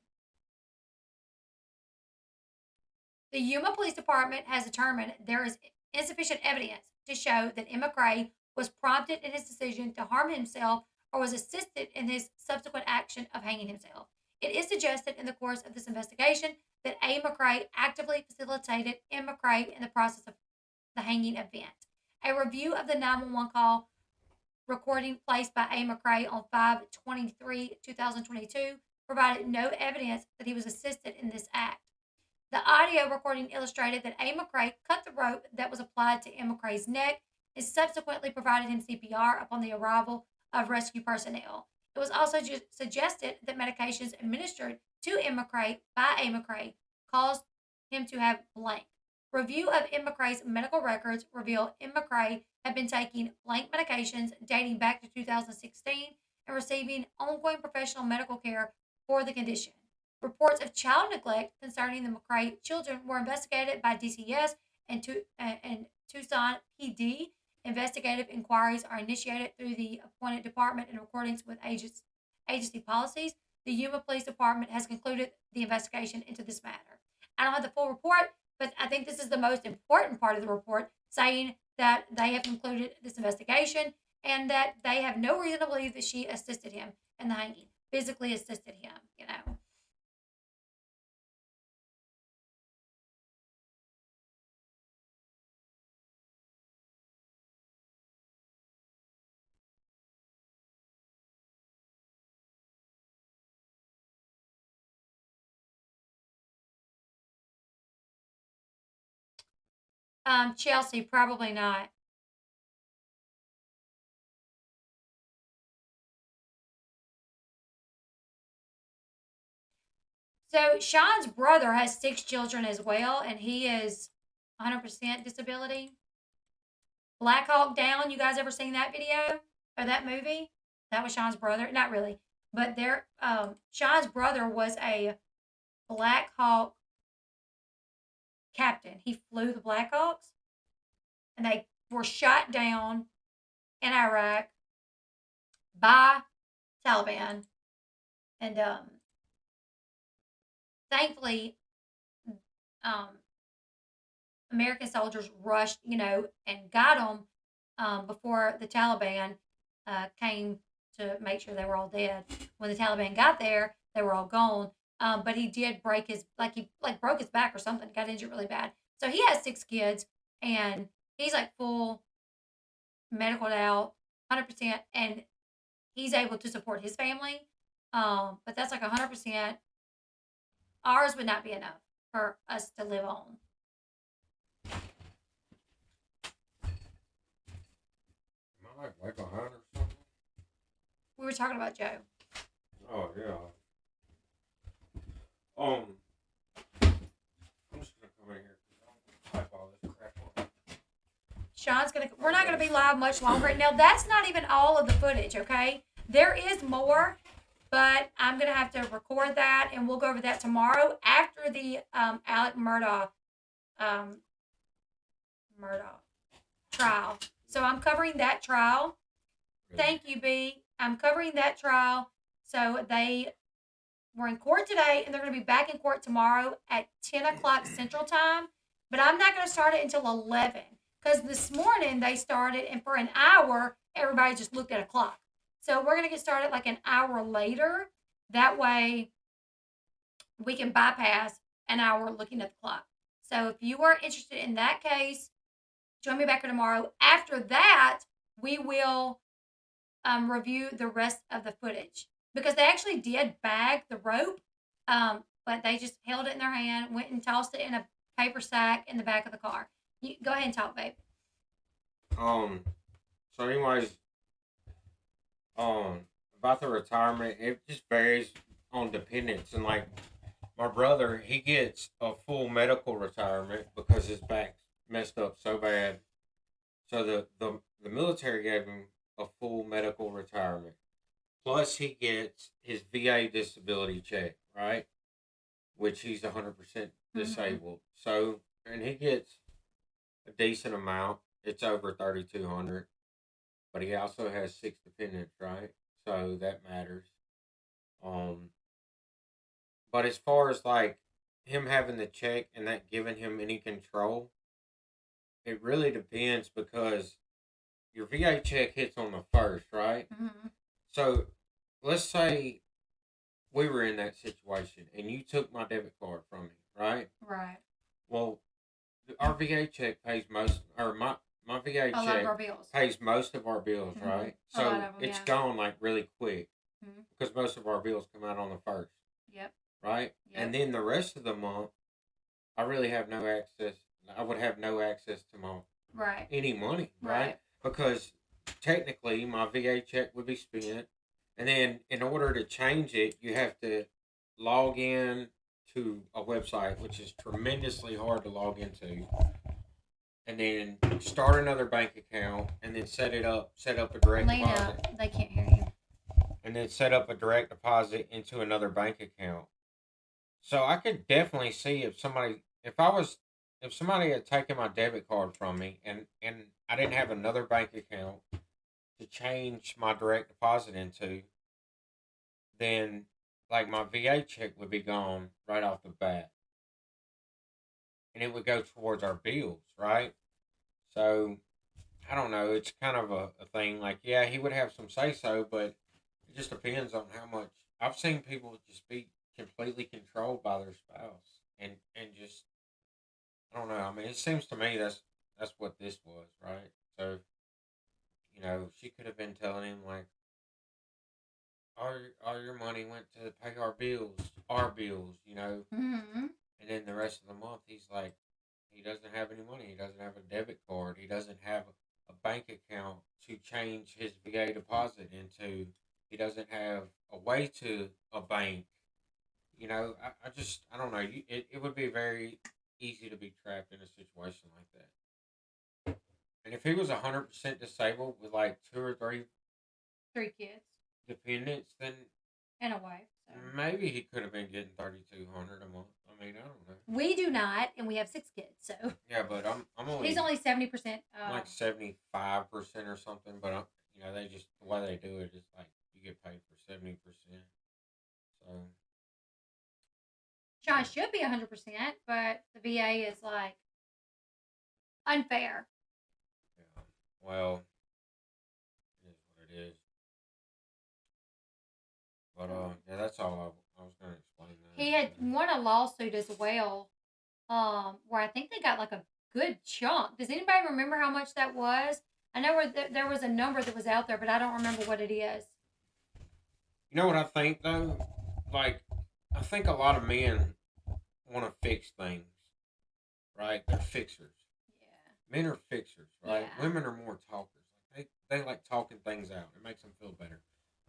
The Yuma Police Department has determined there is insufficient evidence to show that M. McCray was prompted in his decision to harm himself or was assisted in his subsequent action of hanging himself. It is suggested in the course of this investigation that A. McCray actively facilitated M. McCray in the process of the hanging event. A review of the 911 call recording placed by A. McCray on 5/23/2022 provided no evidence that he was assisted in this act. The audio recording illustrated that A. McCray cut the rope that was applied to M. McCray's neck and subsequently provided him CPR upon the arrival of rescue personnel. It was also suggested that medications administered to M. McCray by A. McCray caused him to have blank. Review of M. McCray's medical records revealed M. McCray had been taking blank medications dating back to 2016 and receiving ongoing professional medical care for the condition. Reports of child neglect concerning the McCray children were investigated by DCS and Tucson PD. Investigative inquiries are initiated through the appointed department in accordance with agency policies. The Yuma Police Department has concluded the investigation into this matter. I don't have the full report, but I think this is the most important part of the report, saying that they have concluded this investigation and that they have no reason to believe that she assisted him in the hanging, physically assisted him, Chelsea, probably not. So Sean's brother has 6 children as well, and he is 100% disability. Black Hawk Down. You guys ever seen that video or that movie? That was Sean's brother. Not really, but Sean's brother was a Black Hawk captain. He flew the Black Hawks, and they were shot down in Iraq by Taliban, and thankfully, American soldiers rushed, and got them before the Taliban came to make sure they were all dead. When the Taliban got there, they were all gone. But he did break his he broke his back or something, got injured really bad. So he has 6 kids, and he's like full medical out, 100%, and he's able to support his family. But that's like 100%. Ours would not be enough for us to live on. Am I like way behind or something? We were talking about Joe. Oh yeah. I'm just gonna come in here and type all this crap on. We're not gonna be live much longer. Now that's not even all of the footage, okay? There is more, but I'm gonna have to record that, and we'll go over that tomorrow after the Alec Murdaugh trial. So I'm covering that trial. Thank you, B. I'm covering that trial. So they were in court today, and they're going to be back in court tomorrow at 10 o'clock Central Time. But I'm not going to start it until 11, because this morning they started, and for an hour, everybody just looked at a clock. So we're going to get started like an hour later. That way we can bypass an hour looking at the clock. So if you are interested in that case, join me back here tomorrow. After that, we will review the rest of the footage, because they actually did bag the rope, but they just held it in their hand, went and tossed it in a paper sack in the back of the car. Go ahead and talk, babe. So anyways, about the retirement, it just varies on dependents, and like my brother, he gets a full medical retirement because his back's messed up so bad. So the military gave him a full medical retirement. Plus, he gets his VA disability check, right? Which he's 100% disabled. So, and he gets a decent amount. It's over 3,200. But he also has 6 dependents, right? So that matters. But as far as like him having the check and that giving him any control, it really depends, because your VA check hits on the 1st, right? Mm-hmm. So let's say we were in that situation and you took my debit card from me, right? Right. Well, our VA check pays most, or my VA A lot of check our bills. pays most of our bills, Mhm. right? A lot So of 'em, it's yeah. gone like really quick, Mhm. because most of our bills come out on the 1st, Yep. right? Yep. And then the rest of the month, I really have no access. I would have no access to my Right. any money, right? Right. Because technically my VA check would be spent, and then in order to change it, you have to log in to a website, which is tremendously hard to log into, and then start another bank account, and then set up a direct Lena, deposit, they can't hear you. and then set up a direct deposit into another bank account. So I could definitely see if somebody had taken my debit card from me, and I didn't have another bank account to change my direct deposit into, then like my VA check would be gone right off the bat. And it would go towards our bills, right? So I don't know, it's kind of a thing, like, yeah, he would have some say so, but it just depends on how much. I've seen people just be completely controlled by their spouse, and just, I don't know. I mean, it seems to me that's what this was, right? So, she could have been telling him like, all your money went to pay our bills, Mm-hmm. and then the rest of the month he's like, he doesn't have any money. He doesn't have a debit card. He doesn't have a bank account to change his VA deposit into. He doesn't have a way to a bank, you know, I don't know. It would be very easy to be trapped in a situation like that. And if he was 100% disabled with like 3 kids dependents, then and a wife. So. maybe he could have been getting 3,200 a month. I mean, I don't know. We do not, and we have 6 kids. So Yeah, but I'm only he's only 70%. like 75% or something. But you know, they just the way they do it is like you get paid for 70%. So Sean should be 100%, but the VA is like unfair. yeah, well, it is what it is. But yeah, that's all I was gonna explain that. He had won a lawsuit as well, where I think they got like a good chunk. Does anybody remember how much that was? I know where there was a number that was out there, but I don't remember what it is. You know what I think though? Like, I think a lot of men want to fix things, right? They're fixers. Yeah. Men are fixers, right? Yeah. Women are more talkers. They like talking things out. It makes them feel better.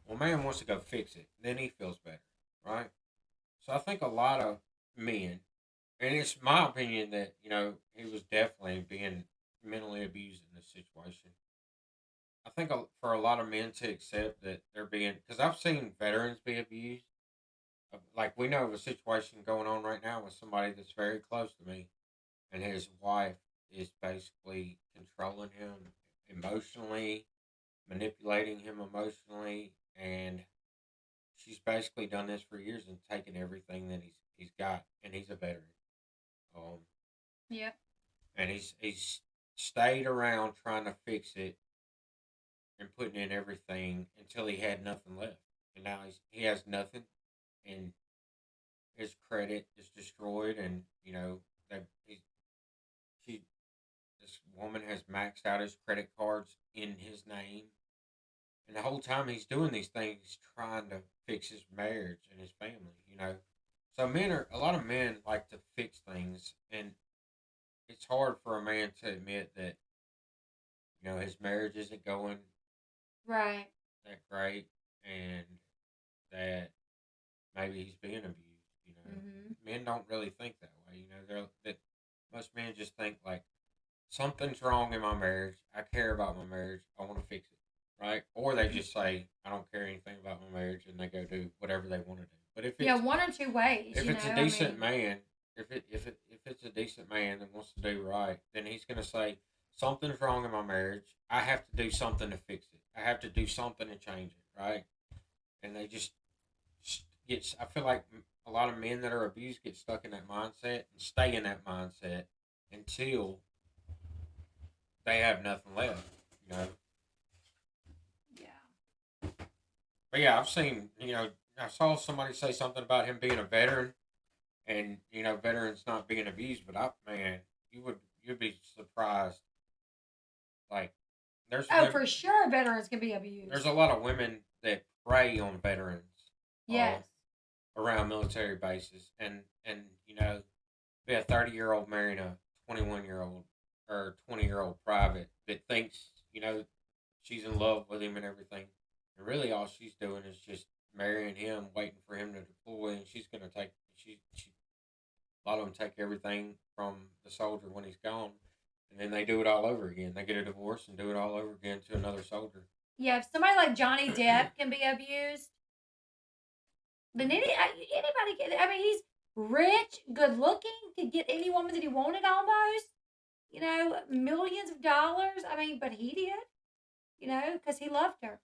Well, a man wants to go fix it, then he feels better, right? So I think a lot of men, and it's my opinion that you know he was definitely being mentally abused in this situation. I think for a lot of men to accept that they're being, because I've seen veterans be abused. Like we know of a situation going on right now with somebody that's very close to me, and his wife is basically controlling him emotionally, manipulating him emotionally, and she's basically done this for years and taken everything that he's got, and he's a veteran. Um, Yep. and he's stayed around trying to fix it and putting in everything until he had nothing left, and now he has nothing, and his credit is destroyed, and you know that she this woman has maxed out his credit cards in his name, and the whole time he's doing these things, he's trying to fix his marriage and his family. You know, so a lot of men like to fix things, and it's hard for a man to admit that you know his marriage isn't going Right. that great, and that maybe he's being abused. You know, men don't really think that way. You know, that most men just think like something's wrong in my marriage. I care about my marriage. I want to fix it, right? Or they just say I don't care anything about my marriage, and they go do whatever they want to do. But Yeah, one or two ways. if you it's know, a I decent mean, man, if it's a decent man that wants to do right, then he's gonna say something's wrong in my marriage. I have to do something to fix it. I have to do something to change it, right? And they just get. I feel like a lot of men that are abused get stuck in that mindset and stay in that mindset until they have nothing left. You know. yeah. But yeah, I've seen. You know, I saw somebody say something about him being a veteran, and you know, veterans not being abused. But man, you'd be surprised. Like, Oh, for sure, veterans can be abused. there's a lot of women that prey on veterans. Yes. Around military bases, and you know, be a 30-year-old marrying a 21-year-old or 20-year-old private that thinks you know she's in love with him and everything, and really all she's doing is just marrying him, waiting for him to deploy, and she's gonna take she a lot of them take everything from the soldier when he's gone, and then they do it all over again. They get a divorce and do it all over again to another soldier. Yeah, if somebody like Johnny Depp can be abused, then anybody can. I mean, he's rich, good looking, could get any woman that he wanted almost. You know, millions of dollars. I mean, but he did. You know, because he loved her,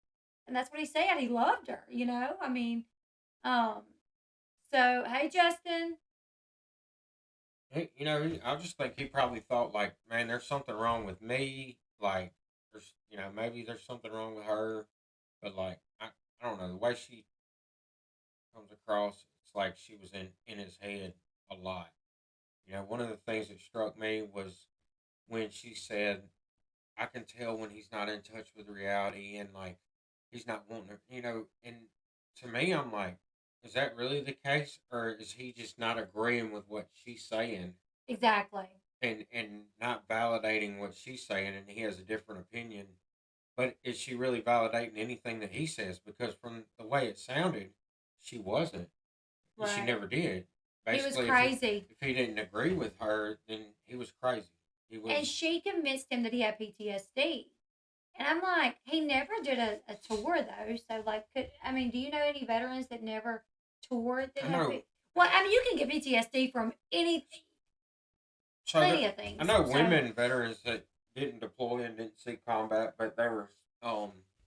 and that's what he said. He loved her. You know, I mean, So hey, Justin. You know, I just think he probably thought like, man, there's something wrong with me. Like, there's, you know, maybe there's something wrong with her. But like, I don't know the way she comes across. It's like she was in his head a lot. You know, one of the things that struck me was when she said, "I can tell when he's not in touch with reality and like he's not wanting to," you know. And to me, I'm like, is that really the case, or is he just not agreeing with what she's saying Exactly. and not validating what she's saying, and he has a different opinion? But is she really validating anything that he says? Because from the way it sounded, she wasn't. And she Right. never did. He was Basically, crazy. if he didn't agree with her, then he was crazy. He was. And she convinced him that he had PTSD. And I'm like, he never did a tour though. So like, do you know any veterans that never toured that I have know. Well, you can get PTSD from So plenty of things. I know So- women veterans that didn't deploy and didn't see combat, but they were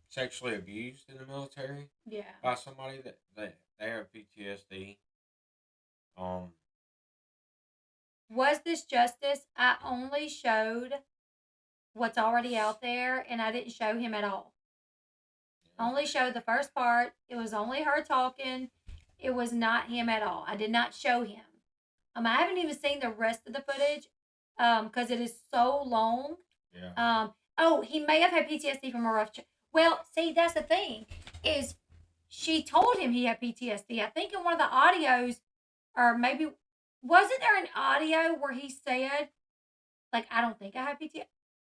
sexually abused in the military Yeah. by somebody that they have PTSD. Was this justice? I only showed what's already out there, and I didn't show him at all. Only showed the first part. It was only her talking. It was not him at all. I did not show him. I haven't even seen the rest of the footage because it is so long. Yeah. Oh, he may have had PTSD from a rough. Well, see, that's the thing is she told him he had PTSD. I think in one of the audios, or maybe wasn't there an audio where he said, like, I don't think I have PTSD,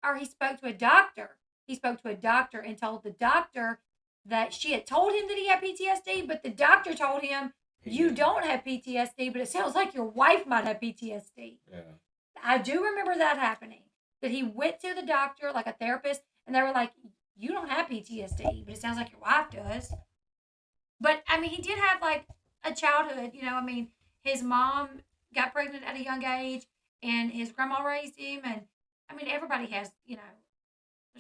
or he spoke to a doctor. He spoke to a doctor and told the doctor that she had told him that he had PTSD, but the doctor told him, you don't have PTSD, but it sounds like your wife might have PTSD. Yeah. I do remember that happening. That he went to the doctor, like a therapist, and they were like, you don't have PTSD, but it sounds like your wife does. But, he did have, like, a childhood, his mom got pregnant at a young age, and his grandma raised him, and, everybody has, there's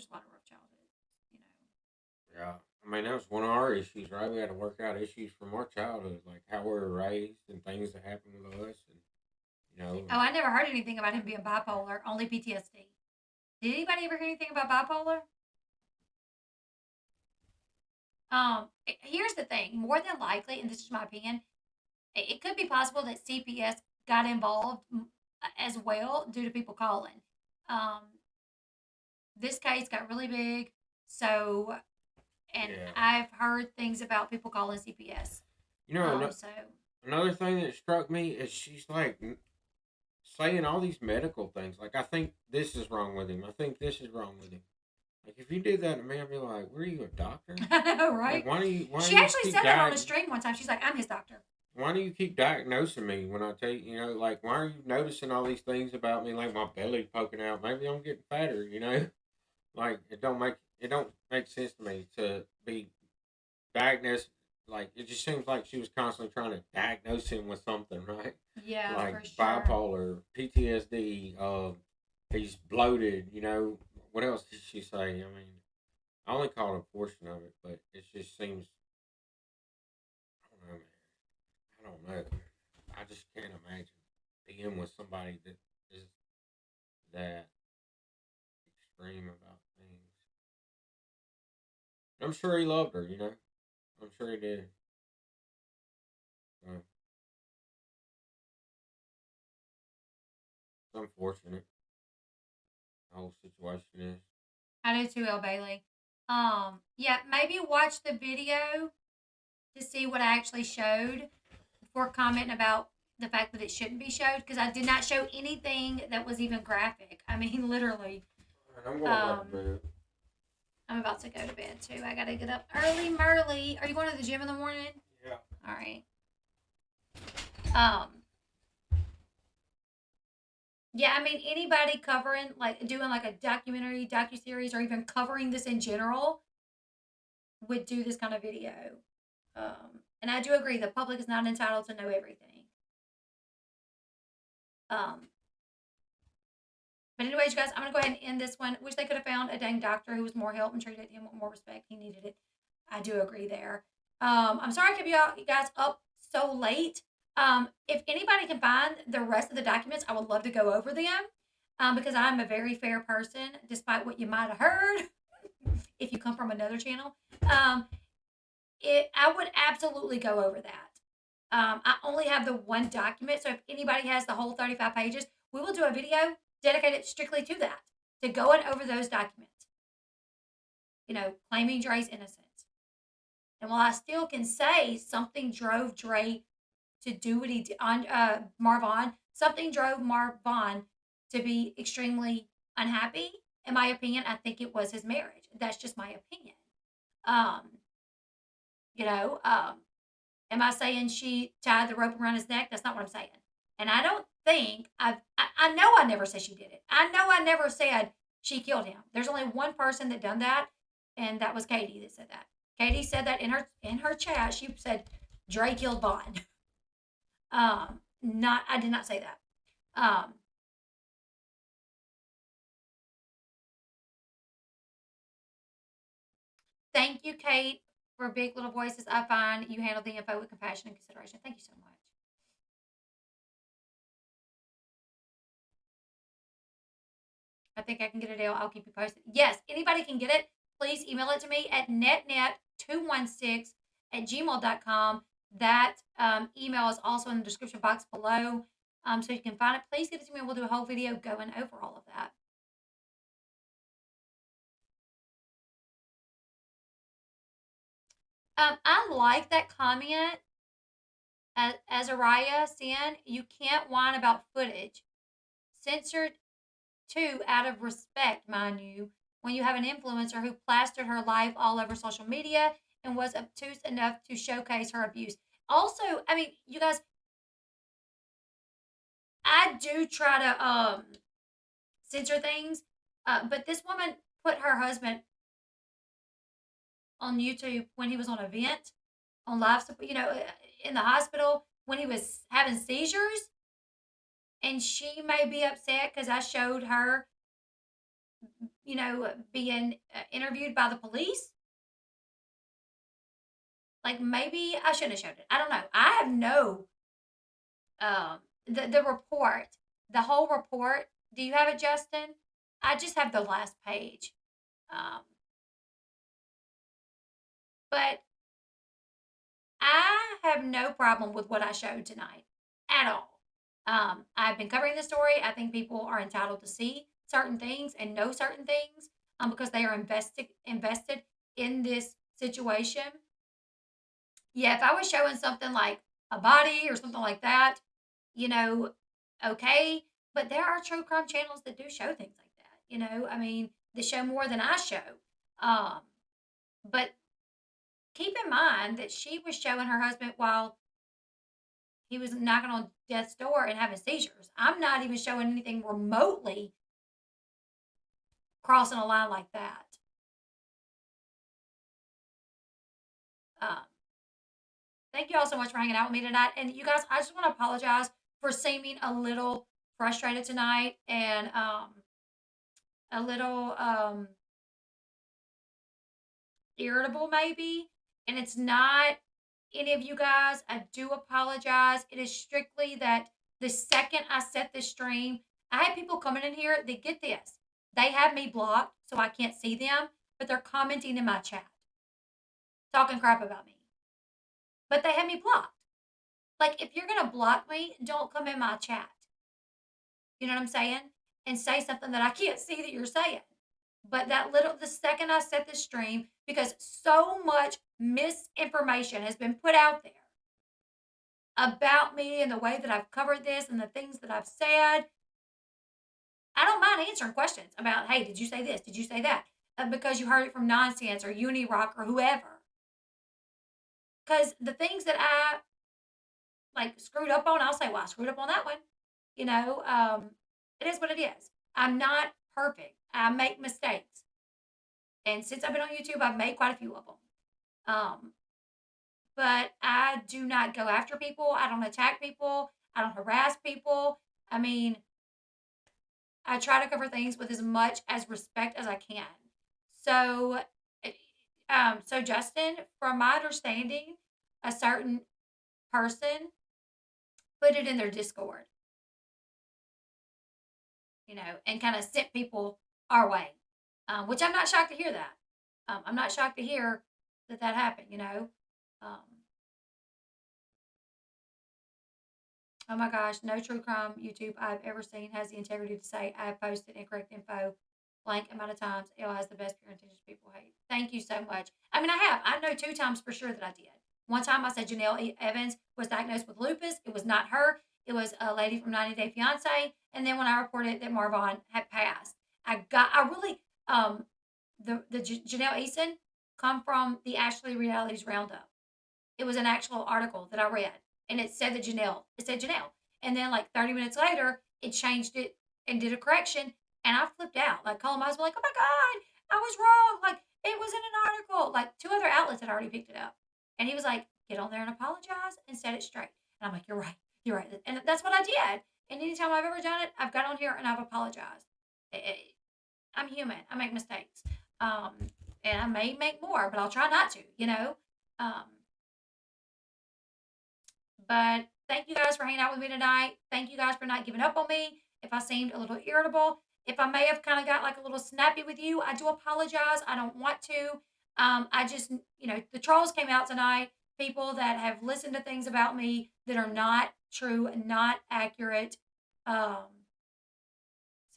a lot of rough childhood, Yeah. That was one of our issues, right? We had to work out issues from our childhood, like how we were raised and things that happened with us. And, Oh, I never heard anything about him being bipolar, only PTSD. Did anybody ever hear anything about bipolar? Here's the thing. More than likely, and this is my opinion, it could be possible that CPS got involved as well due to people calling. This case got really big, so, and Yeah. I've heard things about people calling CPS. Another thing that struck me is she's like saying all these medical things. Like, I think this is wrong with him. I think this is wrong with him. Like, if you did that to me, I'd be like, "Were you a doctor?" I know, right? Like, why She do you actually keep said that on a stream one time. She's like, I'm his doctor. Why do you keep diagnosing me when I tell you, like, why are you noticing all these things about me, like my belly poking out? Maybe I'm getting fatter, Like, it don't make sense to me to be diagnosed. Like, it just seems like she was constantly trying to diagnose him with something, right? Yeah, Like for sure. bipolar, PTSD, he's bloated, What else did she say? I only caught a portion of it, but it just seems, I don't know. I just can't imagine being with somebody that is that extreme about things. I'm sure he loved her, I'm sure he did. So, it's unfortunate. The whole situation is. I do too, Elle Bailey. Yeah, maybe watch the video to see what I actually showed before commenting about the fact that it shouldn't be showed, because I did not show anything that was even graphic. Literally. I'm going back to bed. I'm about to go to bed too. I gotta get up early, Merly. Are you going to the gym in the morning? Yeah. All right. Yeah, anybody covering, like, doing, like, a documentary, docuseries, or even covering this in general would do this kind of video. And I do agree, the public is not entitled to know everything. But anyways, you guys, I'm going to go ahead and end this one. Wish they could have found a dang doctor who was more help and treated him with more respect. He needed it. I do agree there. I'm sorry I kept you guys up so late. If anybody can find the rest of the documents, I would love to go over them because I'm a very fair person, despite what you might have heard if you come from another channel. I would absolutely go over that. I only have the one document, so if anybody has the whole 35 pages, we will do a video dedicated strictly to that, to going over those documents. Claiming Dre's innocence. And while I still can say something drove Dre to do what he did on Marvon, something drove Marvon to be extremely unhappy. In my opinion, I think it was his marriage. That's just my opinion. Am I saying she tied the rope around his neck? That's not what I'm saying. And I don't think I know I never said she did it. I know I never said she killed him. There's only one person that done that, and that was Katie that said that. Katie said that in her chat. She said Dre killed Vaughn. I did not say that. Thank you, Kate, for Big Little Voices. I find you handle the info with compassion and consideration. Thank you so much. I think I can get it, Dale. I'll keep you posted. Yes, anybody can get it. Please email it to me at netnet216@gmail.com. That email is also in the description box below, so you can find it. Please get it to me, and we'll do a whole video going over all of that. I like that comment. Azariah Sin, you can't whine about footage. Censored too, out of respect, mind you, when you have an influencer who plastered her life all over social media and was obtuse enough to showcase her abuse. Also, I mean, you guys, I do try to censor things, but this woman put her husband on YouTube when he was on a vent, on live support, in the hospital when he was having seizures. And she may be upset because I showed her, being interviewed by the police. Like, maybe I shouldn't have showed it. I don't know. I have no, the report, the whole report. Do you have it, Justin? I just have the last page. But I have no problem with what I showed tonight at all. I've been covering the story. I think people are entitled to see certain things and know certain things because they are invested in this situation. Yeah, if I was showing something like a body or something like that, okay. But there are true crime channels that do show things like that. I mean, they show more than I show. But keep in mind that she was showing her husband while he was knocking on death's door and having seizures. I'm not even showing anything remotely crossing a line like that. Thank you all so much for hanging out with me tonight. And you guys, I just want to apologize for seeming a little frustrated tonight and a little irritable maybe. And it's not any of you guys. I do apologize. It is strictly that the second I set this stream, I had people coming in here that get this. They have me blocked so I can't see them, but they're commenting in my chat, talking crap about me. But they have me blocked. Like, if you're going to block me, don't come in my chat. You know what I'm saying? And say something that I can't see that you're saying. But the second I set the stream, because so much misinformation has been put out there about me and the way that I've covered this and the things that I've said, I don't mind answering questions about, hey, did you say this? Did you say that? Because you heard it from Nonsense or Unirock or whoever. Because the things that I screwed up on, I'll say, well, I screwed up on that one. It is what it is. I'm not perfect. I make mistakes. And since I've been on YouTube, I've made quite a few of them. But I do not go after people. I don't attack people. I don't harass people. I mean, I try to cover things with as much as respect as I can. So Justin, from my understanding, a certain person put it in their Discord, and kind of sent people our way, which I'm not shocked to hear that. I'm not shocked to hear that happened, Oh my gosh, no true crime YouTube I've ever seen has the integrity to say I have posted incorrect info blank amount of times. Elle has the best pure intentions people hate. Thank you so much. I mean, I have. I know 2 times for sure that I did. One time I said Janelle Evans was diagnosed with lupus. It was not her. It was a lady from 90 Day Fiance. And then when I reported that Marvon had passed, the Janelle Eason come from the Ashley Realities Roundup. It was an actual article that I read, and it said Janelle. And then like 30 minutes later, it changed it and did a correction, and I flipped out. Like, calling my husband, like, oh my God, I was wrong. Like, it was in an article. Like, 2 other outlets had already picked it up. And he was like, get on there and apologize and set it straight. And I'm like, you're right. You're right. And that's what I did. And anytime I've ever done it, I've got on here and I've apologized. I'm human. I make mistakes. And I may make more, but I'll try not to, you know? But thank you guys for hanging out with me tonight. Thank you guys for not giving up on me. If I seemed a little irritable, if I may have kind of got like a little snappy with you, I do apologize. I don't want to. I just, you know, the trolls came out tonight. People that have listened to things about me that are not true and not accurate. So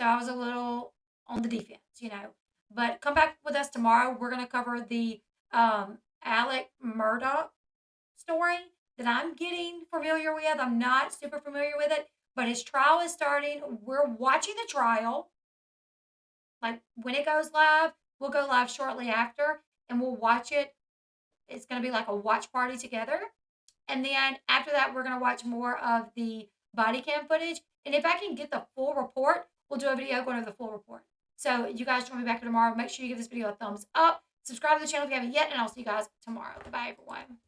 I was a little on the defense, you know. But come back with us tomorrow. We're going to cover the Alec Murdaugh story that I'm getting familiar with. I'm not super familiar with it, but his trial is starting. We're watching the trial. Like, when it goes live, we'll go live shortly after, and we'll watch it. It's going to be like a watch party together. And then after that, we're going to watch more of the body cam footage. And if I can get the full report, we'll do a video going over the full report. So you guys join me back here tomorrow. Make sure you give this video a thumbs up. Subscribe to the channel if you haven't yet, and I'll see you guys tomorrow. Bye, everyone.